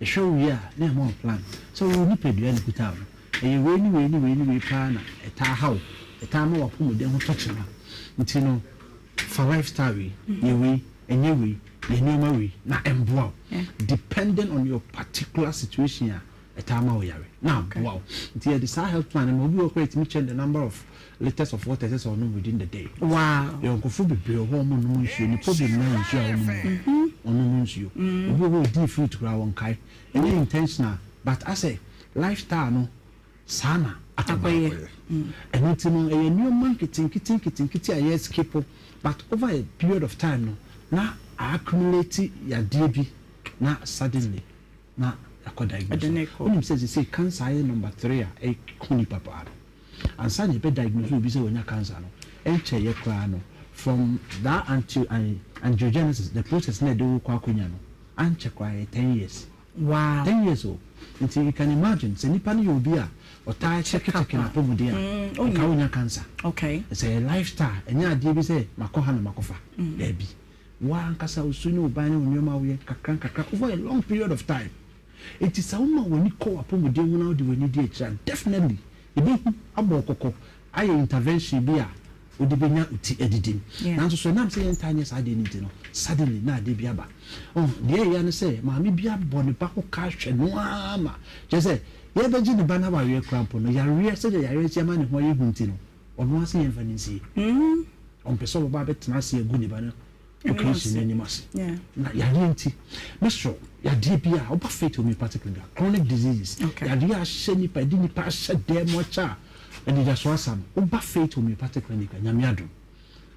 e show we are na mo plan so we ni pedua ni kuta no e we pa na e ta how e ta ma apomodi ho touch ma ntino for lifestyle we enyewe yenoma we na emboa depending on your particular situation a time o yare now wow the health plan and we operate me change the number of liters of water or no within the day wow you go fu be ho mo no nsu ni problem na nsu a ono nsu we will do food to our own kai any intentional but I say lifestyle no sana atabaye and it's no a new marketing kitty a yes keep but over a period of time no na accumulate ya DB na suddenly na diagnosis when say cancer number 3 a kuni papa and suddenly be diagnosed be say when cancer no enche ye kra no from that until angiogenesis the process na do kwa kunya no anche kwa 10 years wow 10 years old until you can imagine say nipa no obi a ota check na pomodi a o ka unya cancer okay it's a lifestyle enya ade bi say makoha na makofa there be one kasa usuni ubani unyoma uye kakran over a long period of time it is a woman when you call upon with them now the when you did definitely it be abokoko aye intervention be a udibenya uti editing now so na say entire side need no suddenly na de bi aba oh the ya no say ma me bi abone ba ko ka hwe no ama just say ye beji ne bana ba we cramp no ya re say ya re chiama ne ho ye hunti no ono ase ye mfaninsi on person ba betena se egu ne bana okay she animals na ya yenti mestro ya die bia oba faith homeopathic chronic diseases ya dia sheni pa di ni pa sha dem wacha and it just was oba faith homeopathic clinic nyamiado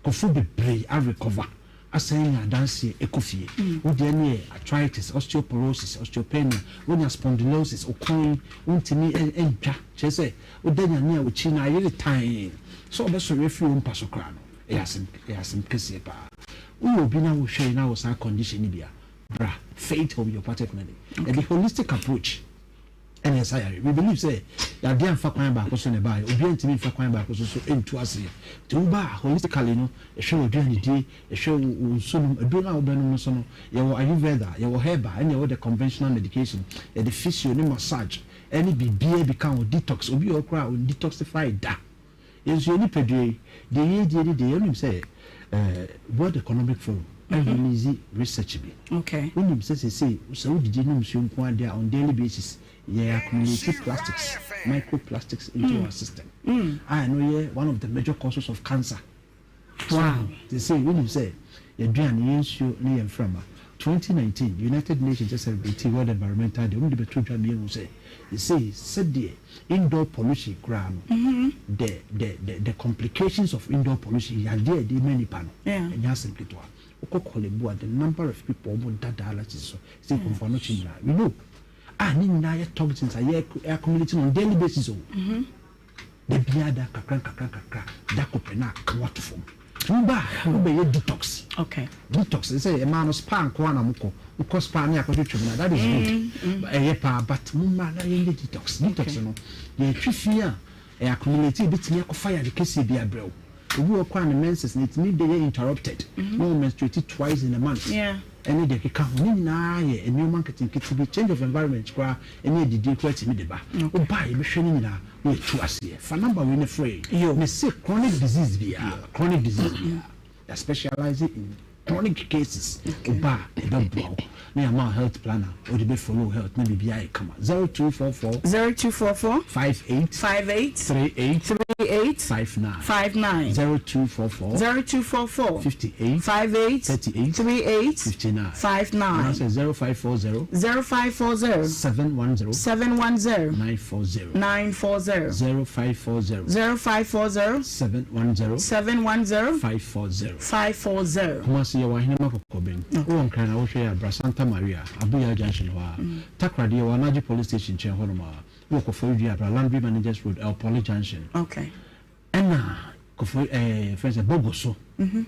kofu be pray and recover asaying ya dance ekofie wo de ne arthritis osteoporosis osteopenia wo nya spondylosis okon untimi entwa chese wo de nya ne a wo chi na yele time so oba so refi wo mpaso kra no yasim kese pa we be now share now was our condition bia bra faith homeopathic clinic and the holistic approach and yes we believe say ya dey am fa kwan ba ko so ne ba obi antimi fa kwan ba ko so entu ase to ba holistically no e hwe oduani die e hwe unsunum edu na obenum so no ye wo ayurveda ye wo herba and ye wo the conventional medication e the physio ni massage any bibia become detox obi okra detoxify da yes you ni pedwe the ye you say World Economic Forum easy research be okay when you say so did you know on daily basis accumulate plastics microplastics into our system I know one of the major causes of cancer wow they say when you say you do an issue near from 2019 United Nations just celebrated World Environmental Day only between you say they say said the indoor pollution ground the complications of indoor pollution ya there the many panel and ya simply to the number of people who dialysis so say confound chimra you know ni na ya toxins are accumulating on daily basis the biada kakra da kopena what form Uba ye detox. Okay. Detox. They say a man of span kwana muko. Uko span ya kwa chumna. That is good. But muma na ye detox. Detox no. Ye trifia e accumulate bit me fire the case be a bro. We work on the menses and it me they interrupted. No menstruate twice in a month. Yeah. Any day ka ho na ye a new marketing kit be change of environment kwa any de dey kwati me de ba. Uba ye be hwe ni na we to ase. For number we ne free. Me say chronic disease be chronic disease be. They specialize in chronic cases oba ebe bro na ma health planner or the follow health na be ai kama 0244 58 59 0244 58 38 59 59 0540 710 940 0540 710 540 kuma se yawa hina makokoben won kan na wo hwe ya Santa Maria Abuja Junction wa takrade wa Naji Police Station chen ho no ma wo ko for dua bra Landry Managers Road El Poly Junction ena ko for friends Bogoso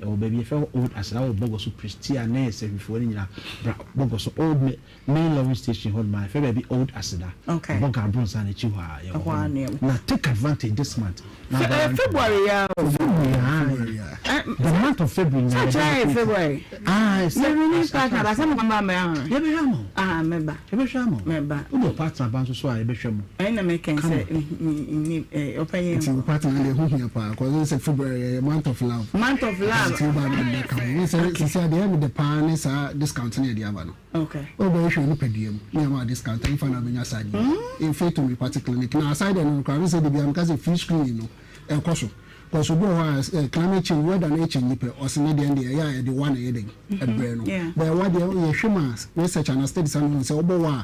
o baby fe old as na Bogoso Prestia na se before ni na Bogoso old main line station ho ma fe baby old asida Boga Bronson na chi wa ya na take advantage this month February ya the month of February February so partner ba some mama me ya be hwamo meba ya be hwamo udo partner ba so a ya be hwamo na me can say open your partner na hu hia pa because it's February month of love so ba me come we say the end the pan is discount na dia ba no o be hwe no pediem na ma discount na fa na benya side in fact to me particularly na side no kwa say the biam ka say free screen no e koso because we climate change weather na change pe osine de end ya the one e den ebre no but what the hwemas research and studies and say obo wa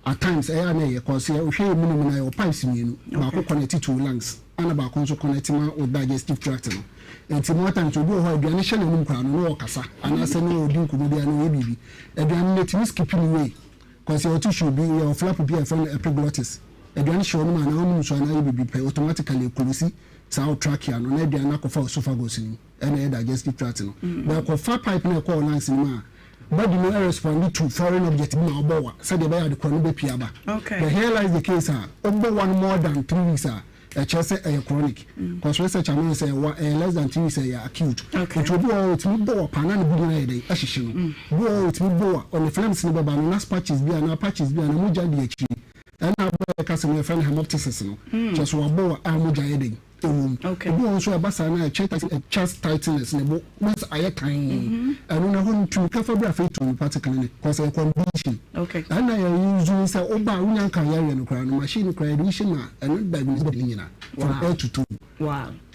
at times na ye cause ye hwe minimum na your pipes mienu ba ko connect to lungs ana ba ko so connect ma o digestive tract no enti mo time to do ho aduane hye na mu kwa no no kasa ana se no odi nkumo bia no ye bibi aduane na timi skipping way cause your tissue be your flap be a friend epiglottis aduane hye no ma na mu so na ye bibi pe automatically kulusi sao trachea no na aduane akofa esophagus ni na digestive tract no but ko fa pipe na ko lungs ni ma body no respond to foreign object bi na obowa say the be adekwa no be piaba but here lies the case obo one more than 3 weeks chese chronic because research am say less than 3 weeks acute it will be all to bo pana na budi na yede ahihye no bo to bo on the flames ni baba no patches bi na muja di achi na ba ka se me friend hemoptysis no just wa bo muja yede okay bo so abasa na chest tightness ne bo once aye kan anu na ho ntu ka fa bra fa to particularly because a condition and na you use say oba unya kan ya no kra no machine kra edition na anu diagnose body nyina from A to 2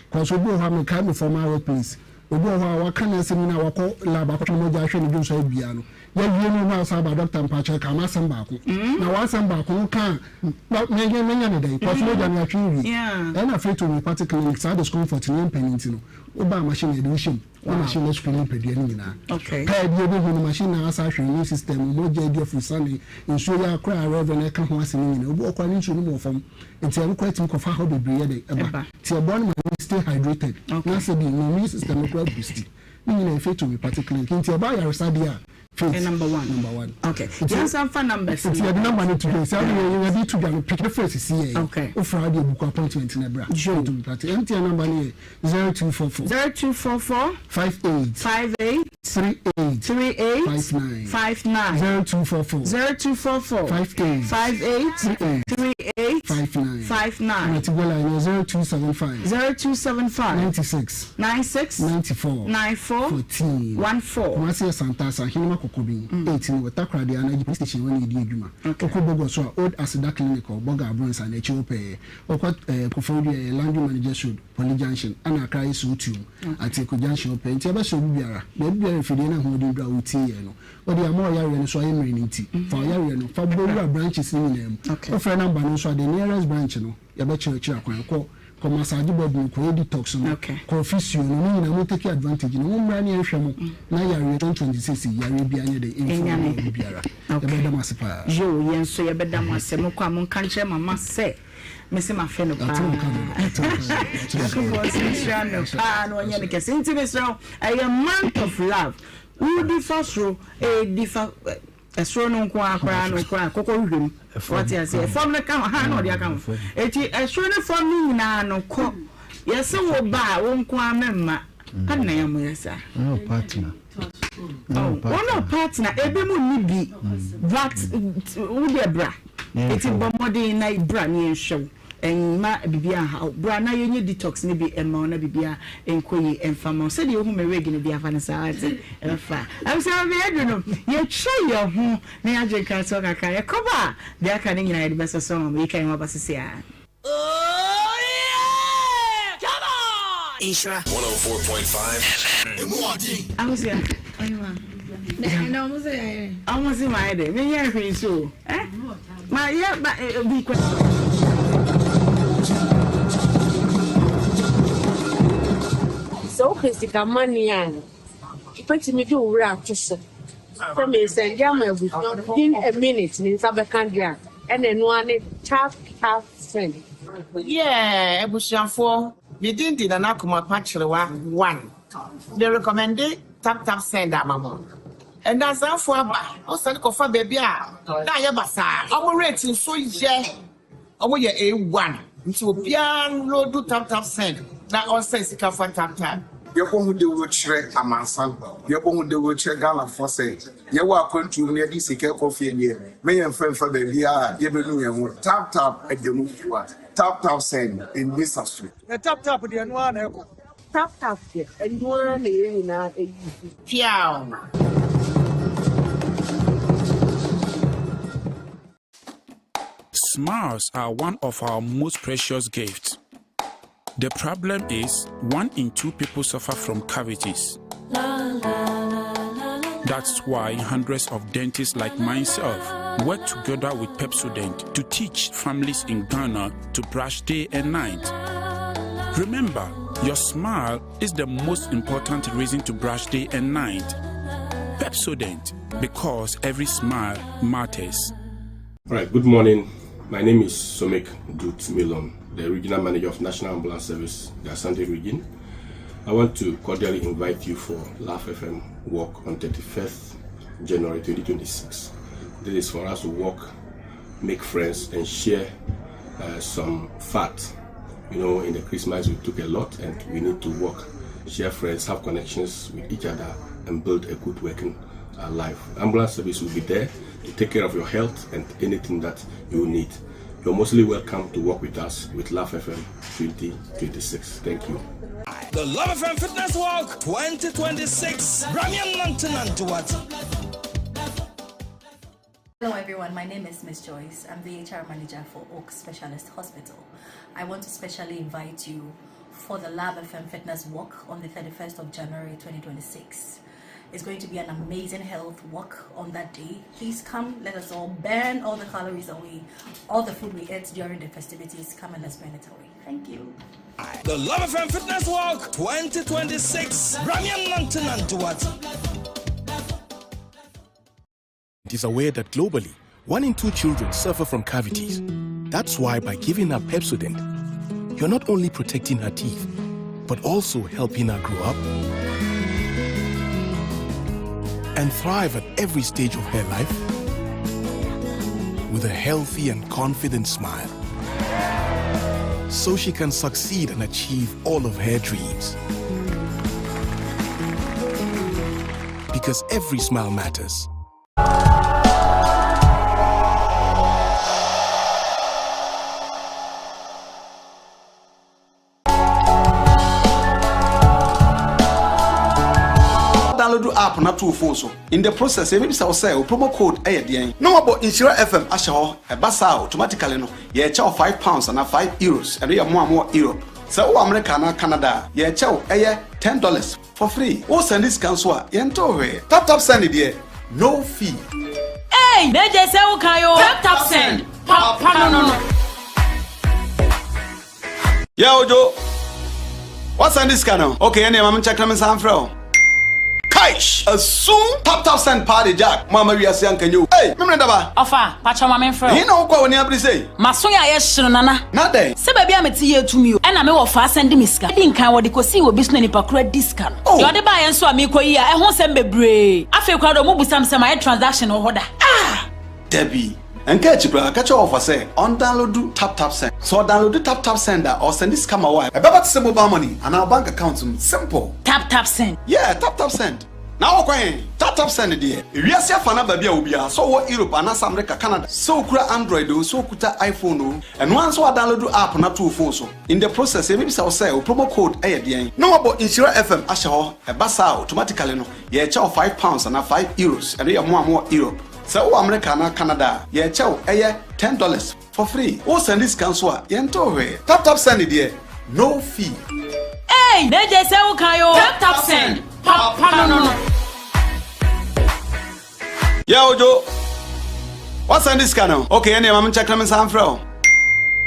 because obo ha me kan from my workplace obo ha wa kan asem na wako lab akotwa mo ja hwe ne bi so abia no ya wie no na sa ba doctor mpacha ka ma san ba ko na wa san ba ko kan menya ne dai because mo ja na atwi and afraid to particularly side discomfort ni penalty no oba machine edition na machine screen pedie ni na ka die be hu machine na asa hwe ni system mo ja die fusane nso ya kra revenue ka ho ase ni na obo okwa ni nso no mo fam enti am quite ko fa ho bebre ye dey eba ti e born man stay hydrated na say the immune system ko boost ni na effect to particularly enti e ba ya resadia number one. Okay. Yes, some phone numbers. It's the number need to say you need to go pick the first see. Okay. O Friday book appointment na bra. Show to party. MTN number ni 0244 58 38 59 0244 58 59 Matigola 0275 96 94 14 Mwasi Santasa hinima kokobi 18 watakra de anaji police station woni di adwuma okobogo so old asida clinic Boga Bronson na chiope okwa kofodi Landry Managers Road Poly Junction ana cry so tu ati ko junction ope nti ebe so biara fide na ho di bra uti ye no odi amo ya re no so ayemre ni nti fa ya re no fa boru branches ni na em o fra number no so the nearest branch no ya be chira kwan ko massage board no ko detox no ko physio no ni na mo take advantage no mo mra ni ehwe mo na ya re 2026 ya re bia nya de info biara ya be da masipa yo yenso ya be da masem ko amon kan che mama se mesi ma fe no pa no nya ne kese ntime so a month of love we differ through a differ esro no nko akra no kra kokko hwem what you say form na kam ha no dia kam eti esro ne form ni na no ko yese wo ba wo nko amemma kan na yam yesa no partner no partner ebe mu ni bi that wo de bra eti bomode na bra ni ehwe ma bibia ha bra na yenye detox ne bi emma na bibia enkoyi emfama se de hu me wig ne dia fa na sa ate efa am say me edu no ye try your hu na agye ka so kaka ye koba de aka ne nyina ye de besa so mo yikan wa basese a Nhyira 104.5 Emwadi Amusia Aywa na amusia ma ede me nya hwe so ma ye ba bi kwa so physical money and put me do wrap to so me send ya my in a minute in Sabakandia and then one half friend yeah ebusiafo bidin di na akoma kwachrewa 1 they recommend tap send amamo and that's how for aba o send ko fa baby a na ye basa omo rating so ye omo ye A1 nti obia load tap send na o send sika for tap yebo hu de wo kire amansan yebo hu de wo kire Ghana for say ye wa kwantu ne di sika kofi nie me ye mfa baby a ye benu ye ho tap agemu wa tap send in this street the tap de no na eko tap here and you want na na piao. Smiles are one of our most precious gifts. The problem is 1 in 2 people suffer from cavities. That's why hundreds of dentists like myself work together with Pepsodent to teach families in Ghana to brush day and night. Remember, your smile is the most important reason to brush day and night. Pepsodent, because every smile matters. All right, good morning. My name is Somek Dut Milon, the Regional Manager of National Ambulance Service, the Asante region. I want to cordially invite you for Laugh FM walk on 31st January 2026. This is for us to walk, make friends, and share some fat. You know, in the Christmas we took a lot, and we need to walk, share friends, have connections with each other, and build a good working life. Ambulance service will be there to take care of your health and anything that you need. You're mostly welcome to work with us with Laugh FM 2026. Thank you. The Love FM Fitness Walk 2026. Hello everyone, my name is Miss Joyce. I'm the HR manager for Oak Specialist Hospital. I want to specially invite you for the Love FM Fitness Walk on the 31st of January 2026. It's going to be an amazing health walk on that day. Please come, let us all burn all the calories away. All the food we ate during the festivities, come and let's burn it away. Thank you. The Love FM Fitness Walk 2026. It is aware that globally, 1 in 2 children suffer from cavities. That's why by giving her Pepsodent, you're not only protecting her teeth, but also helping her grow up and thrive at every stage of her life with a healthy and confident smile, so she can succeed and achieve all of her dreams. Because every smile matters. Download app na to phone so in the process maybe say promo code ayedian no about Nhyira FM asho e basa automatically no ye chew £5 and €5 and we are more Europe so America na Canada ye chew $10 for free o send this cancel yento we tap send it there no fee. Hey DJ say o kan yo tap send papa no yeah ojo what's on this channel okay any am check them some from Kaish, soon tap send party jack. Mama we are saying can you? Hey, me daba. Ofa, pacha mama mfro. You know kwa woni abri say? Maso ya yeshiro nana. Na dey. Se baby ameti ye tumi o. E na me wo fa send me sika. Di nkan wo de kosi wo bisu ni pakura discount. Yo de ba ye nso ami koyi a e ho sem bebre. Afi kwa do mo busam sem my transaction ho hoda. Ah! Debbie. Enke chipra catch offer say on download tap send. So download tap sender or send this camera wire. E baba to send mobile money and our bank account simple. Tap send. Yeah, tap send. Now okay, tap send there. We are safe na baby obia so wo Europe and America Canada. So kura Android o so kuta iPhone o. And once we download app na to phone so. In the process maybe say promo code den. No about Nhyira FM asho e basa automatically no. Ye cha £5 and €5 and we are more Europe. So America na Canada ye cha $10 for free. O send this cancel yento we. Tap send there. No fee. Hey, they just say okay yo. Tap send. No. Yeah, Ojo. What's on this channel? Okay, any I'm checking my sound from.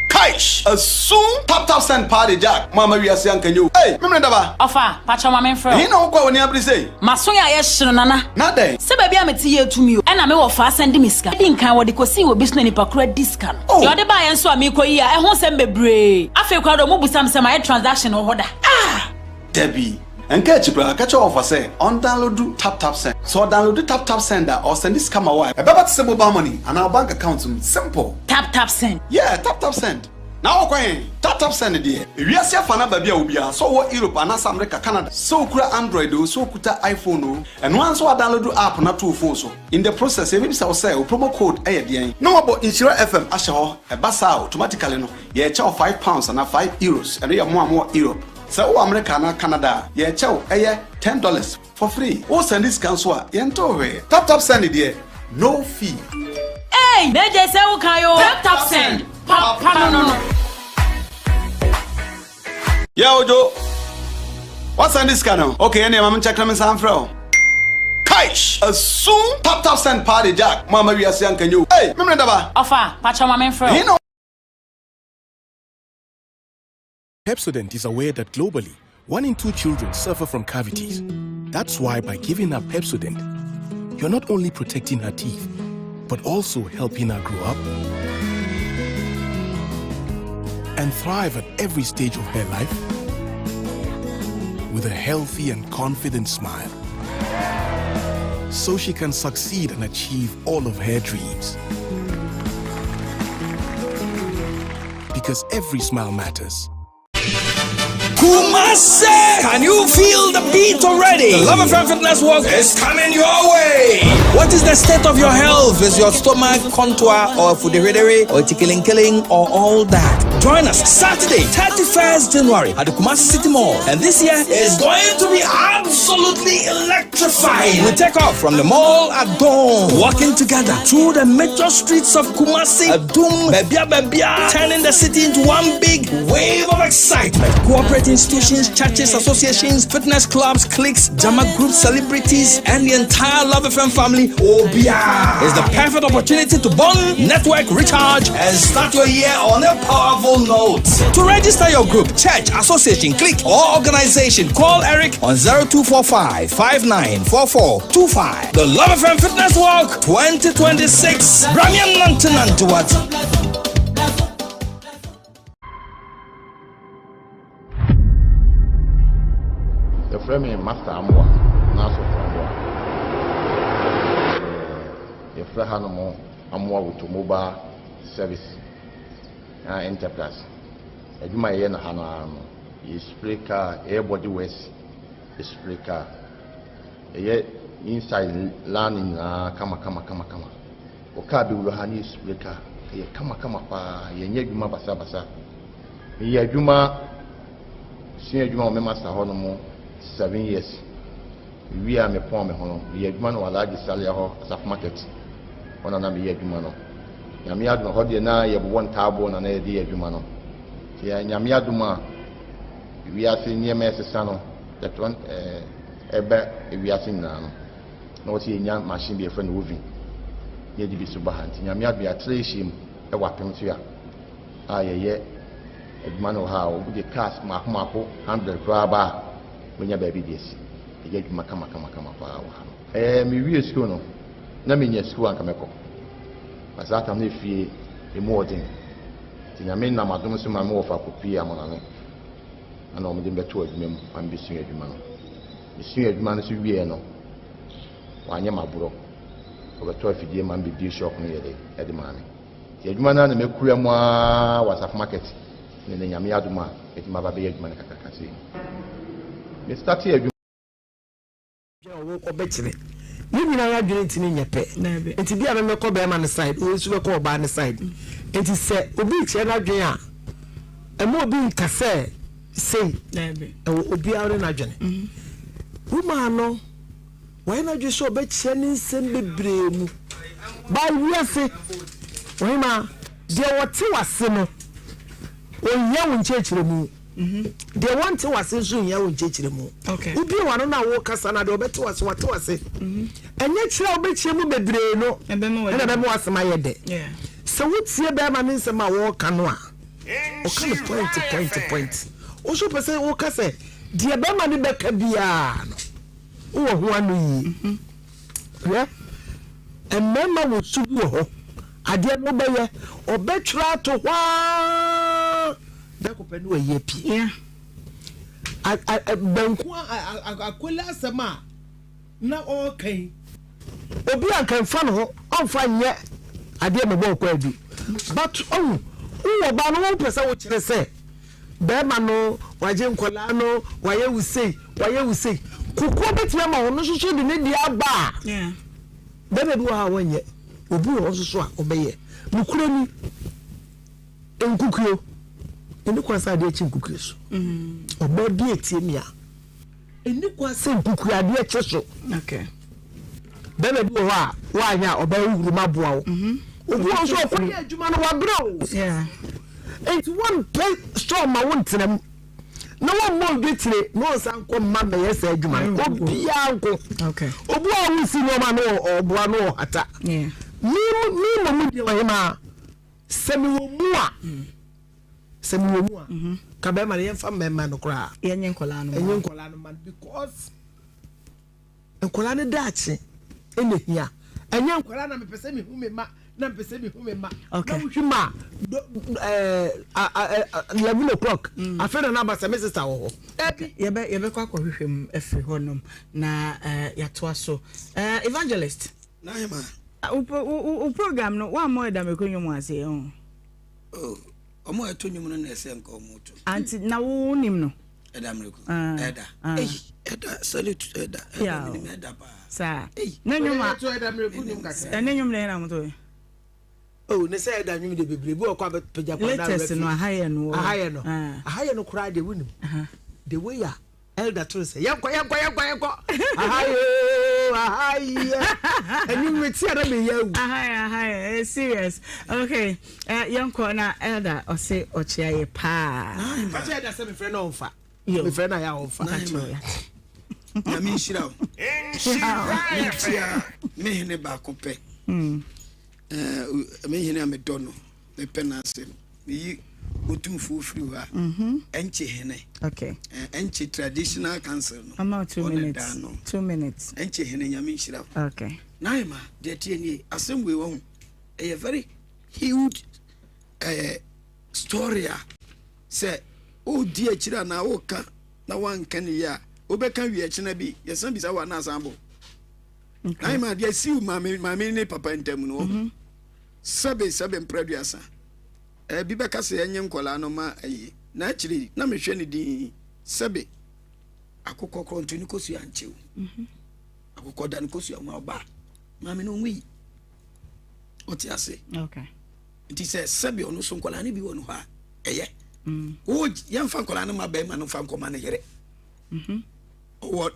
Kaish, soon tap send party jack. Mama, we are saying can you? Hey, remember that? Offer, pacha mama friend. You know what when you have to say? Masoya yes nana. Not there. Se baby am tie to me. And I'm offer send me ska. Din kan wo de kosi wo business ni pakura discount. You de buy enso am ko yi a e ho sem bebre. Afi kwa do mo busam sem my transaction o hoda. Ah, Debbie. And catch offer say on download tap send. So download tap sender or send this camera wire. About to mobile money and our bank account simple. Tap send. Yeah, tap send. Now okay, tap send there. We are safe na baby obia so wo Europe and America Canada. So kura Android o so kuta iPhone o. And once we download app na to phone so. In the process maybe say promo code den. No about Nhyira FM asho e basa automatically no. Ye cha £5 and €5 and we are more Europe. So America na Canada ye cha $10 for free. O send this cancel yento we. Tap send it there. No fee. Hey, they just say okay yo. Tap send. No. Yeah, Ojo. What's on this channel? Okay, any I'm checking my sound from. Kaish, soon tap send party jack. Mama, we are saying can you? Hey, remember that? Offer, pacha mama friend. You know. Pepsodent is aware that globally, 1 in 2 children suffer from cavities. That's why by giving her Pepsodent, you're not only protecting her teeth, but also helping her grow up and thrive at every stage of her life with a healthy and confident smile, so she can succeed and achieve all of her dreams. Because every smile matters. Kumase! Can you feel the beat already? The LiveStream Fitness Walk is coming your way. What is the state of your health? Is your stomach contour or fuderedere or killing or all that? Join us Saturday, 31st January at the Kumasi City Mall. And this year is going to be absolutely electrifying. We take off from the mall at dawn, walking together through the major streets of Kumasi, Adum, Bebia, turning the city into one big wave of excitement. Cooperating institutions, churches, associations, fitness clubs, cliques, drama groups, celebrities, and the entire LiveStream family. Obia is the perfect opportunity to bond, network, recharge, and start your year on a powerful note. To register your group, church, association, clique, or organization, call Eric on 0245 594425. The LiveStream Fitness Walk 2026. Ramian Nantanantuat. The framing master Amwa, Naso Amwa. The Frahanamo Amwa with mobile service enterprise. A Juma Yen Hana is Spreaker, Airbody West, is Spreaker. A inside learning, kama. Okabi Ruhani Spreaker, a kama pa, Yajuma Basa. Yajuma, Senior Juma Master Honomo. 7 years. We are me poor me hono. We are man who large salary ho self market. Ona na me adwuma no. Nyame aduma ho de na ye bo ntabo na na ye de adwuma no. Ya nyame aduma we are seeing nyame sesa no. That one ebe we are seeing na no. Na o see nya machine be friend woven. Ye di bi so ba hanti. Nyame aduma ya treshim e wapem so ya. Ah ye adwuma no ha o de cars mako 100 kwa ba. When your baby this, you get kama pa. Me we school no. Na me nya school anka meko. But that am na fie e mo odin. Ti nya me na madom so ma me wo fa kopi amona ne. Ana o me dem beto adwuma mu, am bi sun adwuma no. Me sun adwuma no so wie no. Wa nya maburo. O beto afidie ma bi bi shop no ye de ma me. Ti adwuma na me kura mu a wasaf market. Ne nya me aduma, e ti ma ba be adwuma ne kakaka se. Me start here. obechire ni nyina ya dwene ntini nyepe enti bia me mekọ be ma ne side o su be kọ ba ne side enti se obi kire na dwene a emo obi nkase sei obi awre na dwene uma no why na dwe so obechire ni nsem bebre mu ba wiase Ohemaa de wote wase no onye wo nchechire mu de want wase so onye wo nchechire mu ubi wano na wo kasa na de obete wase wate wase enye kire obechire mu bebre no ena be mu wase ma yede so wotie be ma nsem a wo ka no a o ka point o so pese wo kasa de be ma de be ka bia no wo ho anu yi emema wo subu ho ade no be ye obetwa to hwa da ko penu ye pi banku akola asema na o kan obi ankan fa no ho onfa nye ade me bo kwa adu but wo ba no pesa wo kire se be ma no waje nkola no waye wusei kuko betima ma wono soso de ne di aba bebe bi wa wanye obi wo soso a obeye nukurani enkukuo eni kwasa de chi nkukuo so obodi etiemia eni kwasa nkukuo ade eche so bebe bi wa anya obayi wuruma boa wo obi wo so ko ye adwuma no wa bro enti one play storm ma wontenam no one more getire no san ko ma me yes adwuma obi anko obi a wo si no ma no oboa no ata mi mo mu de Ohemaa semi wo mu a ka be ma ye fa memma no kra yenye nkola no man because nkola ne dachi enehia enye nkola na me pese mi hu me ma na mpese mi hu me ma na wuhima 11 o'clock afena na ba se me sister wo ye be kwa hwehwem efri honom na ya to aso evangelist na hima o program no wa mo da me konyo mu ase omo eto nyum no na ese nka omo to anti na wo nim no eda mreku eda salute eda ni eda ba sa na nyuma to eda mreku nim kaka na nyum na mo to ne say eda nyum de bebre bi o kwa peja kwa na latest no ahaye no kura de wunim the way ya elder to say yakwa ahaye and you see that me you ahaye serious okay yanko na elder o say ochiaye pa I say that say me friend on fa me friend na ya on fa na mi Nhyira me hene ba ko pe me hene am dono me penasem yi otumfu firi ha enche hene okay enche traditional council no about 2 minutes enche hene nyame Nhyira okay naima de tie ni assembly wo a very huge story say o di akira na wo ka na wan kan ya obeka wi akina bi yesan bisa wa na asambo naima de si mama ne papa ntem no sabe mpraduasa bi beka se enye nkola no ma ayi na akiri na mehwe ne din sabe akokọ kontinu kosu anchew akokọ dan kosu ya ma ba mama no nwi oti ase okay nti se sabe ono so nkola ne bi wonu ha eye o yamfa nkola no ma ba ma no fa nkoma ne yere o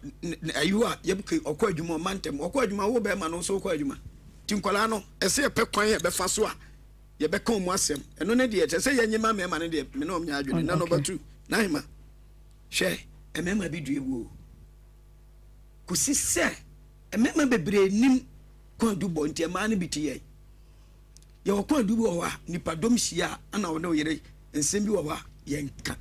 ayua yebuke okọ adwuma mantem okọ adwuma wo ba ma no so okọ adwuma ti nkola no ese pe kwan ye be fa so a ye be kan mu asem eno ne de ye se ye nyima me ma ne de me no nya adwene na no batu na hima hwe emema bi du ewu kusi se emema bebre nim kwa du bo ntia ma ne biti ye ye kwa du bo wa nipa dom hia ana wo ne wo yere nsem bi wo wa ye nka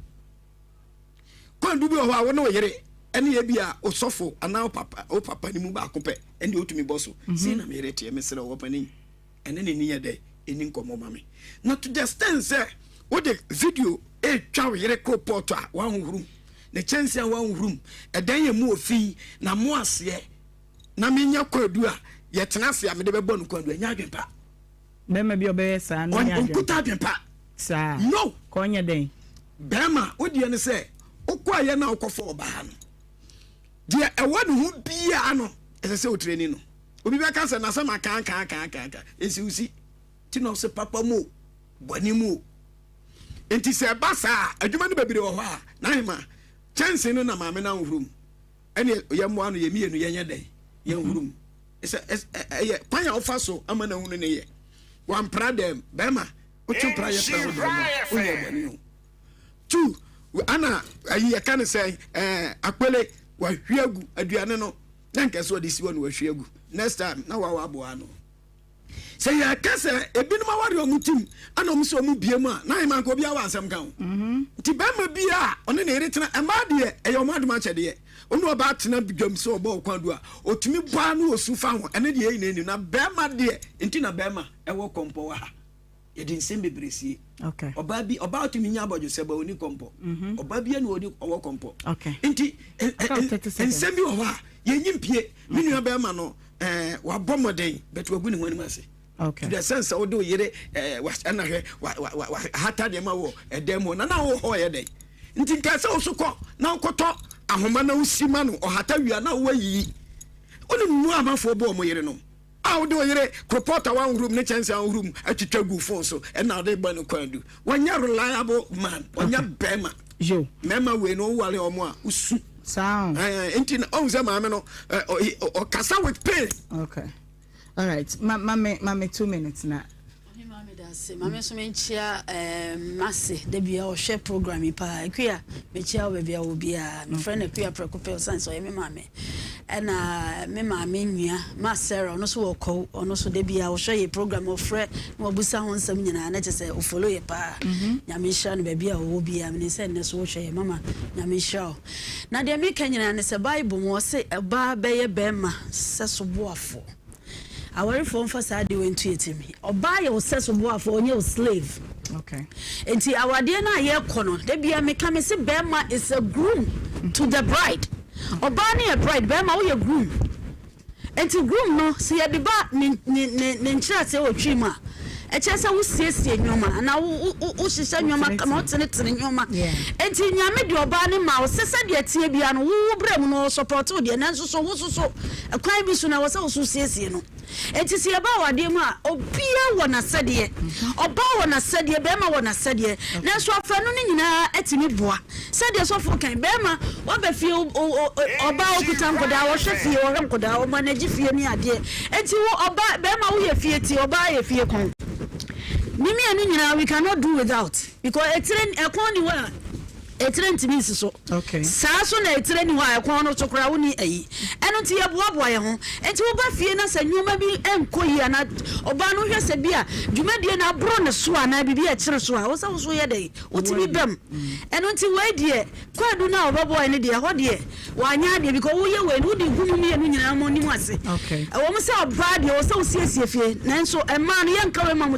kwa du bi wo wa wo ne wo yere ene ye bia osofo ana o papa ni mu ba ko pe ene otumi boso si na me yere tie me sere wo pani ene ne ni ye de eni nkomo mame na to the stand say what the video twa wo yere ko port a wa honhuru na chance a wa honhuru edan ye mu ofi na mo ase na menya kwadu a ye tena ase a me de bebo no kwadu anya adwempa bema bi obeye sa no nya adwempa onkuta adwempa sa no ko nya den bema odi ne say okwa ye na okofo oba no de ewadu hu bia no ese o training no obi be ka se na se maka esi usi ti no se papa mu boni mu enti se basa adwuma no bebire wo ho a na hima chance no na maame na nhrum ene yemo ano yemienu yenye den ye nhrum ese kwan ya ofa so ama na hunu ne ye wan pra dem bema o tu pra ye pra o ye boni tu ana ayi ya kan say akpele wa hwiagu aduane no na nke so de si wo no wa hwiagu next time na wa abo ano say ya kasa ebinum awari omutim ana omso omu biemu a na iman ko bia wa asem kan ti ba ma bia one na eretena ema de e yo maduma chede onu oba tena bidwam so oba kwadu a otumi bua no osu fa ho ene de yin eni na ba ma de enti na ba ma e wo kompo wa ha ye din sembe bresie okay oba bi oba otumi nya abojo seba oni kompo oba bi ene oni owo kompo okay enti ensembi wo ha ye nyimpie minu ba ma no wa bomoden betu agu ni wani mase okay to the sense o do yere was anahwe hata de ma wo edemo na wo ho ye dey nti nkase osukọ na nkoto ahoma na usima no o hata wia na wo yi oni mu amafo bo mo yere no a wo do yere propota one room ne chance one room atwitwa gu phone so e na de gba no kwandu wanya reliable man wanya bema yo mema we no wale omo a usu sound enti na on ze maame no o kasa with pain okay all right mama 2 minutes na mama so menchia masse de bia o share program pa ekua mechia o bia o bia me friend ekua prekope science o me mama na me mama nua masera ono so wo ono so de bia o share program o frɛ na obusa ho nsam nyina na che se o follow ye pa nyame hia no bia o bia me se ne so wo share mama nyame hia na de me kanyina ne se bible mo se eba be ye bema se so boafo awari for mfasa de went to me oba ye oseso boafo onye o slave okay enti awade na ye kono de bia me ka me se bema is a groom to the bride oba na ye bride bema wo ye groom enti groom no se ye de ba ne nchira se o twima echesa wo siesie nyoma na wo hihye nyoma kama o tene nyoma enti nyame de oba ne ma wo sese de tie bia no wo brem no support wo de nanso so wo so akwan bi so na wo se wo siesie no enti se ba wade mu a obia wo na sede oba wo na sede be ma wo na sede nanso afa no ne nyina etimi boa sede so fo kan be ma wo be fie oba okuta nkoda wo hwe fie wo nkoda wo manage fie ni ade enti wo oba be ma wo ye fie ti oba ye fie kon Mimi and Nhyira, we cannot do without because a train a corny a train to me so okay Sasso na train why a corner to crowny a and until you have boy home and to obey Fianas and you may be Koyana Obano here said beer you may be an abrona swan I be a churchwa was also a day what to be them and until wait dear quite do now boy and dear what dear why not because we are when would you me and Nhyira money was okay I almost saw bad you also see if so a man young current mamma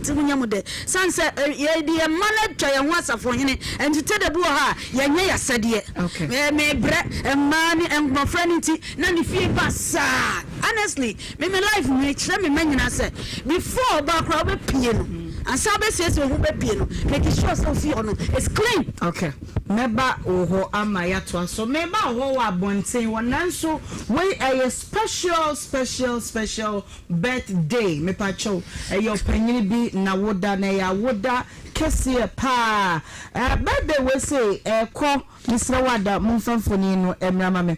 sunset ye dear man try and once for him and to tell the boy yanye ya sadie okay me bre man and my friend na ni fie basa honestly me life me kire me manyina say before ba kra be pie no and sabe say so ho be pie no make sure so fie no it's clean okay meba oho amaya to so meba oho wa bonten wonanso we a special birthday me pacho your panyini bi na woda na ya woda kese pa birthday we say ko Mr. Wada mumfamfoni no emrama me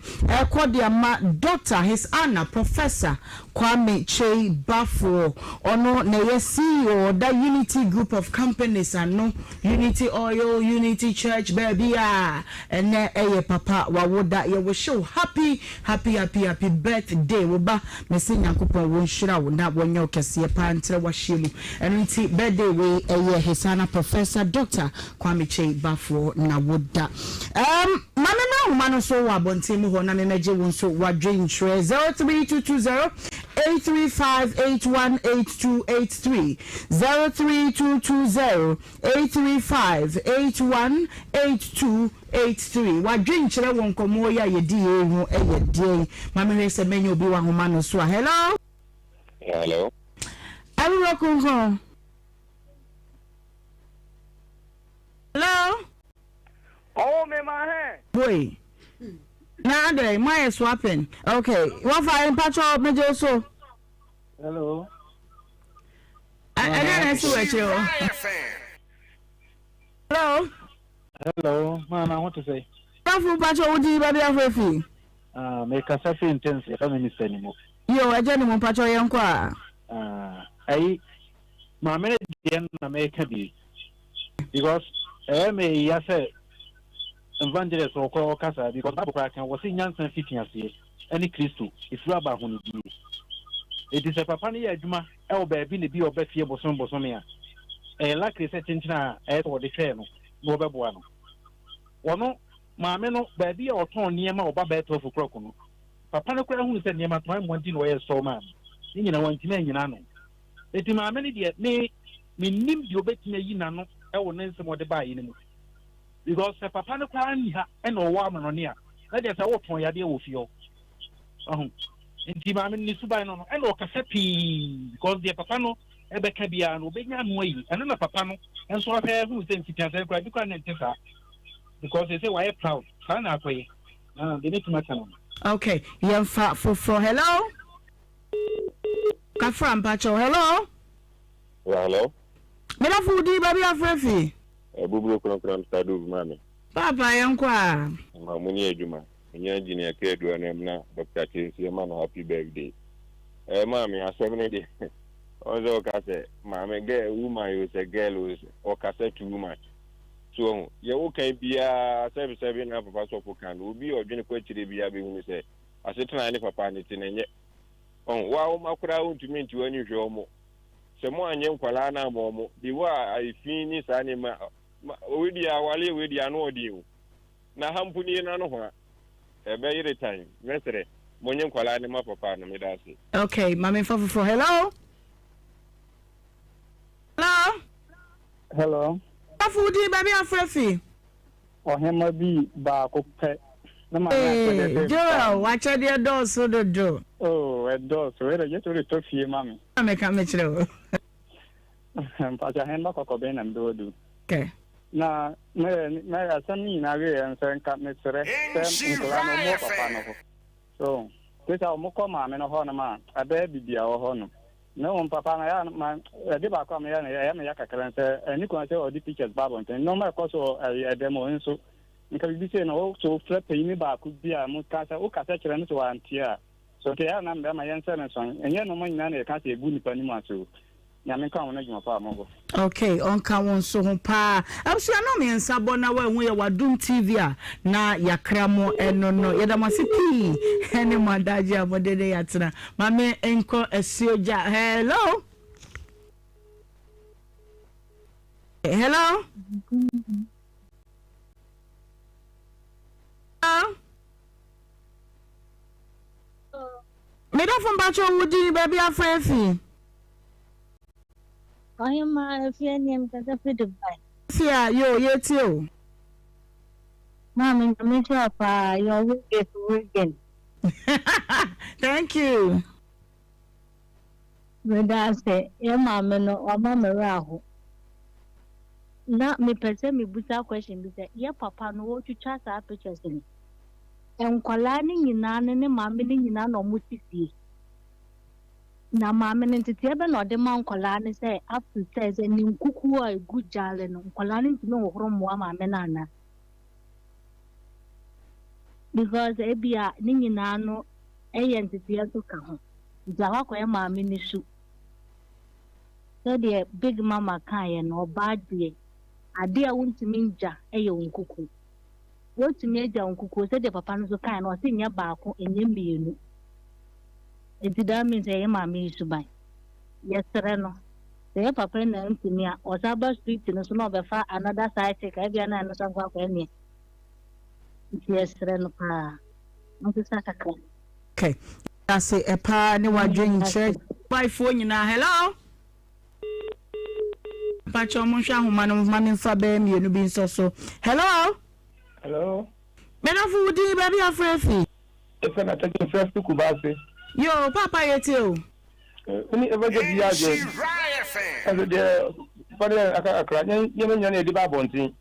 ko dia ma doctor his honor professor Kwame Chei Bafo ono na ye CEO da Unity group of companies ano Unity Oil Unity Church baby and eye papa wa woda ye we show happy birthday wo ba mesi nyankopon wo nhira wo na wonye kese pa ntre wa hyiemu enti birthday we eye his honor professor Dr. Kwame Chei Bafo na woda mama na woman so wa bontim ho na me meje won so wa dream 03220 835818283 03220 835818283 wa dream chere won komo ya ye di ehu eye die mama we se menye obi wa homa no so hello welcome home. Hello. Oh, me my hand. Boy. Nah, they my swapping. Okay, what fire patrol major so? Hello. I didn't see what you. Hello. Hello, man. I want to say. Patrol would you baby afraid? Make a selfie intense if I'm in anymore. You a gentleman patrol young qua. My minute make a be because I may yes evangelist or call Casa because Bible was in Janssen 15 years. Any Christo is rubber when it is a papania Juma, El Baby, be or Betty Bosom Bosomia. A likely setting at or the channel, no Babuano. Or no, my men, baby or torn near my Babeto for Crocono. Papa who said near my time wanting away so man. You know, one thing, you know. It is my many dear, me name you bet me, you know, I will name some of the buy in because the papa no crying and no woman on here. That is a walk for your dear with you. In Timam needs to buy no and no cassette because the papano, Ebe Cabiano, big young way, and then a papano, and so I have who think it has a great because they say, why proud, sign up way. They need to make them. Okay, young fat for hello. Kafram Pacho, hello. Hello. Mela foodi baby afrefi. Bubulu kron stadu mami. Papa yankwa. Mamuni ejuma. Nya engineer Kedu na Dr. Chesi man happy birthday. Mami asem de. Ozo ka say mami girl woman you say girl who o ka say too much. So ye wo kan bia 77 na papa so kan obi odwene kwachire bia be hu say asetena ne papa ne tinenye. Wa o makura untumi nti wani hwe omo. Se mo anye nkwala na mo di wa ifini sa ne ma wedi awale wedi anu odi o na hampuni na no ho ebe yire time mesere mo nye nkwala ne ma papa no me dase. Okay, mami for hello. Hello. Hello. Afudi baby afrefi. Ohemaa bi ba ko pe. Joel, watch the door so the door. Oh, a door so where you to talk to mommy. I make a metro. But I hand back a cobain and do. Okay. Now, may I send me now and send cat Mr. So, this our Mokoma and a honor, a baby be our honor. No one, Papa, I did back come here and I am a yaka and you can say all the pictures, Babon, and no matter also a demo and so. Because we say no, so flip me back could be a Mukasa, Okasa, to Antia. So they are number my answer and song, and yet no money, I can't say good penny so. Yaminka on your farm. Okay, on Kawon so pa. I'm sure no me and Sabona when we were doing TV na yakramo and no, Yadamasiki, any Madaja, what did they at Mamma Enko a Sioja. Hello. Hello. Me don't from Bacho Woody, baby, I'm free. I am a friend of the bike. Yeah, you too. Mamma, make sure your week is working. Thank you. But I say, your mamma or mamma Raho. Not me per se, me put that question because your papa know what you chat our pictures in. And Kwalani in Nan and Mammy in Nan or Muti. Na mamma and Tiaban or the Mount Colani say, up to says, and in Kuku a good jalen, Colani to know from Wama Menana. Because Ebia Ninginano, A and Tiato Kaho, Zawako mammy Nishu. So the big mama Kayan or bad day. I dear want to minja a young cuckoo. What to me, young cuckoo said the papa no kind or sing your back in Yimby. It did that mean say, mammy to buy. Yes, Sereno. The papa and to me or Saba Street in the snow of another side take again and some work any. Yes, Sereno. Okay. I say a pa, no one drink church. By phone, you know, hello. Pacho Musha, who man of money for them, you know, being so. Hello? Hello? Men of Woody, baby, are free. It's an attacking first to Kubasi. Yo, Papa, you too. Any ever get the idea? As the father, I can't, you know, the Babonti.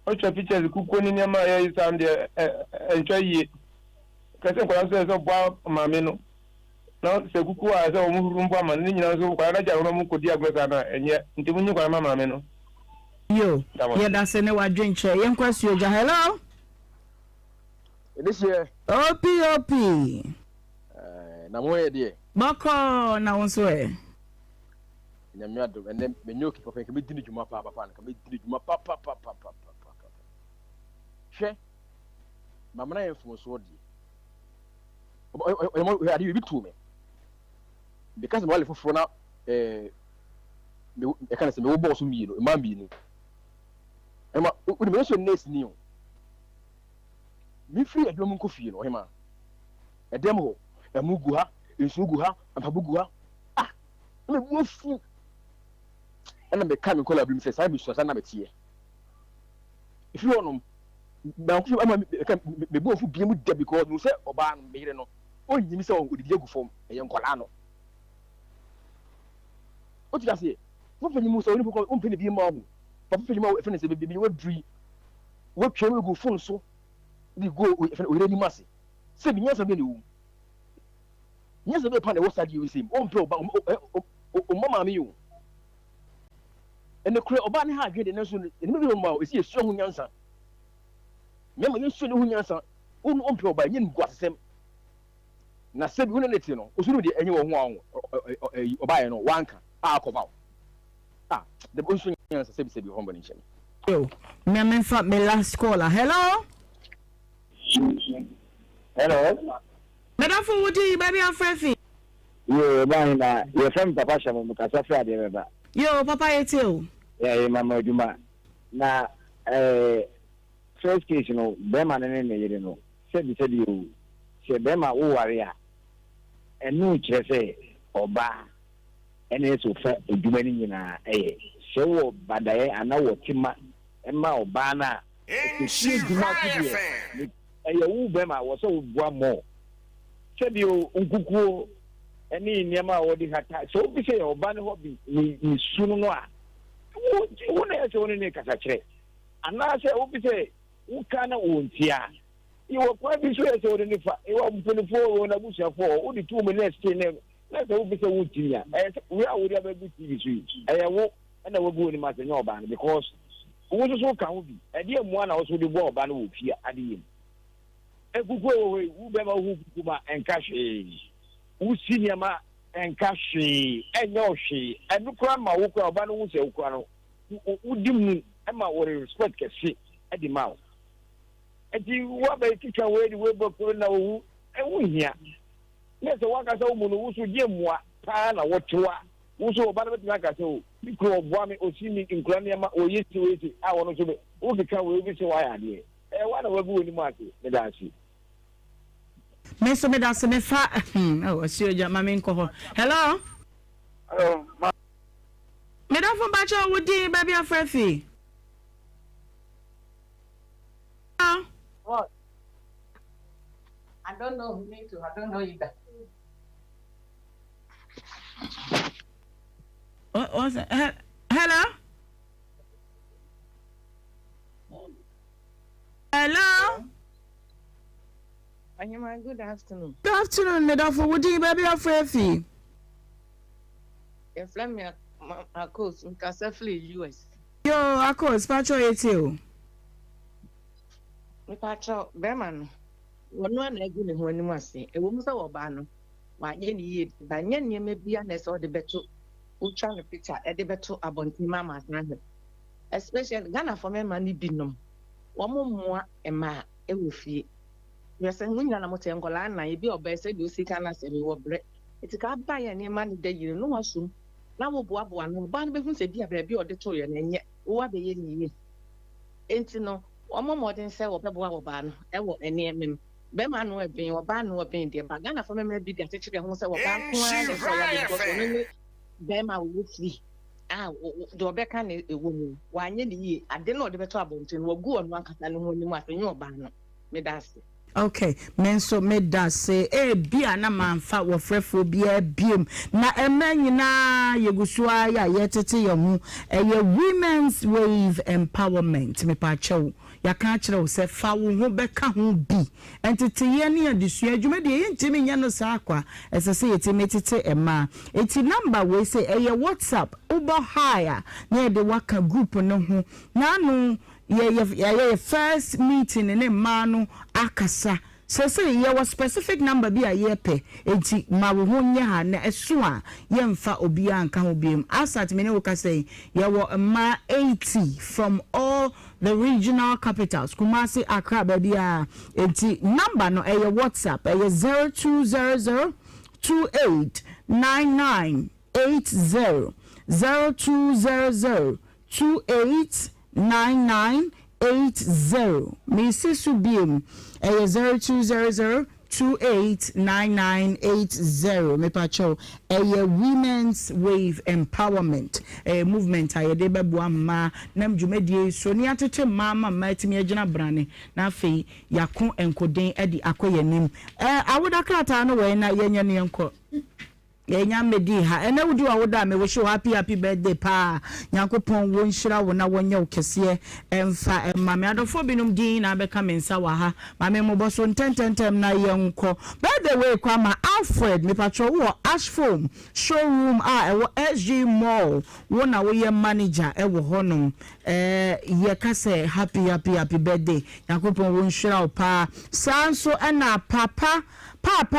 What's your picture? The cook in your mind is on the enjoy it. kase kwa so bwa maame no na se kuku a se o mu rumba ma ni nyina so kwa na ja ro mu kodi agbesa na enye nti mu nyi kwa maame no yo ye da se ne wa dwenche ye nkwasuo ja hello this year op na mo ye de bako na wonso e nyame adom ene menyoki papa nke medini djuma papa na ka medini djuma papa hwe mamana ye fun so di o adi bi tu me because me wale foforo na me e kana se me wo boss mi no ma bi no e ma o de me so nurse ni o mi free adom nko fie no Ohema e dem ho e mu gu ha nsu gu ha ampabu gu ha me mo fu and me come call abim say sai bi so na betie if you want na ku am me bo fu bi mu de because you say oba no me yire no onyimi say on odidi egu fom e ye nkola no o ti ga say fu fani mu so oni ko on fani bi ma ho papa fani ma fani say bi we dri we twem egu fon so di go o re ni mase say bi nyansa be ne wu nyansa be pa na wo sadi we say on pe oba o mama mi yo ene kure oba ne ha adwede ne so ne bi ma o esi esu ho nyansa me ma yesu ne ho nyansa onu ompe oba nye ngu asem na sebi hu ne neti no osuru de enye wo ho anwo oba ye no wanka akoba the bonsu nyansa sebi ho mbani nchemi yo me menfa me last caller hello madam for wudi baby afrefi yo ba na ye fam papa shamo mukasa fra de beba yo papa yete o yeah mama aduma na first case no be ma ne yire no se bi o se be ma wo ware a enu kire se oba ene so fa aduma ni nyina se wo badaye ana wo tima ma oba na se duma ki wo be ma wo so wo bua mo se bi o nkukuo eni niema wo di hata so bi se oba ne hobi ni sunu no a wo na se woni ne kasa kire ana se wo bi se wo kana wontia iwo kwa bi so se woni ne fa iwo mponi fo wo na busia fo wo di 2 minutes ne na se wo bi se wo tinya we a wo di aba bi tv so wo na wo bu ni ma se nya oba no because wo so ka wo bi e de mu ana wo so di bo oba no wo fia ade yim egugu wo be ma hu kuma enkahwe wo siniama enkahwe enyohwe enukura ma wo kwa oba no wo se wo kwa no wo di mu ma wo respect kese edi ma wo edi wo ba kika we di we bokoro na wo wo hia ne se wa ka se wo mu no wo so die mua pa na wo toa wo so oba no betima ka se wo bi ko oboa me osini nkura ne ma oyesi wesi a wo no so be wo kika we bi se wa ya de wa na wo bi woni mu ase ne da ase me so me da se me fa oh asio ja mama nko ho hello me da fun ba cha wudi baby afrefi what I don't know me too I don't know either what's that? Hello Ohemaa, good afternoon. Good afternoon, Medafo. Would you baby afrefi? If let me a course in Casafli US. Yo, a course, Pacho Etio. Me Pacho Berman. One egg in when you must say, a woman's Obano. Why, any by any may be an or the better. Ucha the picture at the better about Mama's name. Especially Ghana for me money binum. One more a ma, a woofy. Yes, and when I'm saying Golana, you be obey said you see can I say we were bread. It's a card by any money that you know assume. Now we'll go one, but we say be a baby or the toy and yet what be any. Ain't no one more than say or Pebble ban, ever any him. Beman will be or ban will be there, but Ghana for me may be the teacher who said, Bema will flee. The Beccan a woman. Why, I didn't know the better about it will go on one cat and when you must in your ban. Me that's it. Okay, men so made that say, be an man fat wa frefo be a beam. Na a man yina yegusua ya yetete yamu a women's wave empowerment me pacho. Ya can't say foul who beka who be. And to tiani and dissuade you made the intimate yano sakwa as I say it metite a ma. It's a number we say a WhatsApp uber higher near the waka group no who nano. Yeah, first meeting in a manu akasa. So yeah, was specific number be a yepe. Eti mawunya ha na esua yemfa obia anka obiem. Asat mene woka say yeah wa ma 80 from all the regional capitals. Kumasi, Accra, baby. Eti number no a WhatsApp a 0200 289980 0200 289980. Mrs. Subim, 0200 289980. Me pacho a women's wave empowerment movement a de bebu ma nam dwumedie so ni atete mama matimi agina brane na afei yakon enkoden edi akoye nim awoda krata no we na yenya ne enko yenya medi ha ena wudi awoda me wish you happy birthday pa nyankopon won hira wo na wonya ukese emfa mame adofo binum din na beka mensa wa ha mame mo so ntententem na yenko birthday we kwa ma Alfred me patro wo Ashform showroom ewo SG Mall wo na wo ye manager ewo honom ye ka say happy birthday nyankopon won hira wo pa sanso ena papa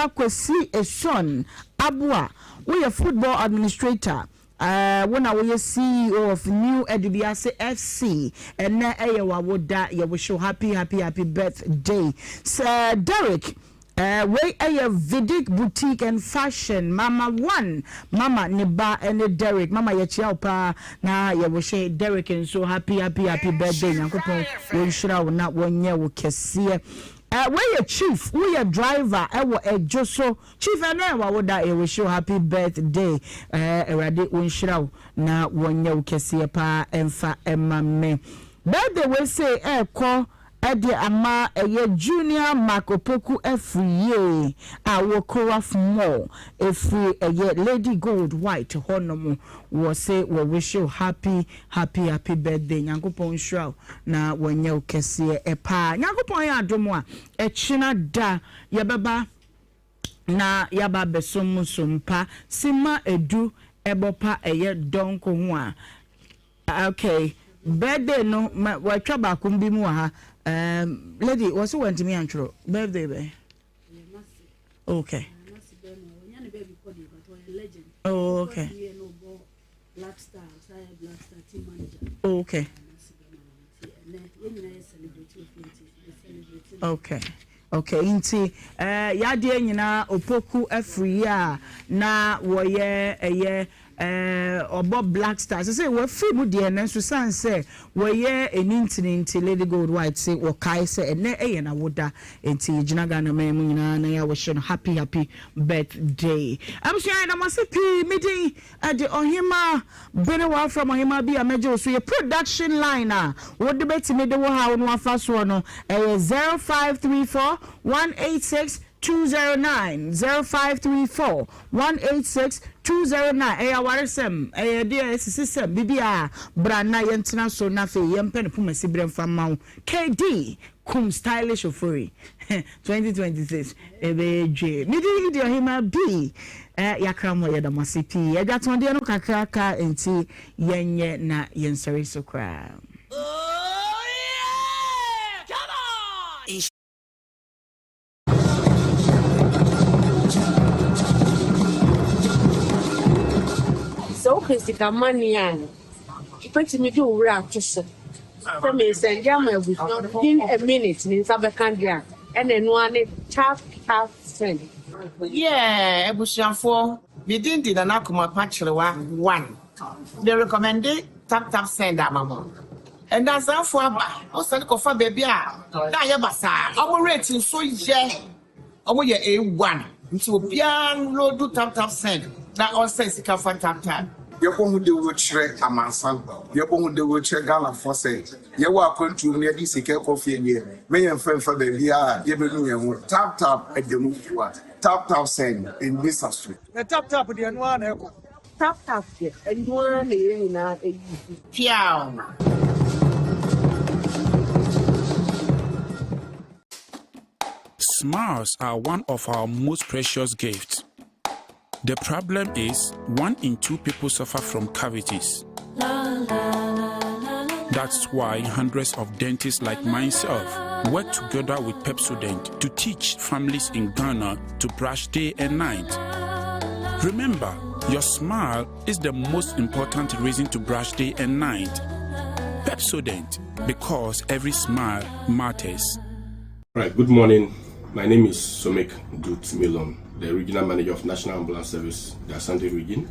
kwesi a son Abua, we a football administrator. When I was CEO of New Edubiase FC, and now I would that you wish you happy birthday, Sir Derek. We a Vedic boutique and fashion, Mama One, Mama Niba and Derek, Mama Yachiapa. Now you wish Derek and so happy birthday. Nakupo, we should have not 1 year we can see. We a chief, we a driver, a Joso chief, and I would die. We show happy birthday. Ready, we should now 1 year we can see a pa and fa Emma me. Birthday we say, call Ede ama junior Makopoku every year. I will call off more every Lady Gold White Honomo was say we wish you happy birthday. Nyankopon shraw na wenye ukese epa. Nyankopon ya adomwa china da yababa na yaba besomu sumpa sima edu ebopa donko hua. Okay, birthday no wa twaba kumbi mu ha. Lady, what's what to me antro birthday be? Okay. Oh, okay. Okay. Okay. Inti yade nyina opoku afri ya na woye obo black stars say we free mu de na so san say we enintinti Lady Gold White say wo kai say ene na woda enti gina ga na me mu nyina na ya wo show happy birthday. I'm sure na masipi meeting at the Ohemaa Benewaa from Ohemaa bi amejo so your production line wo de betimi de wo ha no afa so no 0534 186 209 0534 186 209 waresem dear system bibia brana yentena so na fe yempe puma sibrem fama KD kum stylish ofori 2026 ebeje midi di Ohemaa bi yakramo yeda masipi egaton de no kakraka enti yenye na yensere so kra. So Christica Manian. Put me to wrap to say. For me, send Yama within a minute in Sabacandia and then one half cent. Yeah, Ebusian 4. We didn't did an Akuma Pachua 1. They recommended tap send that mama. And that's how far back. Also, for baby. Yabasa. Our rating so yeah. Our A1. Into a piano do tap send. That all says it can tap. Yɛbɔ hu de wo kyerɛ amansan. Yɛbɔ hu de wo kyerɛ Ghana for say. Yɛwɔ akwantu ne yɛde sika kɔfie nie. Me yɛn fɛmfa baabi a yɛbɛnu yɛn ho. Tap agyamu fua. Tap send in this astro. The tap de no ana ɛkɔ. Tap here. And you want to na Piao. Smiles are one of our most precious gifts. The problem is 1 in 2 people suffer from cavities. That's why hundreds of dentists like myself work together with Pepsodent to teach families in Ghana to brush day and night. Remember, your smile is the most important reason to brush day and night. Pepsodent, because every smile matters. Right, good morning. My name is Somek Dut Milon, the Regional Manager of National Ambulance Service, the Asante region.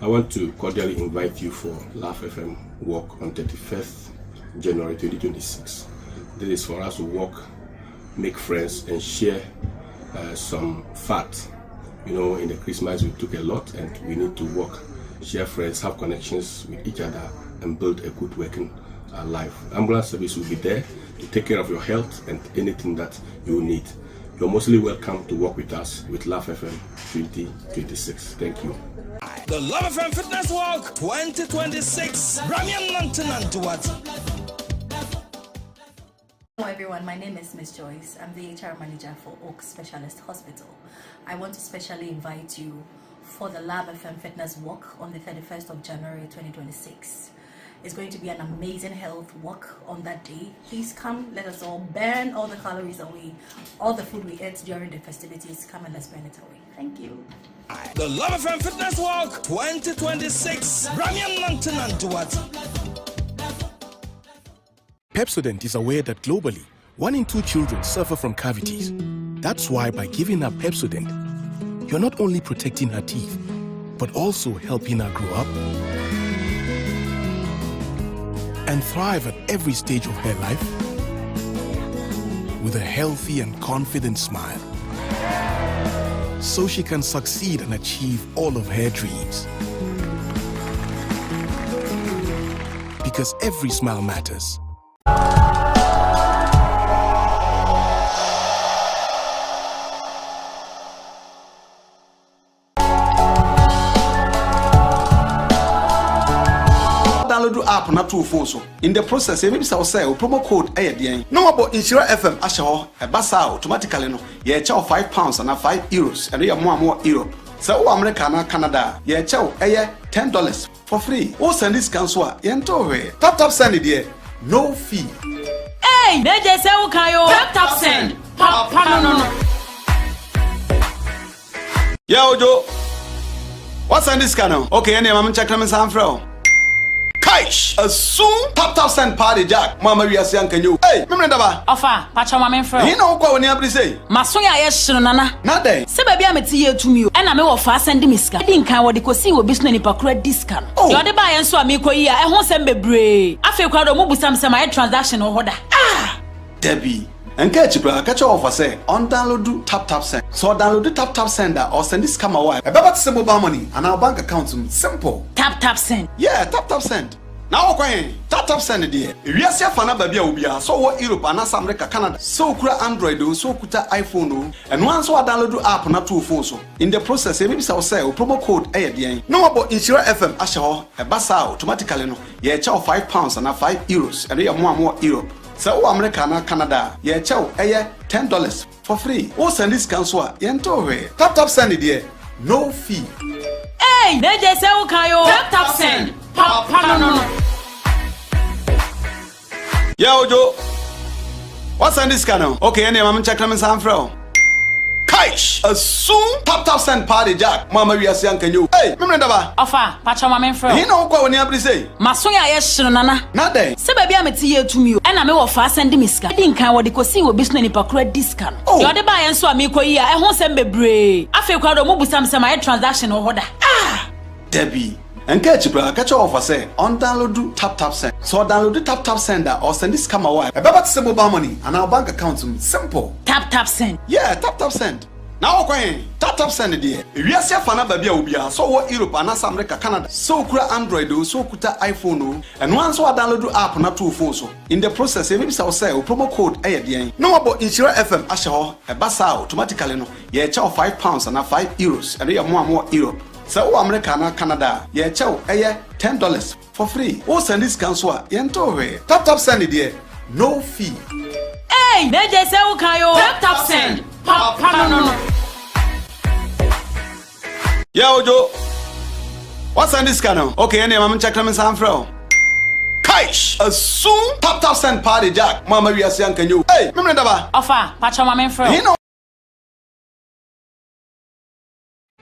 I want to cordially invite you for Laugh FM walk on 31st January 2026. This is for us to walk, make friends, and share some fat. You know, in the Christmas we took a lot, and we need to walk, share friends, have connections with each other, and build a good working life. Ambulance service will be there to take care of your health and anything that you need. You're mostly welcome to work with us with Laugh FM 2026. Thank you. The Love FM Fitness Walk 2026. Hello everyone, my name is Miss Joyce. I'm the HR manager for Oak Specialist Hospital. I want to specially invite you for the Love FM Fitness Walk on the 31st of January 2026. It's going to be an amazing health walk on that day. Please come, let us all burn all the calories away. All the food we ate during the festivities, come and let's burn it away. Thank you. The Love FM Fitness Walk 2026. Pepsodent is aware that globally, 1 in 2 children suffer from cavities. That's why by giving her Pepsodent, you're not only protecting her teeth, but also helping her grow up and thrive at every stage of her life with a healthy and confident smile, so she can succeed and achieve all of her dreams. Because every smile matters. Download app na to phone so. In the process, maybe say promo code ayedian. No about Nhyira FM asho e basa automatically no. Ye chew £5 and €5 and you more Europe. So America na Canada, ye chew $10 for free. O send this cancel yento we. Tap send it there. No fee. Hey, they just say ukayo. Tap send. No. Yeah, Ojo. What's on this channel? Okay, any I'm check them some from. Kaish, as soon tap send party jack. Mama we are saying can you? Hey, remember that? Ofa, pacha mama friend. You know what when you say? Masoya yeshino nana. Nade. Se baby ameti ye to me. And me wo fa send miska. Din kan wo de kosi wo bisu ni pakura discount. Yo de ba yen so amiko yi a e ho sem bebre. Afi kwa do mo busam sem my transaction ho hoda. Debbie. And catch you, catch offer say on download tap send. So download tap sender or send this camera wire. About to mobile money and our bank account simple. Tap send. Yeah, tap send. Now okay, tap send there. We are see fana baby obia. So what Europe and America, Canada. So kura Android, so kuta iPhone, and once we download app na to phone so. In the process, maybe say promo code ayedian. No about Nhyira FM asho e basa automatically no. Ye chew £5 and €5 and you more Europe. So America na Canada, ye chew $10 for free. O send this cancel yento we. Tap send it there. No fee. Hey, they just say ukayo. Tap send. No. Yeah, Ojo. What's on this channel? Okay, any I'm check them some from. Kaish, as soon tap send party jack. Mama we are saying can you? Hey, remember that? Ofa, pacha mama friend. You know what when you say? Masoya yeshino nana. Nade. Se baby ameti ye to me. And me wo fa send miska. Din kan wo de kosi wo bisu ni pakura discount. Yo de ba yen so amiko yi a e ho sem bebre. Afi kwa do mo busam sem my transaction ho hoda. Debbie. And catch you, catch offer say on download tap send. So download tap sender or send this camera wire. About to mobile money and our bank account simple. Tap send. Yeah, tap send. Now, okay, tap send it. We are safe for baby ubia. So what Europe and America, Canada. So kura Android, so kuta iPhone, and once we download the app na two phones. In the process, maybe say promo code ADN. No about Nhyira FM ashaho a basa automatically no. Ye chow £5 and €5, and we are more Europe. So America and Canada, ye chow $10 for free. Oh, send this cancel. Yento tap send it. No fee. Hey, they say ukayo. Tap send. Papa no. Yeah, Ojo. What's on this channel? Okay, anyway, I'm checking my sound from. Kaish. Soon tap send party Jack. Mama, we are saying can you? Hey, remember that? Offer, patch my man from. You know.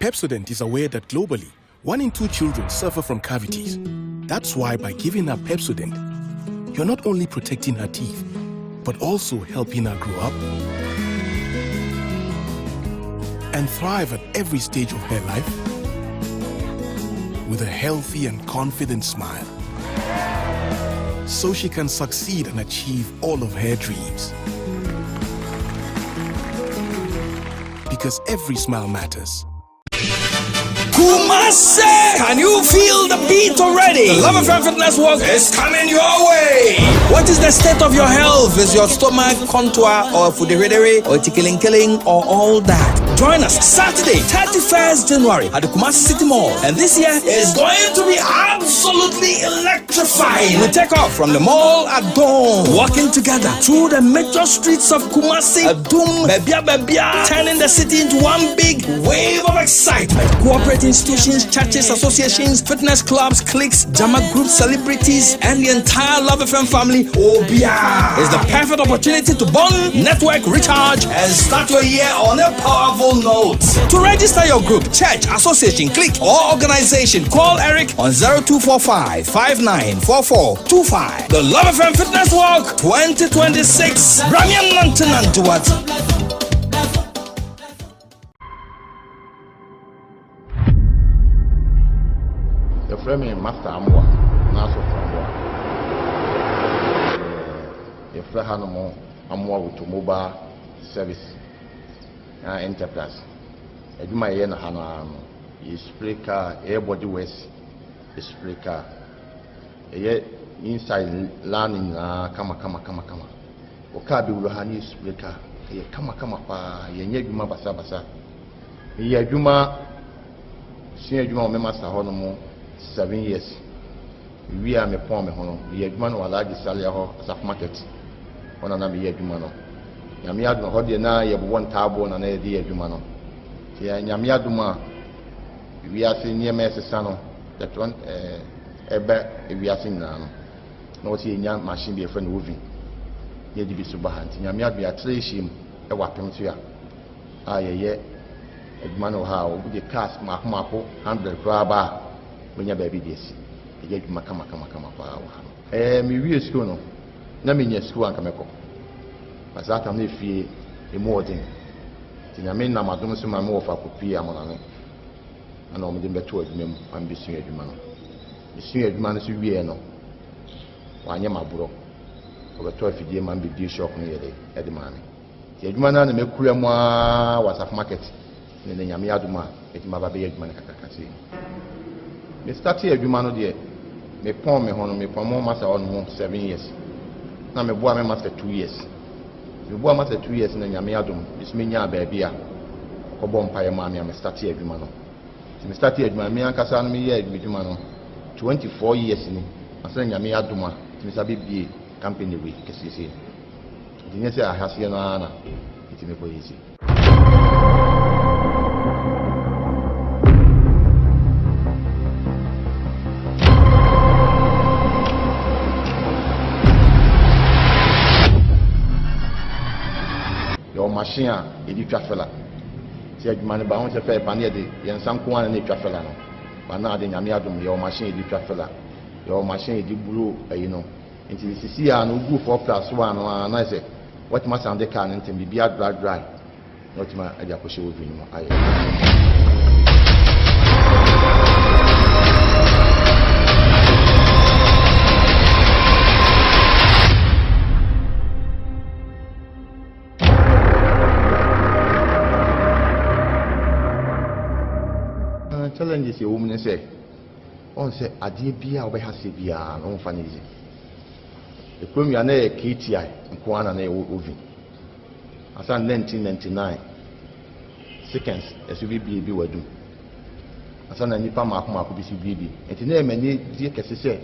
Pepsodent is aware that globally, 1 in 2 children suffer from cavities. That's why by giving her Pepsodent, you're not only protecting her teeth, but also helping her grow up and thrive at every stage of her life with a healthy and confident smile, so she can succeed and achieve all of her dreams. Because every smile matters. Kumase! Can you feel the beat already? The LiveStream Fitness Walk is coming your way. What is the state of your health? Is your stomach contour or fuderedere or tickling or all that? Join us Saturday, 31st January at the Kumasi City Mall. And this year is going to be absolutely electrifying. We take off from the mall at dawn, walking together through the major streets of Kumasi, Adum, Bebia, turning the city into one big wave of excitement. Cooperating institutions, churches, associations, fitness clubs, cliques, drama groups, celebrities, and the entire LiveStream family. Obia is the perfect opportunity to bond, network, recharge, and start your year on a powerful note. To register your group, church, association, clique, or organization, call Eric on 0245 594425. The LiveStream Fitness Walk 2026. Ramian Nantanantuat. The framing master Amwa, Naso Amwa. The Frahanamo Amwa with mobile service enterprise. A Juma Yen Hanam is Spreaker, Airbody West, Spreaker. A inside learning, kama. Okabi Ruhani Spreaker, a kama pa, Yenjuma Basa. Yajuma, Senior Juma Master Honomo. 7 years. We are me poor me hono. We are man who large salary ho as market. On an be yadumano. Yamiad no hodi na ye one tabo na na di yadumano. Ya nyamiaduma. We are seeing near me sano. That one ebe we are seeing na no. No see nya machine be a friend moving. Ye di bi subahanti. Nyamiad be a treshim e wapem to ya. Ah ye edumano ha o the cars mapo 100 graba. When you're baby this, you get kama pa. Me we school no. Na me nya school anka meko. But that am na fie e more thing. Ti na me na madom so ma me ofa kopi amona no. Ana o me de beto adwuma mu am besu adwuma no. Besu adwuma no so wie no. Wanye maburo. O beto afidie ma be di shop no yede e de ma me. Ti adwuma na me kura mu a wasaf market. Ne nyame aduma e ti ma ba be adwuma na kakakase. Me started adwuma no de me pon me hono me pon mo master on 7 years na me boa me master 2 years me boa master 2 years na nyame adum bisme nya ba bia ko bom paye ma me started adwuma no me started adwuma me ankasa no me ye adwuma no 24 years ni asa nyame aduma me sabe bie company we kesese dinye se ahase no ana iti me boyezi. Machine et du trafela. Si adwuma ne ba ho se fe pane de yensam ko an na trafela no. Ba na de nyame adum your machine et du trafela. Your machine et du boulot ayi no. Nti sisi ya no gu 4+1 no na se what ma sound de kan nti bibia dry. What ma aja ko she wo bi no ayi. challenges you woman say on say adie bia obehase bia no mfa nizi ekwemi ana e KTI nkwana na e ovi asa 1999 seconds SUBB bi wadu asa na nipa mako bi si bibi enti na emani die kese se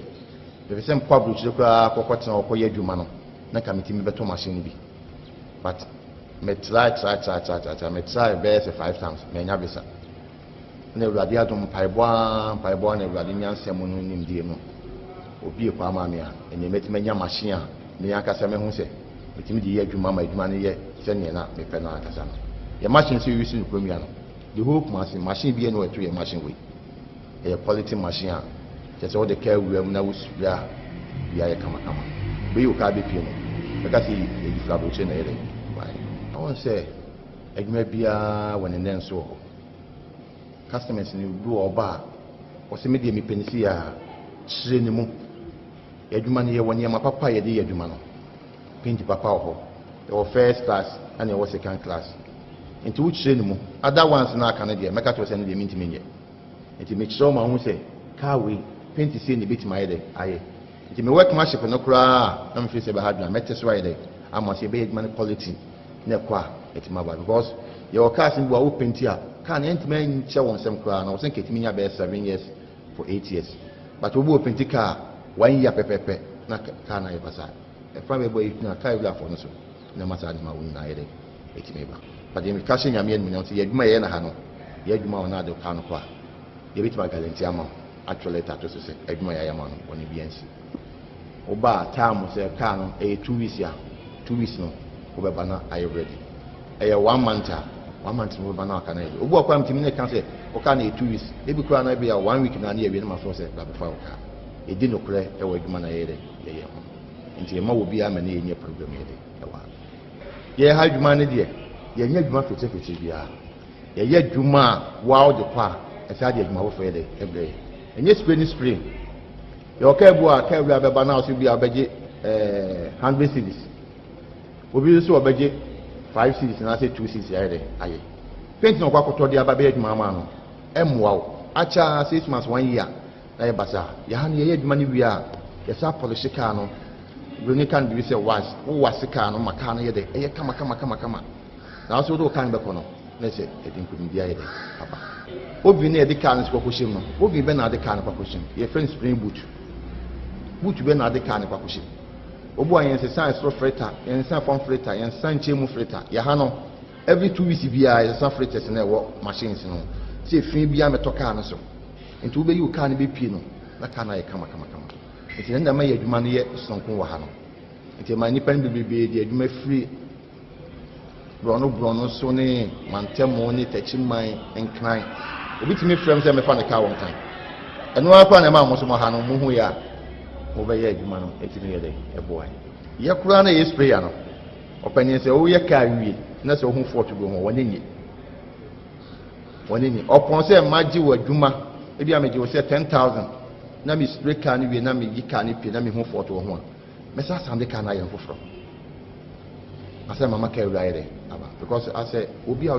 de sem kwabru chire kwa kokotena okoye adwuma no na committee me beto machine bi but me try me try best 5 times me nya bisa na ewurade adom paibwa na ewurade nyansem no nim die mu obi kwa ma me a ene metima nya machine a me yakasa me hu se metimi di adwuma ma adwuma ne ye se ne na me pe na akasa no ye machine so use no kwamia no the whole machine bi no eto ye machine we a quality machine a just all the care we na usubia bia ye kama be you ka be pie no because e di fabrication na yele I want say adwuma bia when nen so customers ni do oba o se me de me penisi ya chire ni mu adwuma ne ye woni ma papa ye de adwuma no pinti papa ho the first class and the second class into which chire ni mu other ones na aka na de make to say no de minti menye enti me chiro ma hu say car we pinti say ni bit my de aye enti me work ma ship no kura na me feel say be hard na mete so de am say be adwuma quality na kwa etima ba because your car sin bo pinti a car na enti man che won sem kura na wo sen ketimi nya be 7 years for 8 years but obo pinti car 1 year pepepe na car na yebasa e from be boy na car bila for no so na masa ni ma won na yede etimi ba but dem ka shenya me no so yeduma ye na ha no yeduma wona de car no kwa ye bitima guarantee ama actually that to say eduma ya ma no woni biansi oba time say car no 2 weeks ya 2 weeks no obeba na are you ready 1 month 1 month no obeba na aka na ye obu akwa mtimi ne kan say o ka na 2 weeks ebi kura na be ya 1 week na na ye na ma so say ba befa o ka edi no kure e wa eduma na ye de ye ho nti ma wo bia ma na ye nye program ye de e wa ye ha eduma ne de ye nya eduma fete bia ye ye eduma wa o de kwa e sa de eduma wo fe de ebre enye spray ye o ka ebu a ka ebu abeba na o so bia abeje 100 cedis obi so obeje 5 cedis na say 2 cedis ya de aye paint no kwa koto de aba be eduma ma no emwa o acha 6 months 1 year na ye basa ya ha ne ye eduma ne wi a ye sa polish car no bruni kan bi say was wo wase car no maka no ye de ye kama na so do kan be kono na say edin kudin bia ye de papa obi na de car no kwa koshim no obi be na de car no kwa koshim ye friend spring boot be na de car no kwa koshim obu ayen se san stro freta yen san form freta yen san chemu freta ya ha no every 2 weeks bia ye san fretas na wo machines no se fin bia meto car no so nti wo be yu car no be pie no na car na ye kama nti na ma ye adwuma no ye sonko wa ha no nti ma nipa no bebe de adwuma free brono so ne mantemo ne tachiman enkran obi timi frem se me fa ne car one time eno akwa na ma mo so mo ha no mo hu ya wo be ye adwuma no etimi ye de e boy ye kura na ye spray ya no opanye se wo ye car wie na se wo hu fort go ho wonenye opon se maji wa adwuma e bia meje wo se 10,000 na mi spray car ni wie na mi yi car ni pie na mi hu fort wo ho me sa sande car na ye foforo asa mama ka ewura ere aba because asa obi a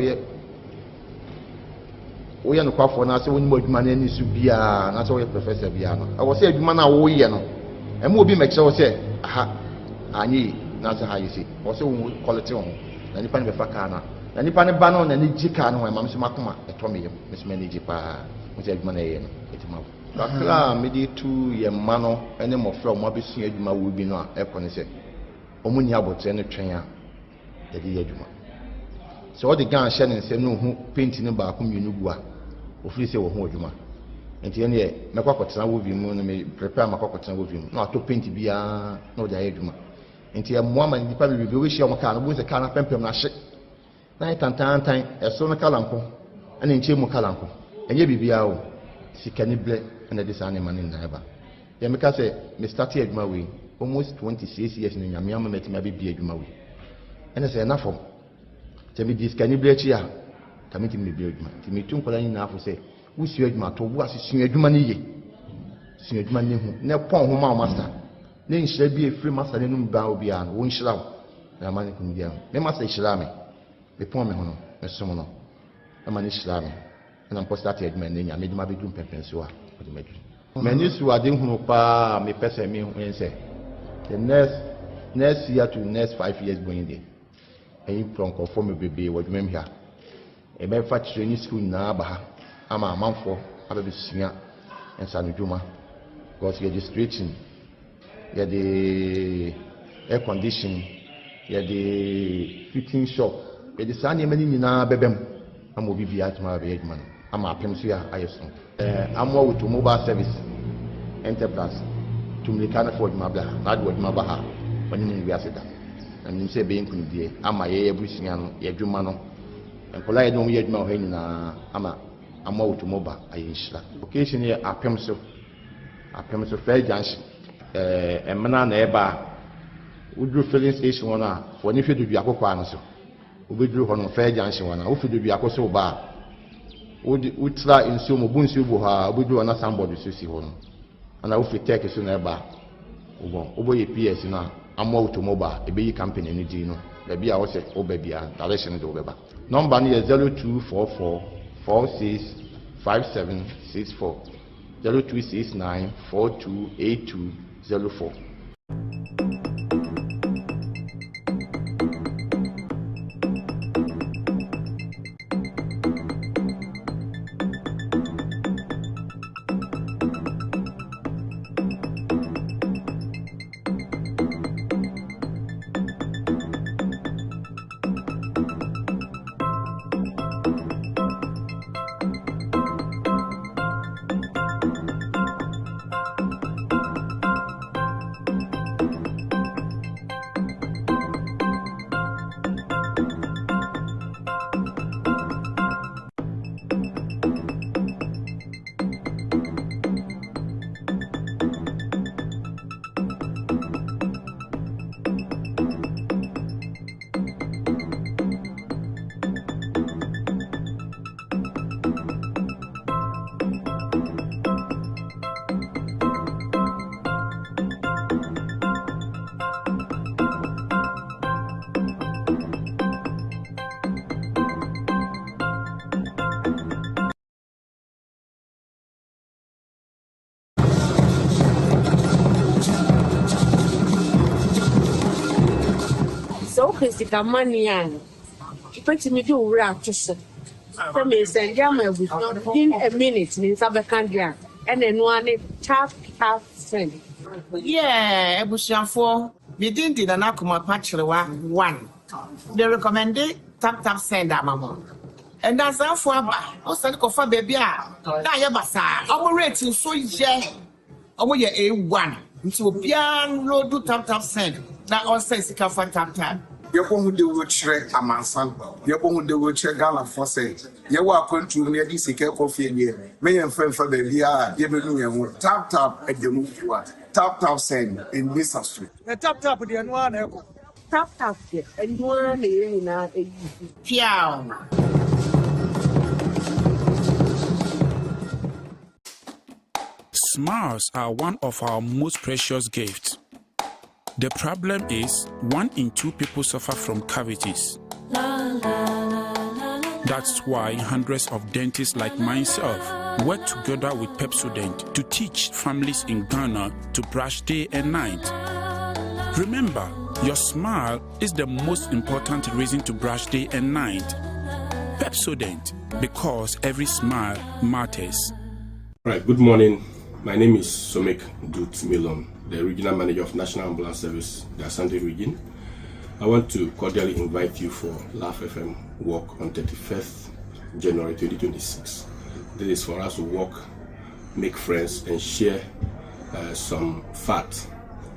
oye no kwafo na asa woni mo adwuma na ni su bia na asa oye professor bia no awo se adwuma na wo ye no e mo obi mekye wo se aha anyi na asa ha yisi wo se wo quality wo na nipa ne be fa ka na nipa ne ba no na ni ji ka no ma so makoma eto me yem me so me ni ji pa mo se adwuma na ye no etima kakra me di tu ye ma no ene mo fra mo abesu adwuma wo bi no a e ko ne se omo ni abotre ne twen a yedi adwuma so all the gan share ne se no hu paint ne ba ko mienu bua ofiri se wo hu adwuma enti ene ye mekwa kotena wo bi mu no me prepare makwa kotena wo bi mu no ato paint bia na o da adwuma enti ya mo ama nipa bi we share mo ka no bo se ka na pempem na hye na tantan eso no kala nko ene nche mu kala nko enye bibia o sika ni ble ene de sa ne mane na eba ya meka se me start adwuma we almost 26 years ni nyame ama metima bi adwuma we ene se na fo temi diskani blechi ya kamiti mi bi adwuma temi tun kola ni na afo se wusi adwuma to bu asisu adwuma ni ye su adwuma ni hu ne pon ho ma master ne nhira bi efiri master ne num ba obi an wo nhira wo na mani kun bia me master nhira me me pon me ho no me som no na mani nhira me and I'm posted at my name. I made my bedroom pepensua for the medicine. Many who are doing pa me person me when say the next year to next 5 years going there. And you from conform baby what you here. A man fat training school na ba. I'm a man for a singer and Sanujuma. Because you're the stretching, you're the air conditioning, you're the fitting shop, you're the sunny many na bebem. I'm will be at my man. I'm a Pemsia ISO. I'm more with mobile service enterprise to Mekana for Mabla, not what Mabaha, when you are said. And you say being Kundi, I'm a Brucian, Yajumano, and Polai don't yet know Hena, I'm more to mobile ISA. Occasionally, I Pemso. Apem so fair junction emana na eba udru filling station wana woni fi do biakokwa an so obedru ho no fair junction wana wo fi do biakoso ba utra insu mo bunsu bo ha obedru na somebody so si ho no ana wo fi take so na eba oboye PS na amo automobile ebeyi company ni di no da bia wo se obabia direction do obeba number ni 0244 465764 0269 428204. So physical money and put me do rap to say. For me, send Yama within a minute in Sabacandria and then one tap friend. Yeah, Ebushianfo, within the Nanakuma Pachlewa 1. They recommended tap send that mama. And that's how for also for baby. Now, Yabasa, our rating so yeah. Our year A1. So, Pian road do tap send. That also is a for tap. Yɛbɔ hu de wɔkyerɛ amansan yɛbɔ hu de wɔkyerɛ Ghanafoɔ sɛ yɛwɔ akwantu no yɛde sika kɔ fie nie mɛyɛ mfɛmfa baabi a yɛbɛnu yɛn ho tap agyamu fiwa tap send in this street. The tap deɛ no ara na ɛkɔ. Tap deɛ ɛno ara na yɛn nyinaa ɛyi. Piao. Smiles are one of our most precious gifts. The problem is 1 in 2 people suffer from cavities. That's why hundreds of dentists like myself work together with Pepsodent to teach families in Ghana to brush day and night. Remember, your smile is the most important reason to brush day and night. Pepsodent, because every smile matters. Right, good morning. My name is Somek Dut Milon, the Regional Manager of National Ambulance Service, the Asante region. I want to cordially invite you for Laugh FM walk on 31st January 2026. This is for us to walk, make friends, and share some fat.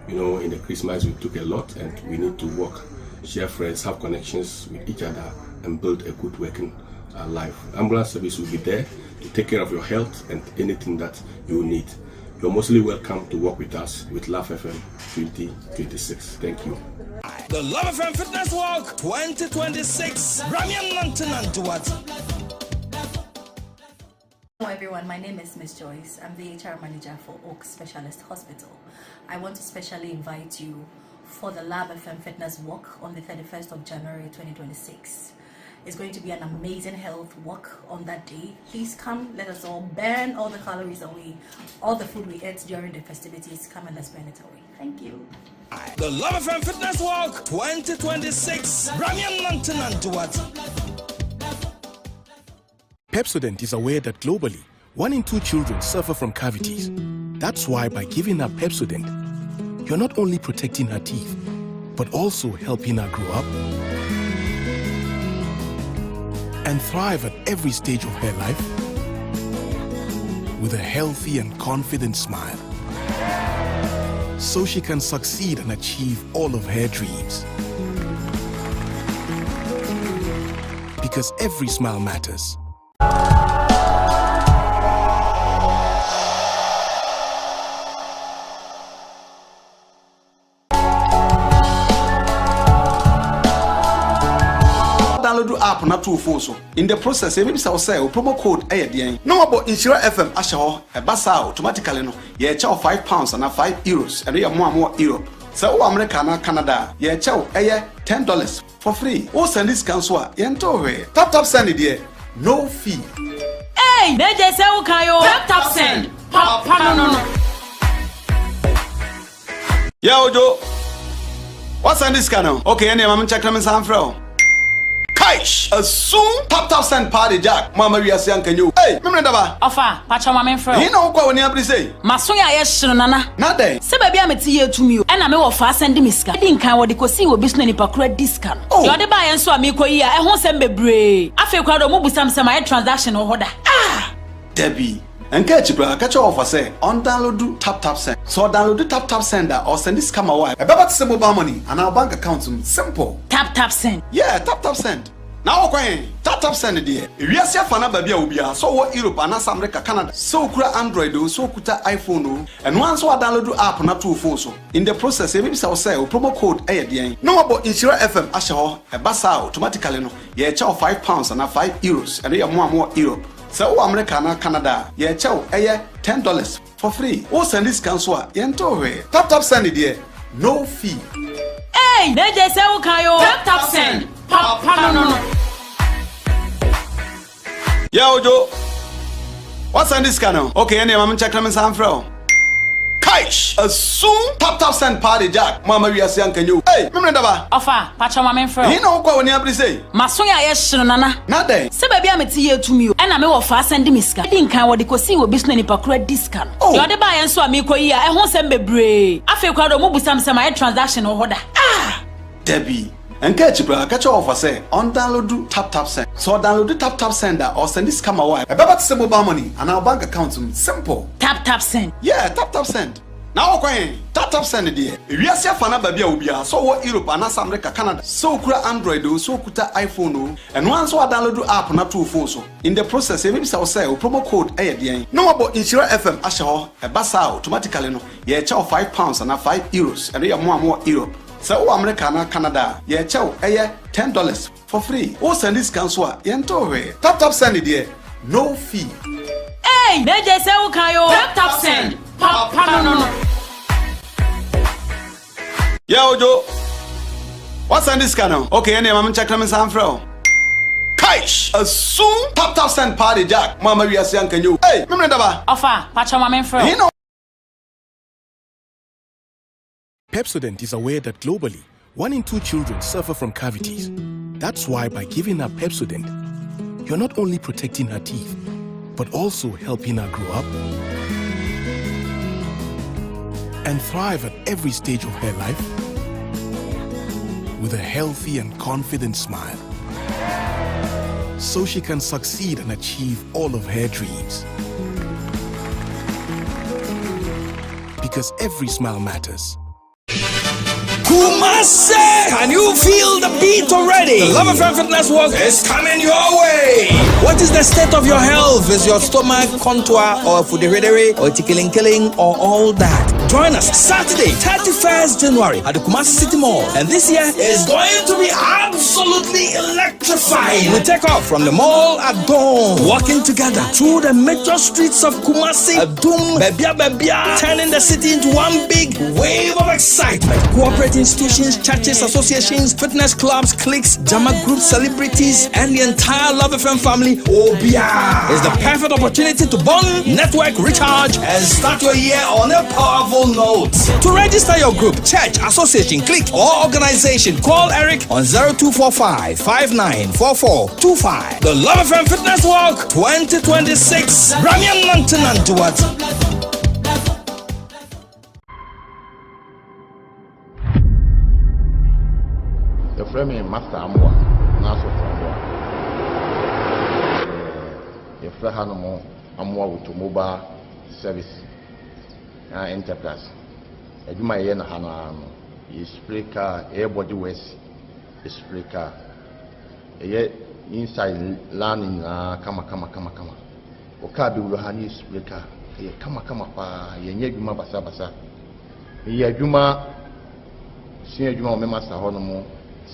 You know, in the Christmas we took a lot, and we need to walk, share friends, have connections with each other, and build a good working life. Ambulance service will be there to take care of your health and anything that you need. You're mostly welcome to work with us with Laugh FM 2026. Thank you. The Love FM Fitness Walk 2026. Hello everyone, my name is Miss Joyce. I'm the HR manager for Oak Specialist Hospital. I want to specially invite you for the Love FM Fitness Walk on the 31st of January 2026. It's going to be an amazing health walk on that day. Please come, let us all burn all the calories away. All the food we ate during the festivities, come and let's burn it away. Thank you. The Love FM Fitness Walk 2026. Pepsodent is aware that globally, 1 in 2 children suffer from cavities. That's why by giving her Pepsodent, you're not only protecting her teeth, but also helping her grow up and thrive at every stage of her life with a healthy and confident smile, so she can succeed and achieve all of her dreams. Because every smile matters. Download app na to phone so. In the process, maybe say promo code ayedian. No about Nhyira FM asho e basa automatically no. Ye chow £5 and €5 and we more Europe. So America na Canada, ye chow $10 for free. O send this cancel yento we. Tap send it there. No fee. Hey, they say ukayo. Tap send. Papa no. Yeah, Ojo. What's on this channel? Okay, any I'm check them some from. Kaish, soon tap send party Jack. Mama we are saying can you? Hey, me ndaba. Ofa, pacha mama fro. He no kwa woni abri say. Masoya ye hye nana. Na dey. Se ba bia meti ye tumi o. E na me wo fa send me sika. Di nkan wo de kosi wo bisu ni pakura discount. Yo de ba ye nso a me koyi a e ho sem bebre. Afi kwa do mo busam se my transaction o hoda. Ah! Debbie. Enke chibra catch offer say on download tap send. So download tap sender or send this camera wire. About to mobile money and our bank account simple. Tap send. Yeah, tap send. Now okay, tap send there. If you see fana baby obia so what Europe and America Canada. So kura Android so kuta iPhone and once we download app na to phone so. In the process maybe say promo code ayedian. No about Nhyira FM asho e basa automatically no. Ye chow £5 and €5 and we more Europe. So America na Canada, ye chow $10 for free. O send this cancel yento we. Tap send it there. No fee. Hey, they say ukayo. Tap send. Papa no. Yeah, Ojo. What's on this channel? Okay, any I'm check them some from. Kaish, soon tap send party Jack. Mama we are saying can you? Hey, me ndaba. Ofa, pacha mama fro. He no kwa woni abri say. Masoya ye hye nana. Na dey. Se ba bia meti ye tumi o. E na me wo fa send me sika. Di nkan wo de kosi wo bisu ni pakura discount. Yo de ba ye nso a me koyi a e ho sem bebre. Afi kwa do mo busam se my transaction o hoda. Ah! Debbie. Enke chibra catch offer say on download tap send. So download tap sender or send this camera wire. About to mobile money and our bank account simple. Tap send. Yeah, tap send. Now okay, tap send there. If you see fana baby obia so what Europe and America Canada. So kura Android so kuta iPhone and once we download app na to phone so. In the process maybe say promo code ayedian. No about Nhyira FM asho e basa automatically no. Ye chow £5 and €5 and we more Europe. So America na Canada, ye chow $10 for free. O send this cancel yento we. Tap send it there. No fee. Hey, they say ukayo. Tap send. Papa no. Yeah, Ojo. What's on this channel? Okay, any I'm check them some from. Kaish, soon tap send party Jack. Mama we are saying can you? Hey, me ndaba. Ofa, pacha mama fro. He no. Pepsodent is aware that globally, 1 in 2 children suffer from cavities. That's why by giving her Pepsodent, you're not only protecting her teeth, but also helping her grow up and thrive at every stage of her life with a healthy and confident smile, so she can succeed and achieve all of her dreams. Because every smile matters. Kumase! Can you feel the beat already? The Love FM Fitness Walk is coming your way. What is the state of your health? Is your stomach contour or food or tickling or all that? Join us Saturday, 31st January at the Kumasi City Mall. And this year is going to be absolutely electrifying. We take off from the mall at dawn, walking together through the major streets of Kumasi, Adum, Bebia, turning the city into one big wave of excitement. Corporate institutions, churches, associations, fitness clubs, cliques, drama groups, celebrities, and the entire Love FM family, Obia, is the perfect opportunity to bond, network, recharge, and start your year on a powerful note. To register your group, church, association, clique, or organization, call Eric on 0245 594425. The Love FM Fitness Walk 2026. Ramian Nantanantuat. The framing master Amwa, Naso Amwa. The Frahanamo Amwa with mobile service enterprise. Eduma Yen Hana is Spreaker, Airbody West, is Spreaker. Inside learning, kama. Okabi Ruhani Spreaker, kama pa, Yegyuma Basa. Yegyuma, Senior Juma Master Honomo.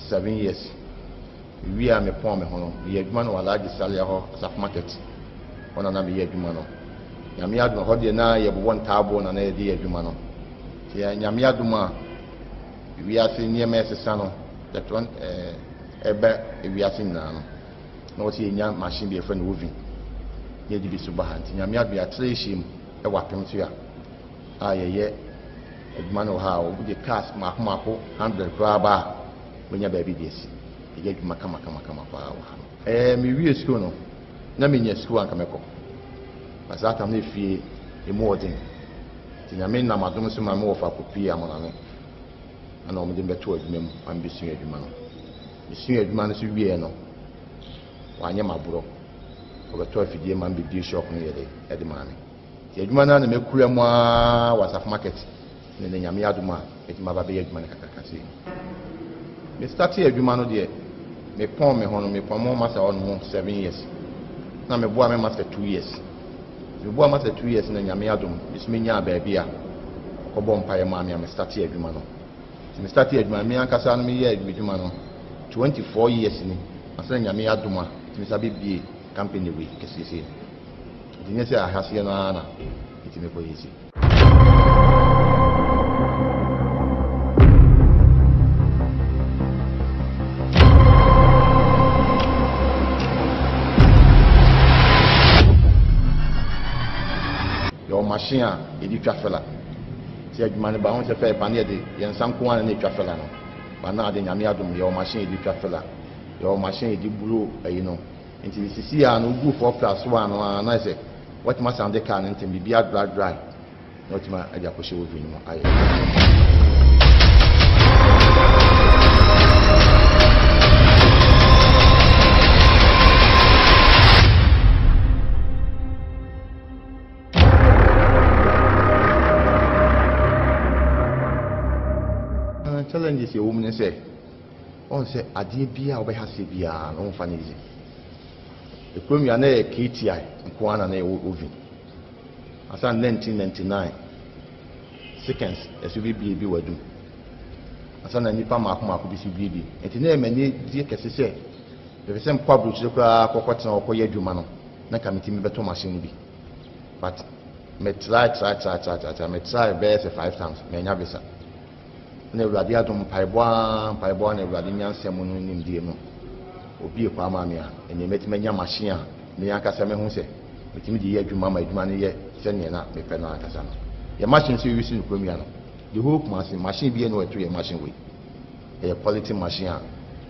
7 years. We are me poor me hono. Yegyuma no large salary ho as market. Ona na me yegyuma no. Nyame aduma ho de na ye bo ntabo na ye de yegyuma no. Ya nyame aduma we are seeing near mesesa no. That one ebe we are seeing na no. Na what ye nya machine be friend woven. Ye di bi so ba hanti. Nyame aduma ya treshim e wapem so ya. Ye eduma no ha obu de cars mako 100 ba. When your baby this, you get kama pa. Me we school no. Na me nya school anka meko. But that am na fie e mo odin. Ti na me na madom so ma me wo fa kopi amona no. Ana o me dem beto adwuma mu, am besu adwuma no. Besu adwuma no so wie no. Wa anya maburo. O beto afidie ma be shop no yede e de ma me. Ti adwuma na me kura mu a wasaf market. Ne nyame adoma e ti ma ba be adwuma ne kakakase. Me started adwuma no de me pon me hono me pon mo master on 7 years na me boa me master 2 years me boa master 2 years na nyame adom bisme nya ba bia obo mpaye ma me started adwuma no me started adwuma me ankasa no me ye adwuma no 24 years ni asa nyame adoma me sabe bie company we kesese dinye se ahase no ana iti me boyezi machine a edi twafela ti adwuma ne ba won se fe panel de yensam ko an ne twafela no ba na de nyame adom yo machine edi twafela yo machine edi bulu ayi no nti sisi a no gu for plus 1 no na se what ma sound de car nti bibia dry no ti ma aja ko she wo vini mo ayi challenges you woman say on say adie bia obehase bia no mfa ne easy the premier na KTI nkoana na ovi asa 1999 seconds SUVB bi wadu asa na nipa mako bi SUVB enti na emani die kese se the same public kra kokotena okoye adwuma no na committee mi beto machine bi but me try me try best 5 times me nya bisa na ewurade adom paibwa na ewurade nyansem no nimdie no obi ekwa amame a ene metimanya machine a me yankasa me hu se metimi de ye adwuma ma adwuma ne ye se ne na me pe no ankasa no ye machine so use no kromia no the whole machine bi no eto ye machine we ye quality machine a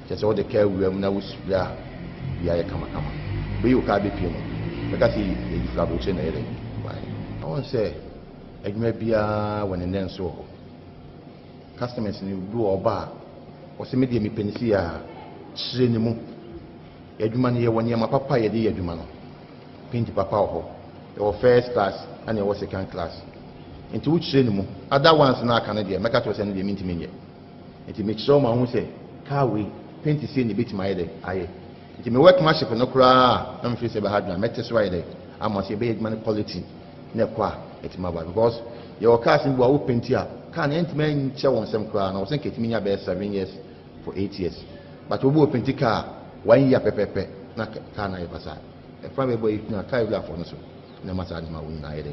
je se wo de ka wuram na wusura bia ye kama be you ka be pie no be ka si e di flabo che na ere why I want say adwuma bia won ne nso ho customers ni do oba o se media mi penisi ya chire ni mu adwuma ne ye woni ma papa ye de adwuma no pinti papa ho your first class and your second class into which chire ni mu other ones na aka na de meka to se ne de minti menye enti me chiro ma hu se car we pinti se ni bit my de aye enti me work machine no kura na me fi se be hadwa mete so aye de ama se be adwuma quality ne kwa enti ma ba because your cars in Bow Pentia, can't enter men show on some crown, or think it mean about 7 years for 8 years. But we will Pentica 1 year pepe, not can I pass. A private boy, not Kaila for us, no matter my own night,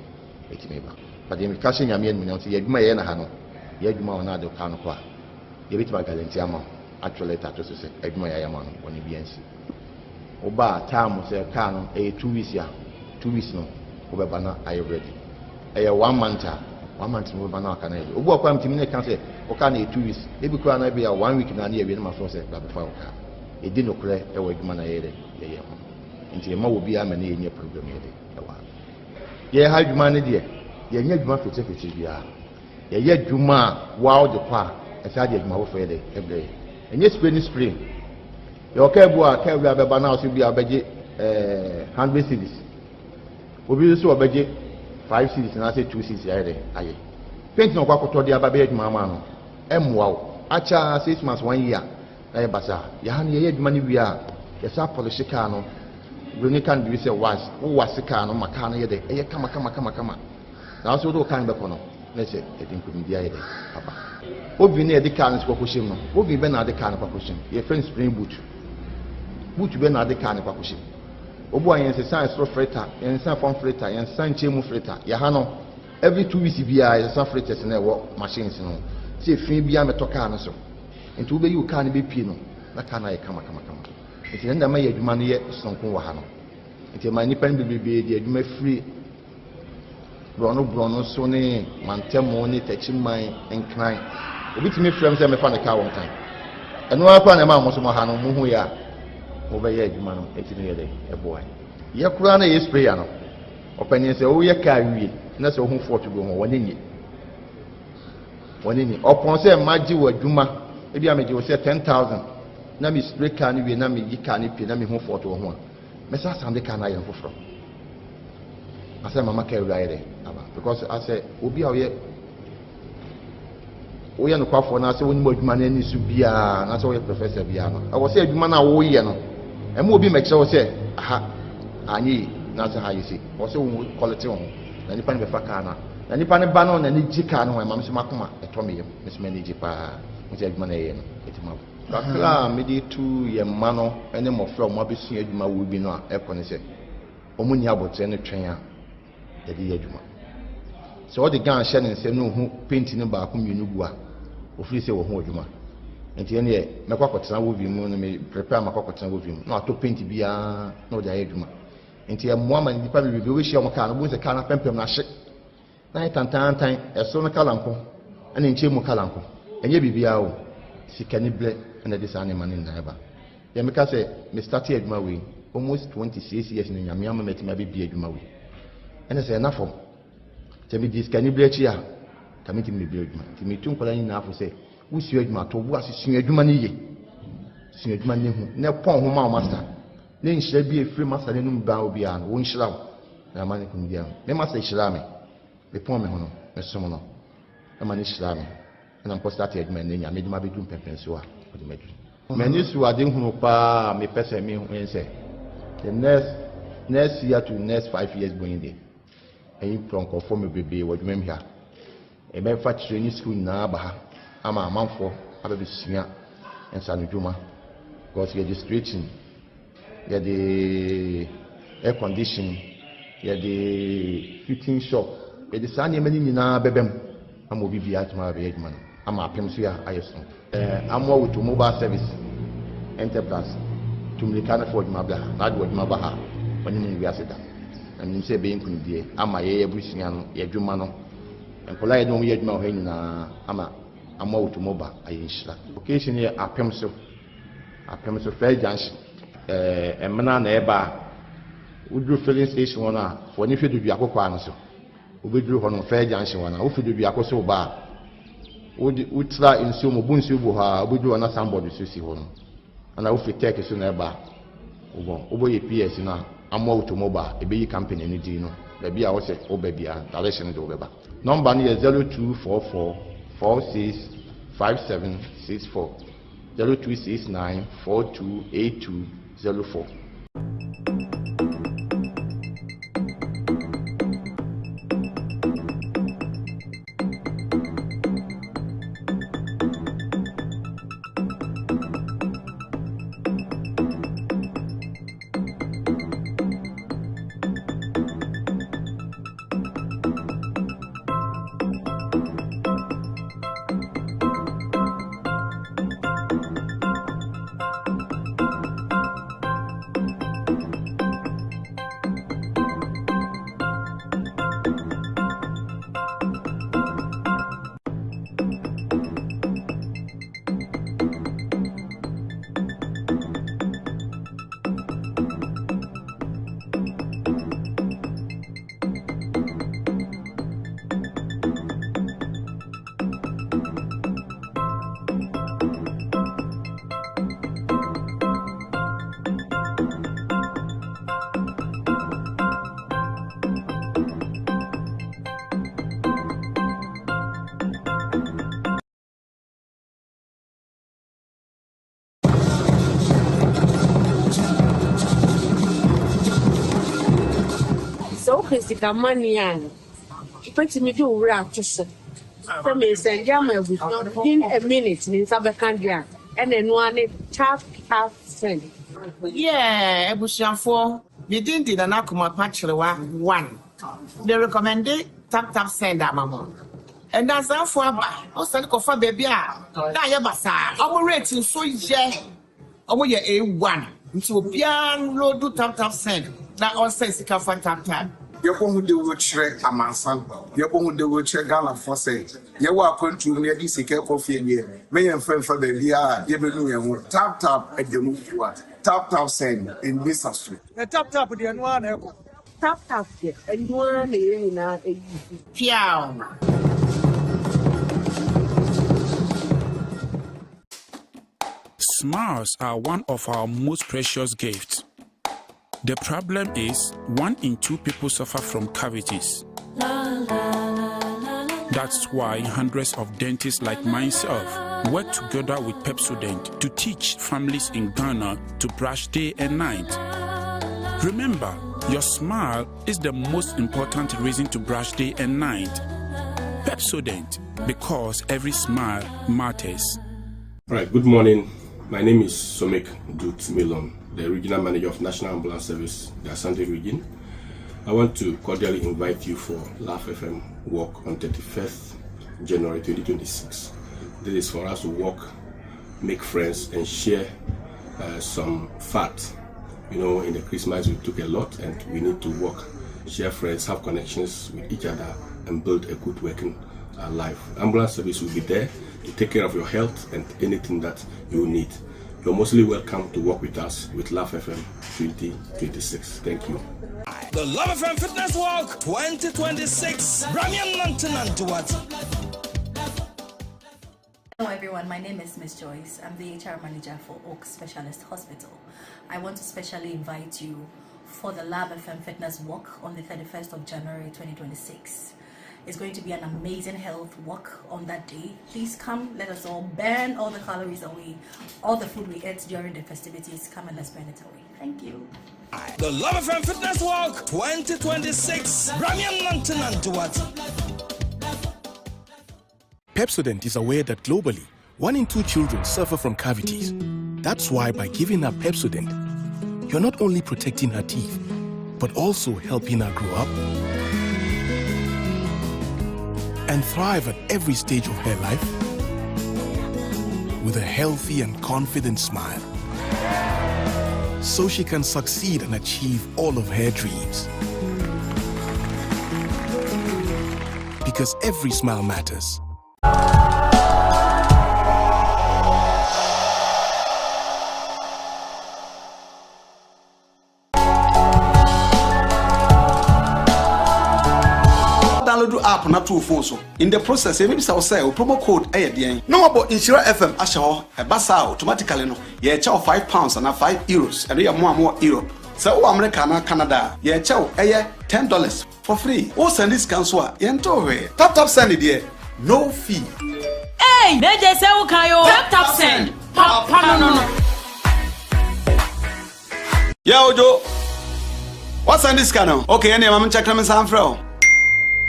but the implication I mean, you may end a hano, yet you may not do Canopla. You bit my Galentiamo, actually, Tatus, Edmaya Yaman, when you BNC. Oba time was a canon, a 2 weeks ya, 2 weeks no, over banner, I ready. A 1 month, 1 month over banner can I. Oba come to me, can say, or can a 2 weeks, maybe can I be a 1 week in a year with my first before. It didn't clear a way man a into a more will be a man in your program. Ye how you manage it, ye need my certificate. Ye yet you ma wow the pa, as I did my Friday every day. And yes, spring. Your Kabua, Kabua, Banana should be a budget 100 cities. We will so a budget 5 cities and I say 2 cities. I paint no quack to the Ababe, Mamma. Wow, Acha 6 months 1 year. I basa, Yahan ye money we are. Yes, up for the Chicano. When you can't be say was, who was the car no Macana yede, eh, come. Now so do kind of no. Let's say, I think we be idea, Papa. What be near the carnage proposition? What be ben at the carnage proposition? Your friend spring boot. Boot ben at the carnage proposition. Obo and say science for freighter, and some form freighter, and some chemu freighter. Yahano, every 2 weeks be I some freighters and work machines no. See free be a metocano so. And to be you can't be pino. Na can I come. It's the end of my money yet, Sonko Wahano. It's a money pen be the you free. Bruno, Sonny, Mantemoni, touching my and crying. A bit me friends and me found a car one time. And no upon a man was Mahano, Muhuya, over here, man, 18 years a boy. Yakurana is piano. Opinion say, oh, ya carry, and that's a home for to go home, 1 in it. Upon say, Maji or Juma, maybe I made you say 10,000. Nami spray can be Nami Yikani, Nami home for to one. Messa Sunday can I am from. I said, Mamma carry because I said, Obi, we are no quaff for us, when more money needs to be a Professor Biano. I was saying, man, we are no. And will be make sure say, aha, I need, that's how you see. Also, quality on. Then you find the Facana. Then you find a banner and a Jicano and Mamma Makuma, a Tommy, Miss Manijipa, with money in it. Kakra mede tu ye mano ene mofra mo abesu adwuma wo bi no a ekone se omuni abotre ne twen a de de adwuma so the gan hye ne se no hu paint ne ba ko mienu gu a ofiri se wo hu adwuma enti ene ye mekwakotra wo bi mu no me prepare makwakotra wo bi mu no ato paint bia no de adwuma enti ye mo ama nipa bi we hye o ka no bo se ka na pempem na hye na tantan eso no kalanko ene nche mu kalanko enye bibia o sikani ble and this animal in Naiba. Yamika say, me started my way almost 26 years in Yamiama met my baby at my way. And I say, enough of tell me this can you break here? Committing me build man. To me, two colony enough to say, who's your man to was senior money? Senior money, no pong home master. Then shall be a free master in bow beyond, won't shroud. The money come down. They must say, Shalami. The poor man, Miss Somono. The money Shalami. And I'm posted my name. I made my bedroom pensua. Many who are doing pa me person me when say the next year to next 5 years going there. And you from conform baby what you here. A man for training school na ba ama amanfo ababesua and sanujuma because you the stretching, you the air conditioning, you the fitting shop, you the sani many nyina bebem am obi bia tuma be adman ama apem so ya ayeso. I'm with Ohemaa service enterprise to American for Mabla, not what Mabaha, when you are said. And you say, being Kundi, Ama Busian, Yajumano, and Polai no Yajma Hena, Ama, with Ohemaa, I insure. Occasionally, a pencil fair junction, and Manan Eba, would do filling station one for if you do Yakoquano. We drew on fair junction one, who do Yakoso bar. Would try in some Bunsu Buha, we do another somebody to see one. And I will take a sooner bar. Over a PS now, I'm more to mobile, a big company in Dino. Maybe I was a baby, direction to Weber. Number near 0244 465764 0269 428204. physical money and put me do wrap to say. So me send you my within a minute in Sabakandria and then one half cent. Yeah, Ebushianfo, within the Nakuma Pachlewa 1. They recommended tap send that mama. And that's how far back. I said, Kofa baby, Dayabasa, our rating so yeah. Omo ye A1. Nti pian lo do tap send. That all says ka fan tap. Ye ko hu de wo kire amansan. Ye ko hu de wo kire Ghana for say. Ye wa kwantu ne di sika kofi ye. Me ye mfa baby a ye be nu ye ho. Tap edemu fuwa. Tap send in this street. The tap the no na eko. Tap ye. And one na e. Piao. Smiles are one of our most precious gifts. The problem is 1 in 2 people suffer from cavities. That's why hundreds of dentists like myself work together with Pepsodent to teach families in Ghana to brush day and night. Remember, your smile is the most important reason to brush day and night. Pepsodent, because every smile matters. All right, good morning. My name is Somek Milon, the Regional Manager of National Ambulance Service, the Asante region. I want to cordially invite you for Laugh FM walk on 31st January 2026. This is for us to walk, make friends, and share some fat. You know, in the Christmas we took a lot, and we need to walk, share friends, have connections with each other, and build a good working life. Ambulance service will be there to take care of your health and anything that you need. You're mostly welcome to work with us with Laugh FM 2026. Thank you. The Love FM Fitness Walk 2026. Hello everyone, my name is Miss Joyce. I'm the HR manager for Oak Specialist Hospital. I want to specially invite you for the Love FM Fitness Walk on the 31st of January 2026. It's going to be an amazing health walk on that day. Please come, let us all burn all the calories away. All the food we ate during the festivities, come and let's burn it away. Thank you. The Love FM Fitness Walk 2026. Pepsodent is aware that globally, 1 in 2 children suffer from cavities. That's why by giving her Pepsodent, you're not only protecting her teeth, but also helping her grow up and thrive at every stage of her life with a healthy and confident smile, so she can succeed and achieve all of her dreams. Because every smile matters. Download app na to phone so. In the process, maybe say promo code ayedien. No about Nhyira FM asho e basa automatically no. Ye chow £5 and €5 and you more Europe. So America na Canada, ye chow $10 for free. O send this cancel yento we. Tap send it there. No fee. Hey, they just say ukayo. Tap send. No. Yeah, Ojo. What's on this channel? Okay, any I'm check them some from.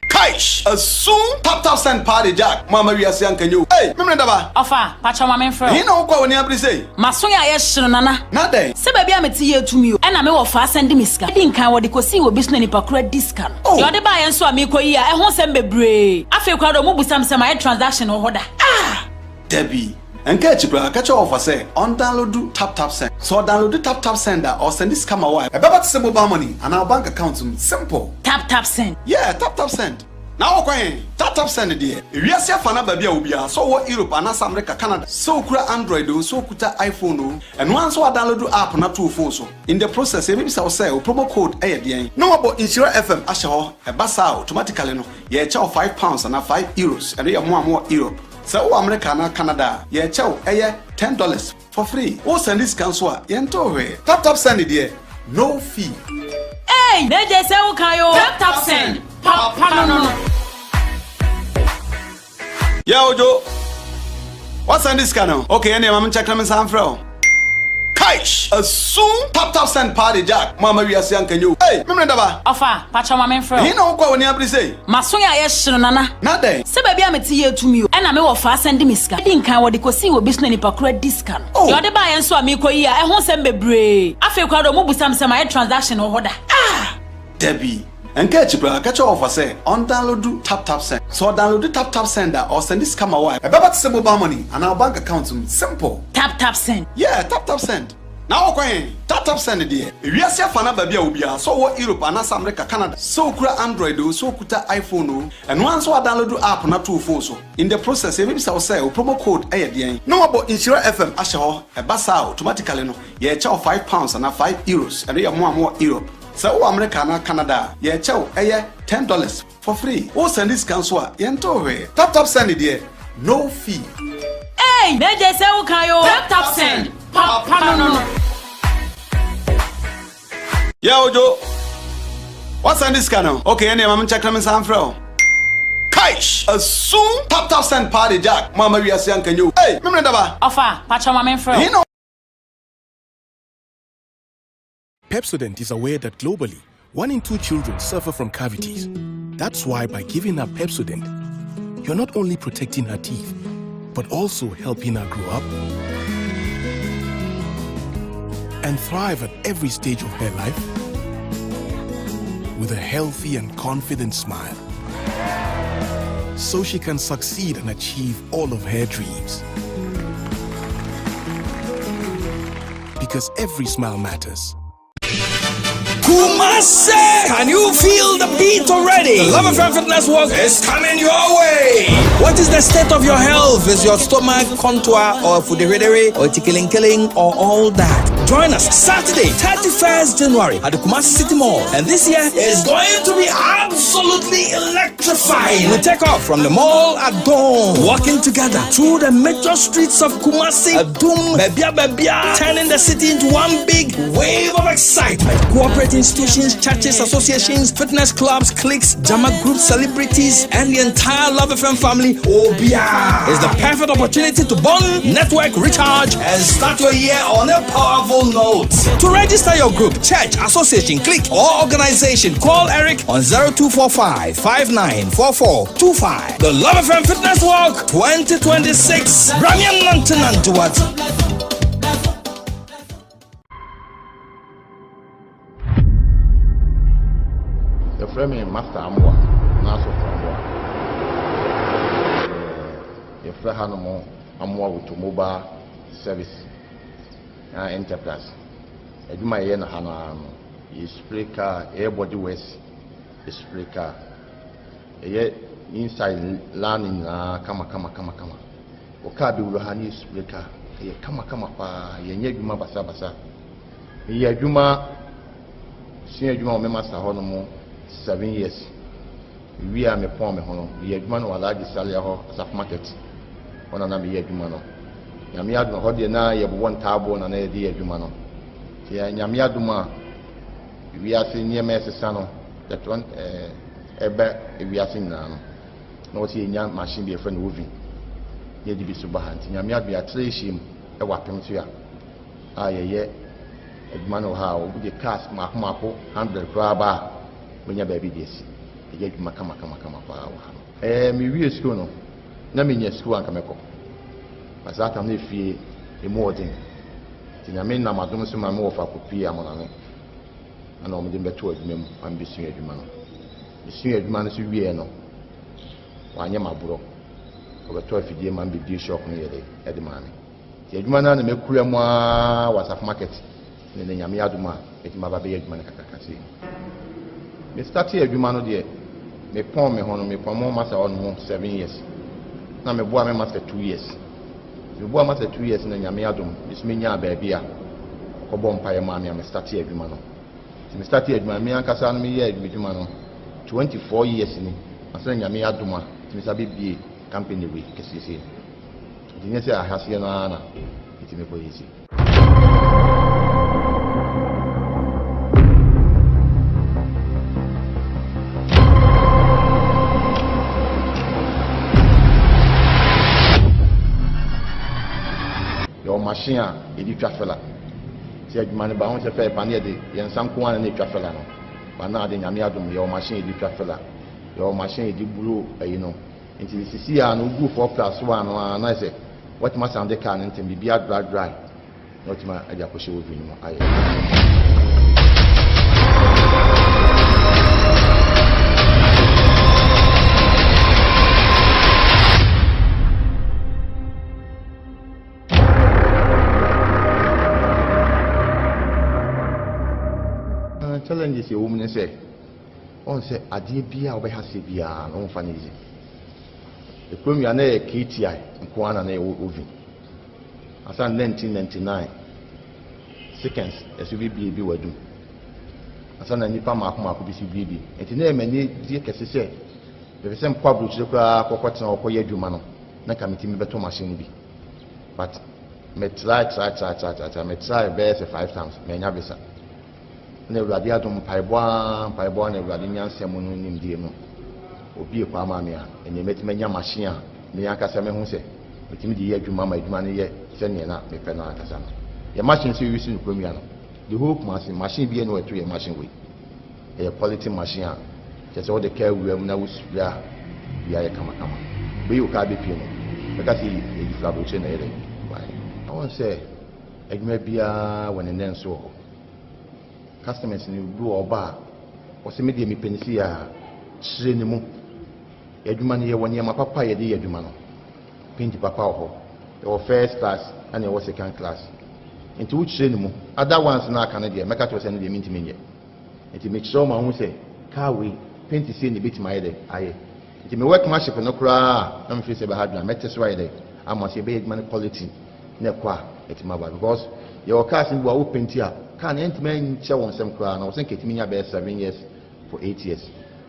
Kaish, soon tap send party jack. Mama we are saying can you? Hey, me daba. Ofa, pacha mama friend. You know what we need to say? Masoya yeshiro nana. Not there. Se baby ameti ye to me. And I me wo fa send me ska. Di nkan wo de kosi wo bisu ni pakura discount. Yo de ba yen so amiko yi a ehun sem bebre. Afi kwa do mo busam se my transaction o hoda. Ah, Debbie. And catch you, catch your offer say on download tap send. So download tap sender or send this camera wire. About the mobile money and our bank account simple. Tap send. Yeah, tap send. Now okay, tap send there. If you see fana baby obia, so what Europe and America, Canada. So kura Android so kuta iPhone and once we download app na to phone so. In the process, maybe say promo code ayedien. No about Nhyira FM asho e basa automatically no. Ye chow £5 and €5 and you more Europe. So America na Canada, ye chow $10 for free. O send this cancel yento we. Tap send it there. No fee. Hey, they just say ukayo. Tap send. No. Yeah, Ojo. What's on this channel? Okay, any I'm check them some from. Kaish, a soon tap send party jack. Mama, we are saying, can you? Hey, remember? Ofa, pacha mama friend. You know what when you say? Masoya yes nana. Not there. Se baby am tie to me. And I me wo fa send me ska. Din kan wo de kosi wo bisu ni pakura discount. You de ba yen so am ko yi a e ho sem bebre. Afi kwa do mo busam se my transaction ho hoda. Ah, Debbie. And catch you, catch your offer say on download tap send. So download tap sender or send this come away. About to mobile money and our bank account simple. Tap send. Yeah, tap send. Now okay, tap send dear. If you see fana baby obia, so what Europe and America, Canada. So kura Android so kuta iPhone and once we download app na two phone so. In the process, maybe say promo code ayedian. No about Nhyira FM asho e basa automatically no. Yeah, chow £5 and €5 and you more Europe. So America and Canada, yeah, chow $10 for free. Oh, send this cancel. Yento tap send it there. No fee. Hey, they just say okay yo. Tap send. No. Yeah, Ojo. What's on this channel? Okay, and I'm checking some from. Kaish, a soon tap send party jack. Mama, we are saying, can you? Hey, remember that? Ofa, pacha mama friend. You know. Pepsodent is aware that globally, 1 in 2 children suffer from cavities. That's why by giving her Pepsodent, you're not only protecting her teeth, but also helping her grow up and thrive at every stage of her life with a healthy and confident smile, so she can succeed and achieve all of her dreams. Because every smile matters. Kumasi! Can you feel the beat already? The LiveStream Fitness Walk is coming your way. What is the state of your health? Is your stomach contour or fuderedere or tickling or all that? Join us Saturday, 31st January at the Kumasi City Mall. And this year is going to be absolutely electrifying. We take off from the mall at dawn, walking together through the major streets of Kumasi, Adum, Bebia, turning the city into one big wave of excitement. Cooperating institutions, churches, associations, fitness clubs, cliques, Jama groups, celebrities, and the entire LiveStream family. Obia is the perfect opportunity to bond, network, recharge, and start your year on a powerful note. To register your group, church, association, clique, or organization, call Eric on 0245 594425. The LiveStream Fitness Walk 2026. Bramian Nantanantuat. The framing master Amwa, Naso Amwa. The Frahanamo Amwa with mobile service enterprise. Eduma Yen Hana is speaker, airbody west, is speaker. Inside learning, kama. Okabi Ruhani speaker, kama pa, Yejuma Basa. Yejuma, Senior Juma Master Honomo. 7 years. We are me pon me hono. Ye adwuma no large salary ho saf market. Ona na me ye adwuma no. Nyame adwuma ho de na ye bo won taabo na ye de adwuma no. Ti ya nyame adwuma we are seeing near mesesa no. That one ebe we are seeing na no. Na what ye nya machine be friend oven. Ye di bi so ba hanti nyame adwuma ya treshim e wapem so ya. Ye adwuma no ha o de cars mako 100 kra ba. When your baby this, you get kama pa. Me we school no. Na me school an kameko. But that am if ye a more thing. Tina me na madom so ma me ofa kopi amona no. Ana o me dem beto adwuma am bi sua adwuma no. Bi sua adwuma no so wie no. Wanye maburo. O beto afidie ma bi di shop no yede e de ma me. Ti adwuma na me kura mu a wasaf market. Ne nyame aduma e ti ma ba be adwuma na kakakase. Me started adwuma no de me pon me hono me pon mo master on 7 years na me boa me master 2 years me boa master 2 years na nyame adom me nya ba bia ko bom pa ye ma me started adwuma no me started adwuma me ankasa no me ye adwuma no 24 years ni asa nyame adom a me sabe bie company we kesese di ne se ahase na iti me ko yesi. Your machine, it is trafela. si adwuma ne ba ho se fe pa ne de yen sam ko an na etwa fela no ba na de nyame adom ye o machine de twa fela ye o machine de bulu ayi no nti sisi ya no gu 4+1 no na se what ma sound de kan nti bibia dry not ma aja ko she wo vi no aye challenges you woman say on say adie bia obehase bia no mfa ne easy the premier na KTI nkwana na ovi asa 1999 seconds SUVB bi wadu asa na nipa mako bi si bi enti na emani die kese se be se mpa bruchire kra kokotena okoye adwuma no na kamiti mi beto machine bi but me try be 5 times me nya bisa na ewurade adom paibwa na ewurade nyansem no nimdie no obi ekwa ma me a ene metima nya machine a me akasa me hu se metimi di ye adwuma ma adwuma ne ye se ne na me pe na akasa no ye machine so use no kwamia no the whole machine bi e no eto ye machine we e quality machine a je se o de ka wuam na wusua bia ye kama be you ka be pie no be ka si e di flabo che na ye I want say adwuma bia won ne nso customers ni do oba o se me de mi penisi ya chire ni mu adwuma ne ye woni ma papa ye de ye adwuma no pinti papa ho your first class and your second class into which chire ni mu other ones na aka na de meka to se ne de minti menye enti me chiro ma hu se car we pinti se ni bit ma ye de aye enti me work machine no kura na me fi se be hardware meteso aye de ama se be adwuma quality na kwa etima ba because your cars ni bo pinti a can enti che won sem kura na o se ketimi nya be 7 years for 8 years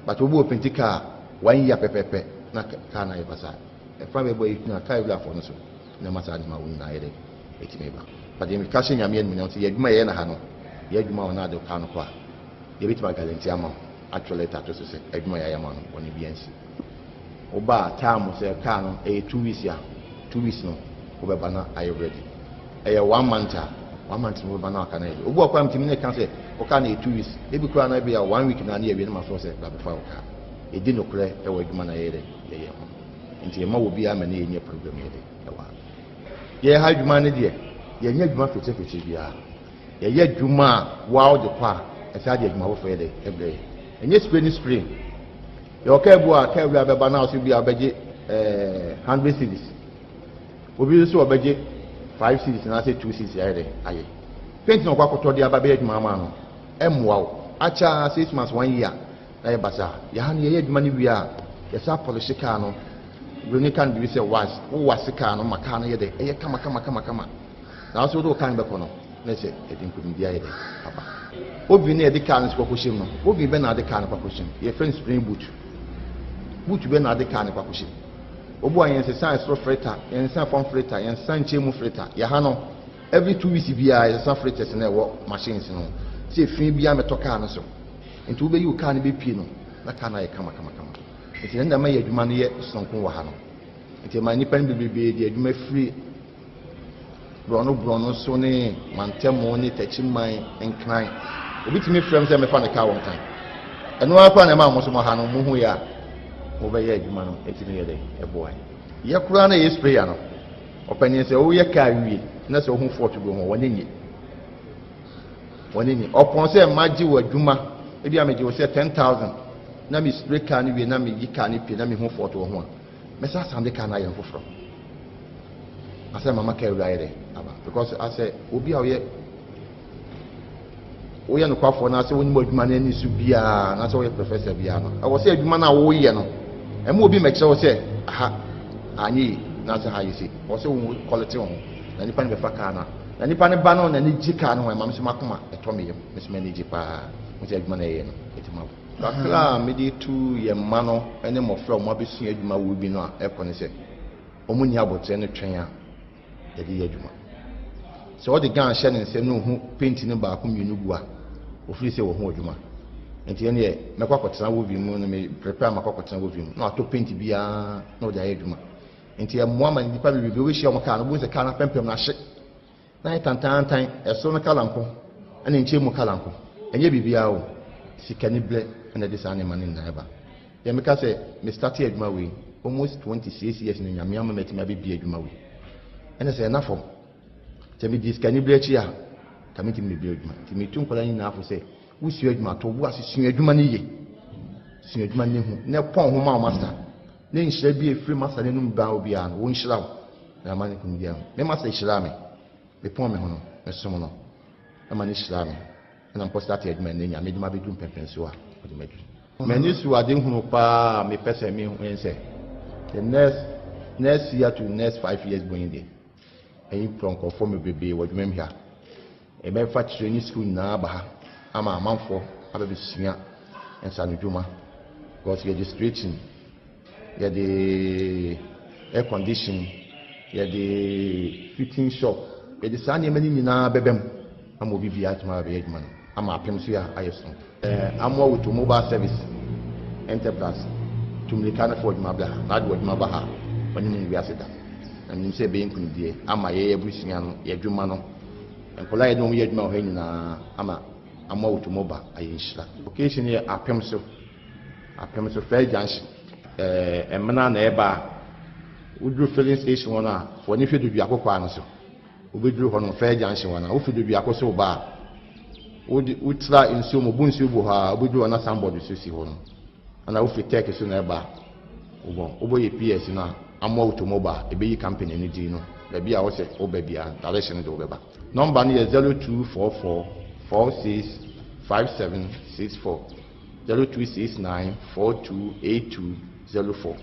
but we bo pinti car 1 year pepepe na car na yebasa e fa be boy na car bla for no so na masa ni ma won na yede etimi ba but dem ka she nyame ni no se yadwuma ye na ha no yadwuma wona de ka no kwa ye bitima guarantee ama actually tato so se adwuma ya ma no woni biansi oba time se car no 2 weeks ya 2 weeks no obeba na are you ready 1 month 1 month no bana aka na ye obu akwa mtimi ne kan se o ka na 2 weeks e bi kura na bia 1 week na na ye bi na ma so se ba be fa o ka e di no kure e wa adwuma na ye de ye ho nti ye ma wo bia ma na ye nye program ye de e wa ye ha adwuma ne de ye nye adwuma fete bia ye ye adwuma wa o de kwa e sa de adwuma wo fa ye de e bre enye spray ye o ka ebu a ka ebu a be ba na o so bia obeje 100 cedis obi so obeje 5 cities na say 2 cities aye aye paint no kwa koto dia ba be adwuma ma no emwa wo acha 6 months 1 year na ye basa ya ha ne ye adwuma ne wi a ye sa polish car no we can be say was wo wase car no maka no ye de ye kama na so do kan be ko no na say e din kudin dia ye de papa obi ne ye de car no ko koshim no obi be na de car no ko koshim ye friend spring boot be na de car no ko koshim obu ayen se san stro freta yen san form freta yen san chemu freta ya ha no every 2 weeks bia yen san fretas na wo machines no se fin bia metoka no so enti ube yu ka ne be pie no na ka na ye kama enti nda ma ye adwuma no ye sonkon wa ha no enti ma ni pan bibebe di adwuma free brono so ne mantemo ne tachiman enkran obi timi frem se me fa ne ka won tan eno akwa na ma mo so mo ha no mo hu ya obeye adwuma no etimi ye de eboa ye kura na ye spray ya no opanye se o ye ka wie na se o hu fort go ho wonenye opon se maji wa adwuma e bia me je o se 10,000 na mi spray ka ni wie na mi yi ka ni pie na mi hu fort ho a me sa sande ka na ye foforo asa mama ka ewura ye de aba because asa obi a o ye no kwafo na se woni mo adwuma na ni su bia na se o ye professor bia no e wo se adwuma na wo ye no emu obi mekye wo se aha anyi na se ha yisi wo se wo quality ho na nipa ne be fa ka na nipa ne ba no na ni jika no ma me se makoma eto me yem me se me ni jipa mo se adwuma na ye no etima kakra me di tu ye ma no ene mo fra mo abesu adwuma wo bi no a e ko ne se omu ni abotre ne twen a ye di adwuma so the gan hye ne se no hu paint ne ba ko mienu gu a ofiri se wo hu adwuma enti ene ye mekwa kwotena wo bi mu no me prepare makwa kwotena wo bi mu no ato paint bia na o da ye adwuma enti ye mo ama nipa bi we hye o ka no bu se ka na pempem na hye night and time so no kalanko and in chemu kalanko enye bibia o sikani ble and this animal in neighbor ya meka say me start adwuma we almost 26 years in nyame am metima be bi adwuma we and say na fo te me dis sikani ble chi a kamiti me bi adwuma ti me tun kola ni na afo say wo su adwuma to wo asesu adwuma ni ye su adwuma ni hu na pon ho ma master na nhyira bi efiri master nenum ba obi an wo nhyira wo na mani kum dia me master nhyira me be pon me ho no me som no na mani nhyira me na mpo start adwuma ni nya me dwuma be dum pempenso a wo de madu mani su ade hunu pa me pese me hu ense the next year to next 5 years going there and from conform bebe wo dwuma hia e be fa training school na ba ha ama amanfo ababe sua ensa no dwuma because registration ya the air conditioning ya the fitting shop ya the sani many nyina bebem am obi bia tuma be adwuma ama apem so ya ayeso amwa with mobile service enterprise tumlikana for adwuma bla na adwuma ba ha wani ni wi aseda na nim se be nkunu die ama ye busunya no ye adwuma no enkola ye no ye adwuma ho nyina ama amwa with mobile ayinshira occasion ye apem so fair junction emena na eba udru filling station wana for ni fedu bia kokwa no so obedru ho no fair junction wana wo fedu bia koso ba utra insu mo bunsu bu ha obedru wana somebody so si ho no ana wo fitek so na eba obo ye PS na amwa automobile ebeyi company ni di no da bia wo se oba bia direction do beba number ni 0244 465764 0269 428204.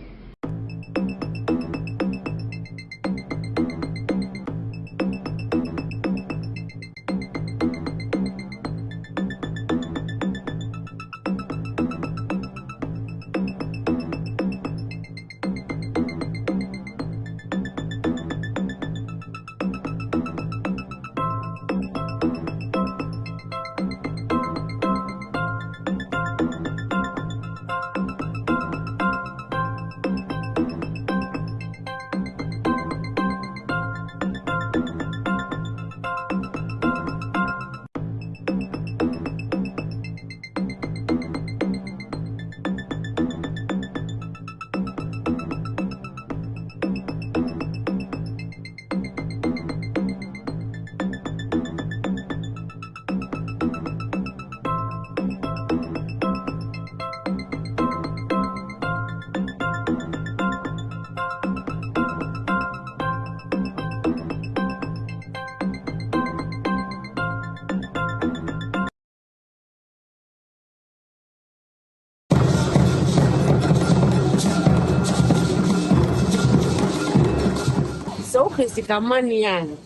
So physical money and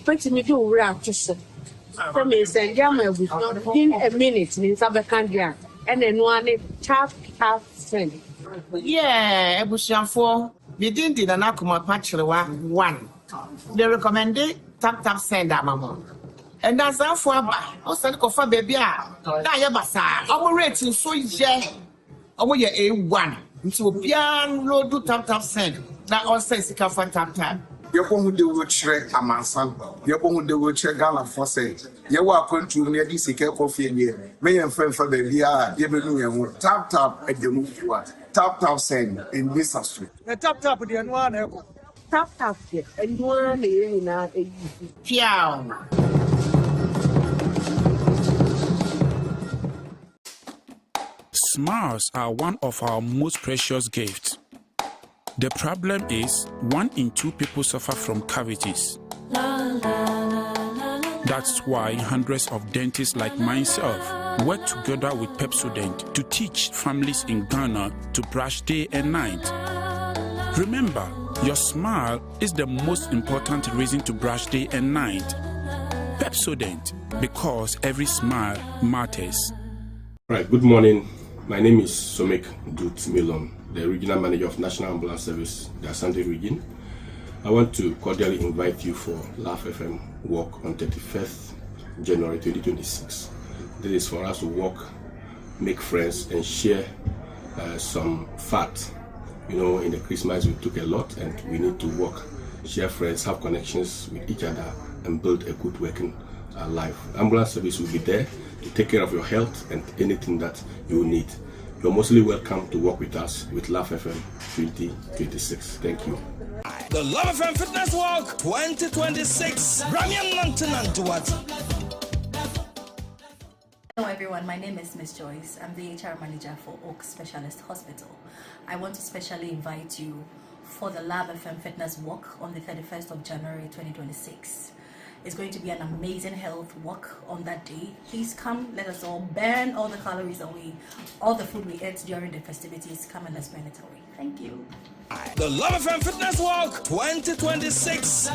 put me to wrap just for me send yama in a minute in Sabacandia and then one tap friend. Yeah, Ebushianfo, within the Nakuma Pachlewa 1. They recommended tap send that mama. And that's how for also for baby. Diabasa, our rating so yeah. Our year A1. So pian road do tap send. That also is a fan tap. Yɛbɔ hu de wo kyerɛ amansan yɛbɔ hu de wo kyerɛ Ghana for say yɛwɔ akwantu ne yɛde sika kɔfie nie meyɛ mfɛmfa baabi a yɛbɛnu yɛn ho tap agyamu fua tap send in this astro na tap deɛ no ana ɛkɔ Tap deɛ ɛno ara na yɛn nyinaa ɛyi Piao. Smiles are one of our most precious gifts. The problem is 1 in 2 people suffer from cavities. That's why hundreds of dentists like myself work together with Pepsodent to teach families in Ghana to brush day and night. Remember, your smile is the most important reason to brush day and night. Pepsodent, because every smile matters. Right, good morning. My name is Somek Dut Milon, the Regional Manager of National Ambulance Service, the Asante region. I want to cordially invite you for Laugh FM walk on 31st January 2026. This is for us to walk, make friends, and share some fat. You know, in the Christmas we took a lot, and we need to walk share friends, have connections with each other, and build a good working life. Ambulance service will be there to take care of your health and anything that you need. You're mostly welcome to work with us with Love FM 2026. Thank you. The Love FM Fitness Walk 2026. Hello everyone, my name is Miss Joyce. I'm the HR manager for Oak Specialist Hospital. I want to specially invite you for the Love FM Fitness Walk on the 31st of January 2026. It's going to be an amazing health walk on that day. Please come, let us all burn all the calories away. All the food we ate during the festivities, come and let's burn it away. Thank you. The Love FM Fitness Walk 2026.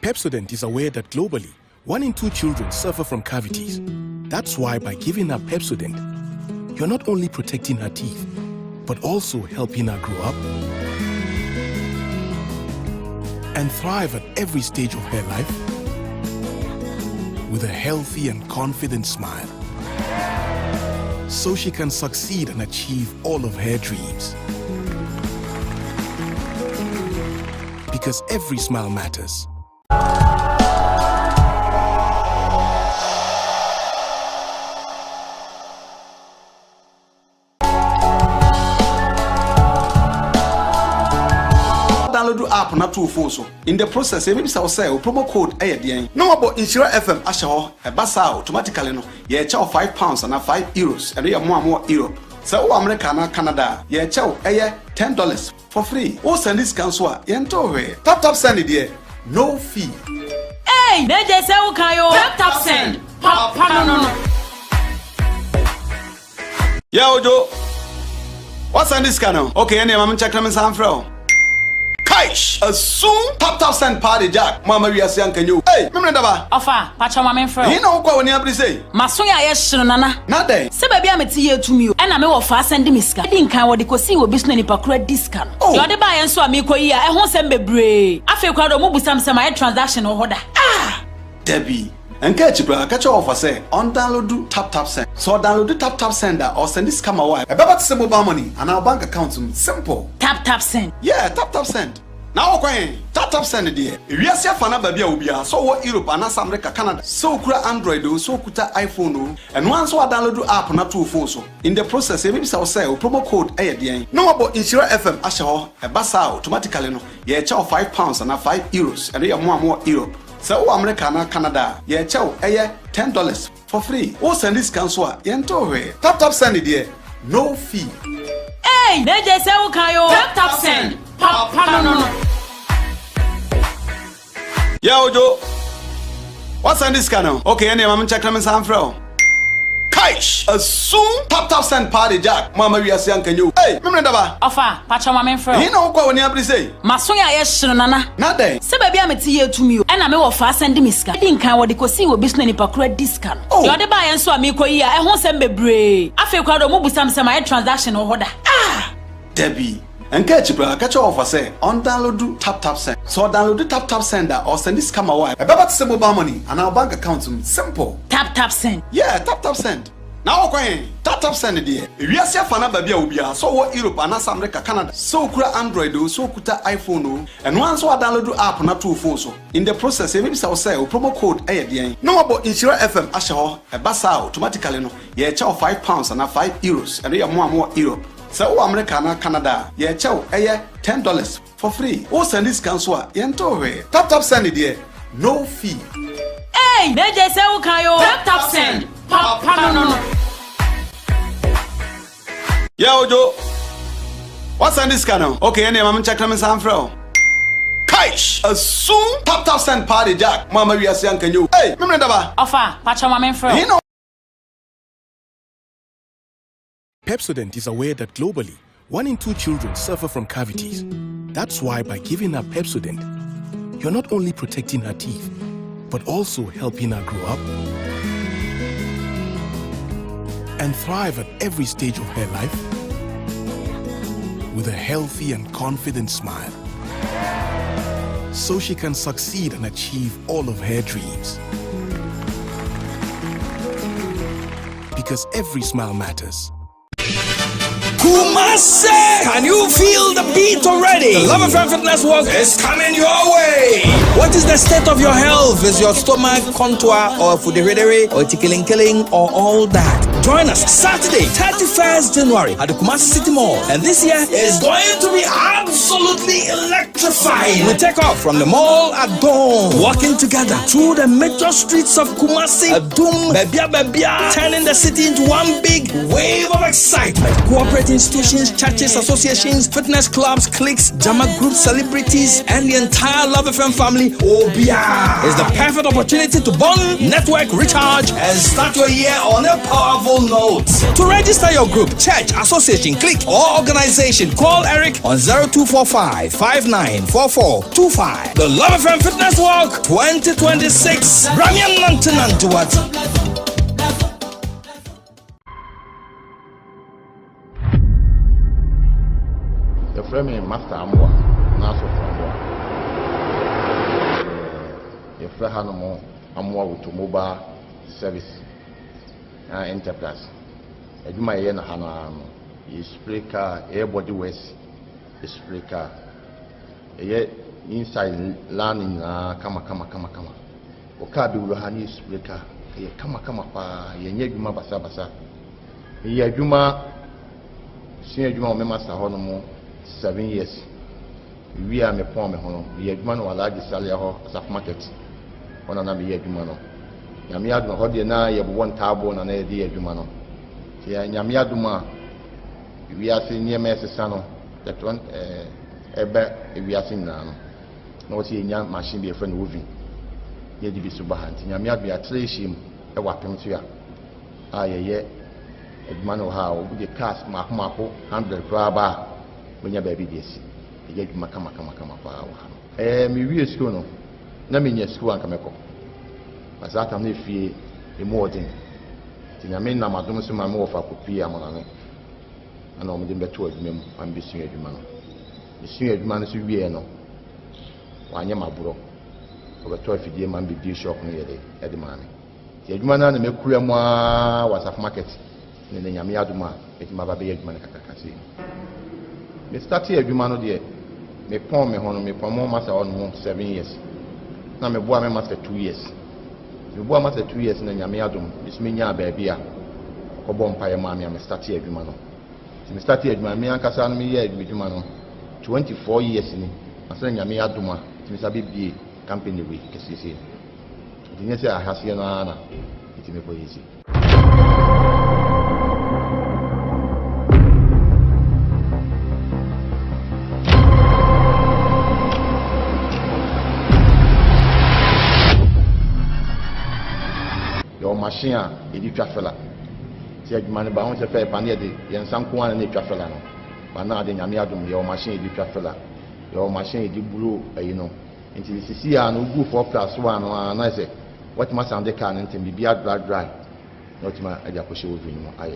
Pepsodent is aware that globally, 1 in 2 children suffer from cavities. That's why by giving her Pepsodent, you're not only protecting her teeth, but also helping her grow up and thrive at every stage of her life with a healthy and confident smile, so she can succeed and achieve all of her dreams. Because every smile matters. Download app na to phone so. In the process, maybe say promo code ayedian. No about Nhyira FM asho e basa automatically no. Ye chow £5 and €5 and ye more euro. So America na Canada, ye chow $10 for free. O send this cancel yento we. Tap send it there. No fee. Hey, they just say okay yo. Tap send. No. Yeah, Ojo. What's on this channel? Okay, any I'm check them some from. Kaish, a soon tap send party jack. Mama we are saying can you? Hey, remember that? Ofa, pacha mama friend. You know what when you have to say? Masoya yeshino nana. Nade. Se baby ameti ye to me. And I'm ofa send miska. Didn't can what the see we business ni pakura discount. You the buy and so amiko here. I won't send bebre. I feel crowd omo busam se my transaction or order. Ah, Debbie. And catch you, catch your offer say on download do tap send. So download the tap sender or send this camera wire. About to send mobile money and our bank account simple. Tap send. Yeah, tap send. Now okay, tap send it there. If you see a fan baby ubia, so what Europe and America, Canada, so kura Android so kuta iPhone and once I download the app na to phone so. In the process, maybe say promo code ayedian. No about Nhyira FM asho e basa automatically no. Ye chow £5 and €5 and ye more euro. So America na Canada, ye chow $10 for free. O send this cancel yento we. Tap send it there. No fee. Hey, they just say okay yo. Tap send. No. Yeah, Ojo. What's on this channel? Okay, any I'm check them some from. Kaish, a soon tap send party jack. Mama we are saying can you? Hey, remember that? Ofa, pacha mama friend. You know what when you have to say? Masoya yeshino nana. Nade. Se baby ameti ye to me. And I'm ofa send miska. Didn't can what the see we business ni pakura discount. You the buy and so amiko here. I won't send bebre. I feel crowd omo busam se my transaction or order. Ah, Debbie. And catch you, catch your offer say on download do tap send. So download the tap sender or send this camera wire. About to send mobile money and our bank account simple. Tap send. Yeah, tap send. Now okay, tap send it there. If you see a fan baby ubia, so what Europe and America, Canada, so kura Android so kuta iPhone and once I download the app na to phone so. In the process, maybe say promo code ayedian. No about Nhyira FM asho e basa automatically no. Ye chow £5 and €5 and ye more euro. So America na Canada, ye chow $10 for free. O send this cancel yento we. Tap send it there. No fee. Hey, they just say okay yo. Tap send. No. Yeah, Ojo. What's on this channel? Okay, any I'm check them some from. Kaish, a soon tap send party jack. Mama we are saying can you? Hey, remember that? Ofa, pacha mama friend. You know. Pepsodent is aware that globally, 1 in 2 children suffer from cavities. That's why by giving her Pepsodent, you're not only protecting her teeth, but also helping her grow up and thrive at every stage of her life with a healthy and confident smile, so she can succeed and achieve all of her dreams. Because every smile matters. Kumasi! Can you feel the beat already? The Love FM Fitness Walk is coming your way. What is the state of your health? Is your stomach contour or fuderedere or killing or all that? Join us Saturday, 31st January at the Kumasi City Mall. And this year is going to be absolutely electrifying. We take off from the mall at dawn, walking together through the major streets of Kumasi, Adum, Bebia, turning the city into one big wave of excitement. Cooperating institutions, churches, associations, fitness clubs, cliques, Jama groups, celebrities, and the entire Love FM family, Obia, is the perfect opportunity to bond, network, recharge, and start your year on a powerful note. To register your group, church, association, clique, or organization, call Eric on 0245 594425. The Love FM Fitness Walk 2026. Ramian Nantanantuat. The framing master Amwa, Naso Framboa. The Frahanamo Amwa with mobile service enterprise. A Juma Yen Hanam is Spreaker, Airbody West, is Spreaker. Inside learning, kama. Okabi Ruhani Spreaker, kama pa, Yejuma Basa. Yajuma, Senior Juma Master Honomo. 7 years. We are me poor me hono. Yejuma no large salary ho saf market. Ona na me yejuma no. Nyame aduma ho de na ye bo won tabo na na ye yejuma no. Ti nyame aduma we are seeing near mesesa no. That one ebe we are seeing na no. No see nya machine be friend moving. Ye di bi suba hanti. Nyame aduma atreshim e wapem so ya. Ye ejuma no ha obu de cars mako 100 craba. When you're baby, this, you get kama power. Me we school no, na me near school and kameko. But that I'm not free a more thing. Tina me na madum so my more for copy amonane. And I'm the better of them and be senior man. The senior man is we no. Wanya maburo. Over 12 day man be deal shop near the man. The man and me kuya mwa was of market. Then nyame aduma, it ma ba be man kakakasi. Me started a Jumano dear. Me pon me hono, me pon master on 7 years. Now me boa me master 2 years. Me boa master 2 years na nyame adum. Bisminya baby a. Ko bom pa ye ma me started a Jumano. Me started a Jumano me ankasa no me ye Jumano 24 years ni. Asa nyame adum a. Me sabi bie company we kesisi. Dinye se ahase no ana. Iti me ko yesi. Machine a edi twafela ti adwuma ne ba ho se fe pa ne de yen sanko an ne twafela no ba na de nyame adum ye machine edi twafela ye machine edi bulu ayi no nti sisi a no gu for plus 1 no na se what ma sound de car nti bi dry not ma aja ko she wo vini mo aye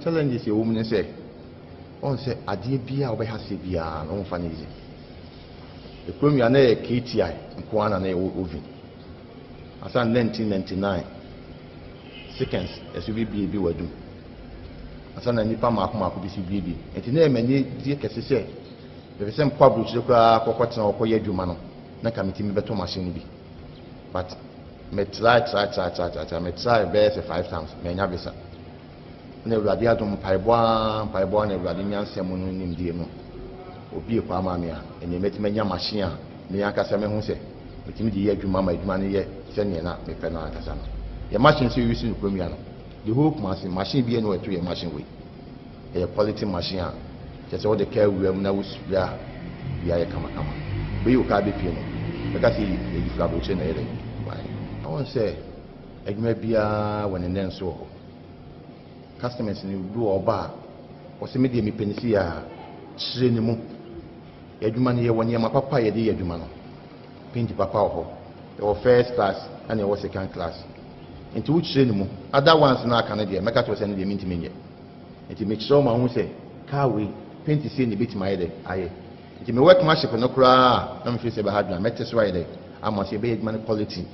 challenges you woman say on say adie bia obehase bia no mfa nezi the premier na KTI nko ana na ovi asa 1999 seconds esubi bi wadu asa na nipa mako bi si bi enti na emani die kese se the same kwabru chire kwa kokotena okoye adwuma no na committee me beto machine bi but me try me try best 5 times me nya bisa na ewurade adom paibwa na ewurade nyansem no nimdie no obi kwa amame a ene metima nya machine a me akasa me hu se metimi di ye adwuma ma adwuma no ye se ne na me pe na akasa no ye machine se use no kwamia no the whole machine bi e no eto ye machine we ye quality machine a just all the care we am na usbia bia ye kama be you ka be pie no because e di flabo che na ye I want say adwuma bia won ne nso customers ni do oba o se me de me penisi ya chire ni mu adwuma ne ye woni ma papa ye de adwuma no pinti papa ho your first class and your second class into which chire ni mu other ones na aka na de meka to se ne de minti menye nti make sure ma hu say car we paint say ne bit my there aye nti me work ma ship no kura na me feel say be hard na mete so right there am say be man quality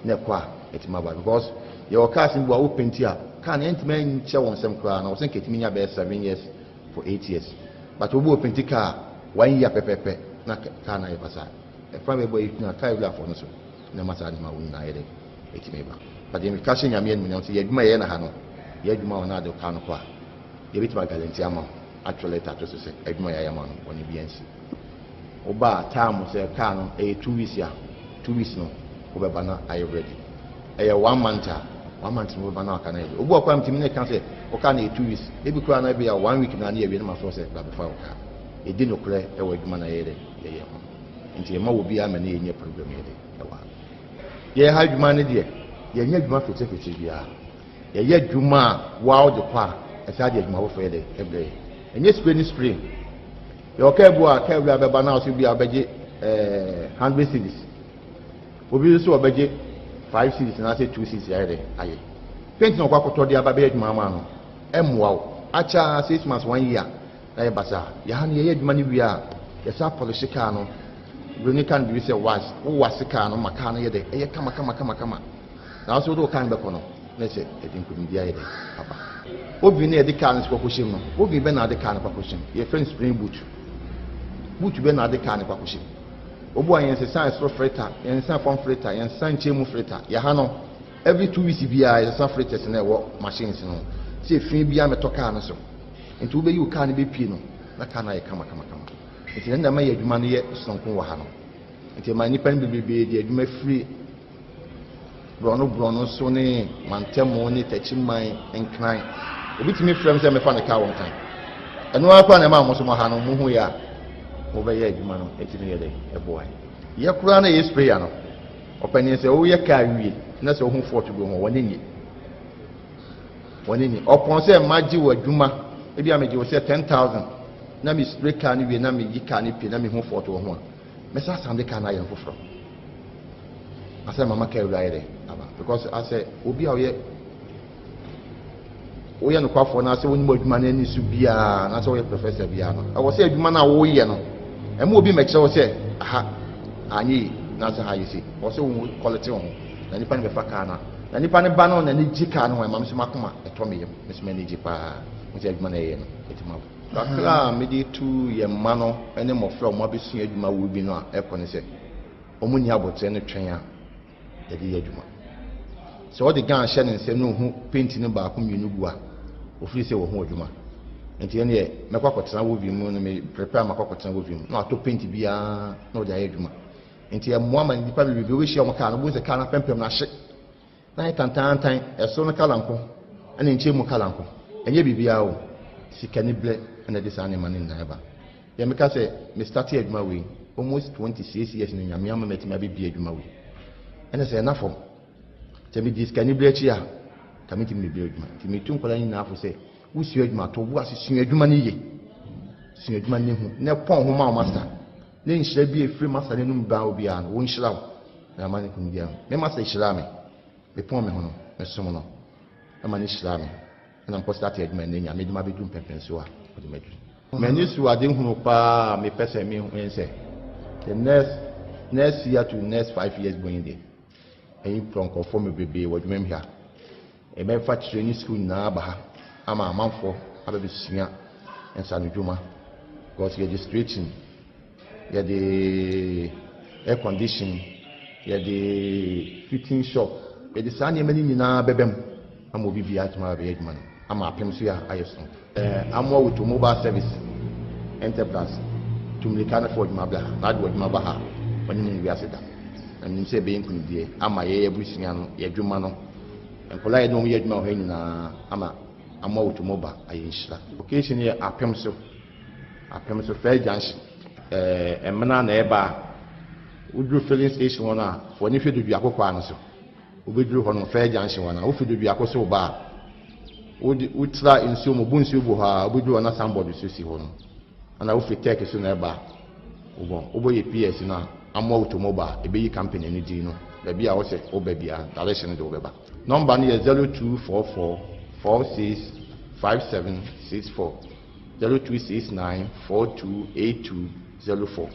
na kwa etima ba because your cars in wo paint here can ent man che won sem kura na wo think etimi nya be 7 years for 8 years but wo paint car 1 year pepepe na car na e pasa e from be boy na car we afọ no so na masa ni ma wo na yede etimi ba but dem ka shenya me no say yaduma ye na ha no yaduma ona de ka no kwa ye bit ma guarantee ama actually that to say yaduma ya ma no oni biansi oba time say car no e 2 weeks ya 2 weeks no obeba na are you ready 1 month 1 month no obeba na aka na obu akwa mtimi ne kan say o ka na 2 weeks e bi kura na bi ya 1 week na na ye na ma so say ba before o ka e di no kure e wa adwuma na ye de ye ho nti ma wo bi ama na ye nye problem ye de e wa ye ha adwuma ne de ye nye adwuma fete bia ye adwuma wa o de kwa e sa de adwuma wo fe de e bre enye spray ye o ka ebu a ka ebu abeba na o si bi abeje 100 cedis obi so obeje 5 cedis na say 2 cedis ya de aye paint no kwa koto de aba be adwuma ma no emwa o acha 6 months 1 year na ye basa ya ha ne ye adwuma ne wi a ye sa polish car no bruni kan bi say was wo was car no maka no ye de ye kama na so do kan be kono na say edin kudin dia ye de papa obi ne de car no kwa koshim no obi be na de car no kwa koshim ye friend spring boot be na de car no kwa koshim obu ayen se san so freta yen san form freta yen san chemu freta ya ha no every 2 weeks bia yen san fretas na wo machines no se fin bia meto car no so enti wo be yu car no be pie no na car na ye kama enti nda ma ye adwuma no ye sonko wa ha no enti ma nipa no bebe de adwuma free brono so ne mantemo ne tachiman enkran obi timi frem se me fa ne car won kan eno akwa na ma mo so mo ha no mo hu ya obeye adwuma no etimi ye de eboa ye kura na ye spray no opani se o ye ka wie na se o hu fort go ho wonenyi opon se maji wa adwuma e bia meji wo se 10,000 na mi spray ka ni wie na mi yi ka ni pie na mi hu fort wo ho me sa sande ka na ye foforo asa mama ka ewura ye aba because ase obi a wo ye no kwafo na ase woni mo adwuma na ni su bia na ase wo ye professor bia no awo se adwuma na wo ye no emu obi make sure say aha anyi na say ha yisi wo se wo quality on na nipa ne be fa ka na nipa ne ba no na ni jika no ma mso makoma eto me yem mso me ni jipa mo se adwuma na ye no etima kakra me di tu ye ma no ene mo fra mo abesu adwuma wo bi no a ekọ ne se omu ni abotre ne twen a ye di adwuma so wo de gan hye ne se no hu paint ne ba ko mienu bu a ofiri se wo hu adwuma enti ene ye mekwa kwotena wo bi mu no me prepare makwa kwotena wo bi mu no ato paint bia na wo de adwuma enti ye mo ama nipa bi we hye o maka no bu se kana pempem na hye na tantan eso no kalanko ene nche mu kalanko enye bibia o sikani ble ene de sane mane na eba ye meka se me start adwuma we almost 26 years ni nyame ama metima bi adwuma we ene se na fo te mi diskani ble chi a kamiti mi bi adwuma ti mi tun kola ni na afo se wo si adwuma to wo asisi adwuma ni ye si adwuma ni hu ne pon ho ma master ne nhyira bi efiri master ne num ba obi a wo nhyira na mane kun dia me master nhyira me be pon me ho no me som no na mane nhyira me na mpo start adwuma ne nya me duma be dum pempen so a o de medu me ni su ade hu pa me pese me hu ense the next year to next 5 years going there and from conform me bebe wo dwuma here e me fa training school na ba ha ama amanfo ababe sua ensa no dwuma because registration ya the air conditioning ya the fitting shop ya the sane mani nyina bebem ama obi bia tuma be adwuma no ama apem so ya ayeso amwa with mobile service enterprise tumlikana for adwuma bla na de adwuma ba ha wani ni wiase da anim se be nkuni die ama ye busia no ya adwuma no enkola ye no ye adwuma ho nyina ama amwa with mobile ayinshira occasion ye apem so fair junction emena na eba udru filling station wana woni hwedu bi akokwa an so obedru ho no fair junction wana wo hwedu bi akoso ba utra insu mo bunsu bu ha obedru na somebody so si ho no ana wo fiteke so na eba obo ye PS na amwa automobile ebeyi company ni di no da bia wo se obebia direction de obeba number ni 0244 46 5764 0269 428204.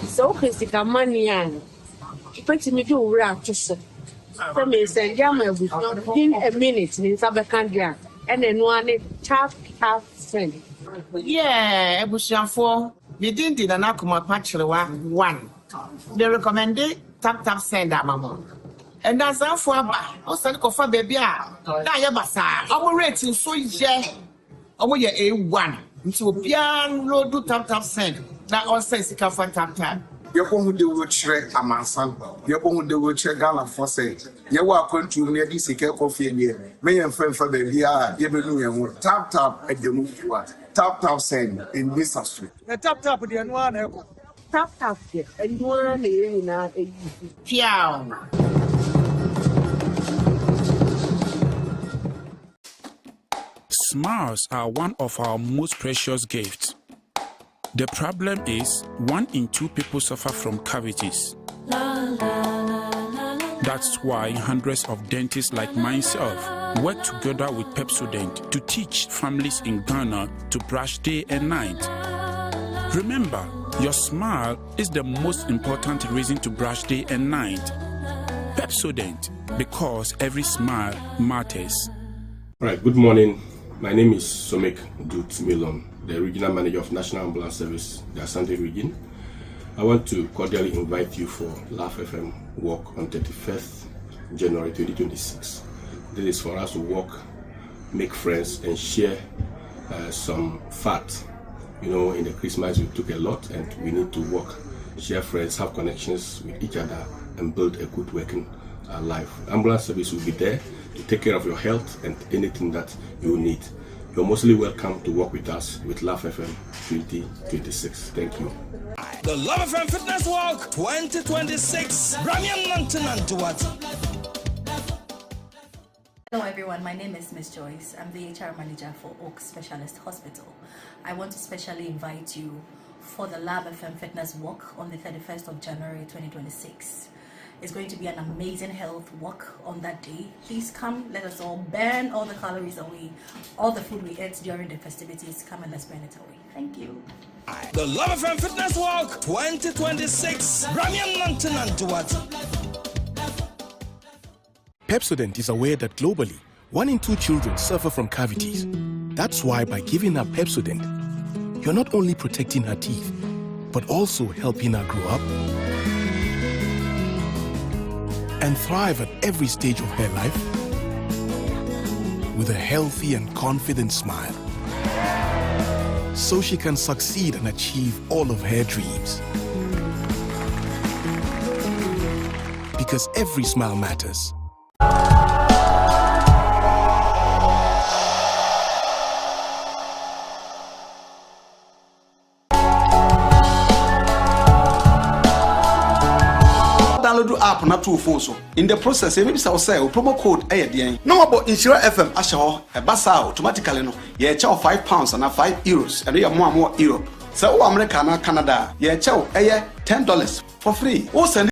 So physical money and pretty me do rap to say. For me, send Yama in a minute in Sabacandria and then one half friend. Yeah, Ebushianfo, Bidinti the Nakuma Pachlewa 1. They recommended tap send that mama. And that's how for also for baby. Now, Yabasa, our rating so yeah. Our year A1. So, piano do tap send. That also is a for tap. Yɛkɔ hu de wɔkyerɛ amansan yɛkɔ hu de wɔkyerɛ Ghana for say yɛwɔ akwantu mu yɛde sika kɔfie nie meyɛ mfɛmfa baabi a yɛbɛnu yɛn ho tap agyamu fiwa tap send in this street. The tap the anwa na eko. Tap the anwa na yɛ na eyi. Piao. Smiles are one of our most precious gifts. The problem is 1 in 2 people suffer from cavities. That's why hundreds of dentists like myself work together with Pepsodent to teach families in Ghana to brush day and night. Remember, your smile is the most important reason to brush day and night. Pepsodent, because every smile matters. All right, good morning. My name is Somek Dut-Milon, the Regional Manager of National Ambulance Service, the Asante region. I want to cordially invite you for Laugh FM walk on 31st January 2026. This is for us to walk, make friends, and share some fat. You know, in the Christmas we took a lot, and we need to walk, share friends, have connections with each other, and build a good working life. Ambulance service will be there to take care of your health and anything that you need. You're mostly welcome to work with us with Laugh FM 2026. Thank you. The Love FM Fitness Walk 2026. Hello everyone, my name is Miss Joyce. I'm the HR manager for Oak Specialist Hospital. I want to specially invite you for the Love FM Fitness Walk on the 31st of January 2026. It's going to be an amazing health walk on that day. Please come, let us all burn all the calories away. All the food we ate during the festivities, come and let's burn it away. Thank you. The Love FM Fitness Walk 2026. Pepsodent is aware that globally, 1 in 2 children suffer from cavities. That's why by giving her Pepsodent, you're not only protecting her teeth, but also helping her grow up and thrive at every stage of her life with a healthy and confident smile, so she can succeed and achieve all of her dreams. Because every smile matters. Download app na to phone so. In the process, maybe say promo code ayedian. No about Nhyira FM asho e basa automatically no. Ye chow £5 and €5 and you more Europe. So America na Canada, ye chow $10 for free. O send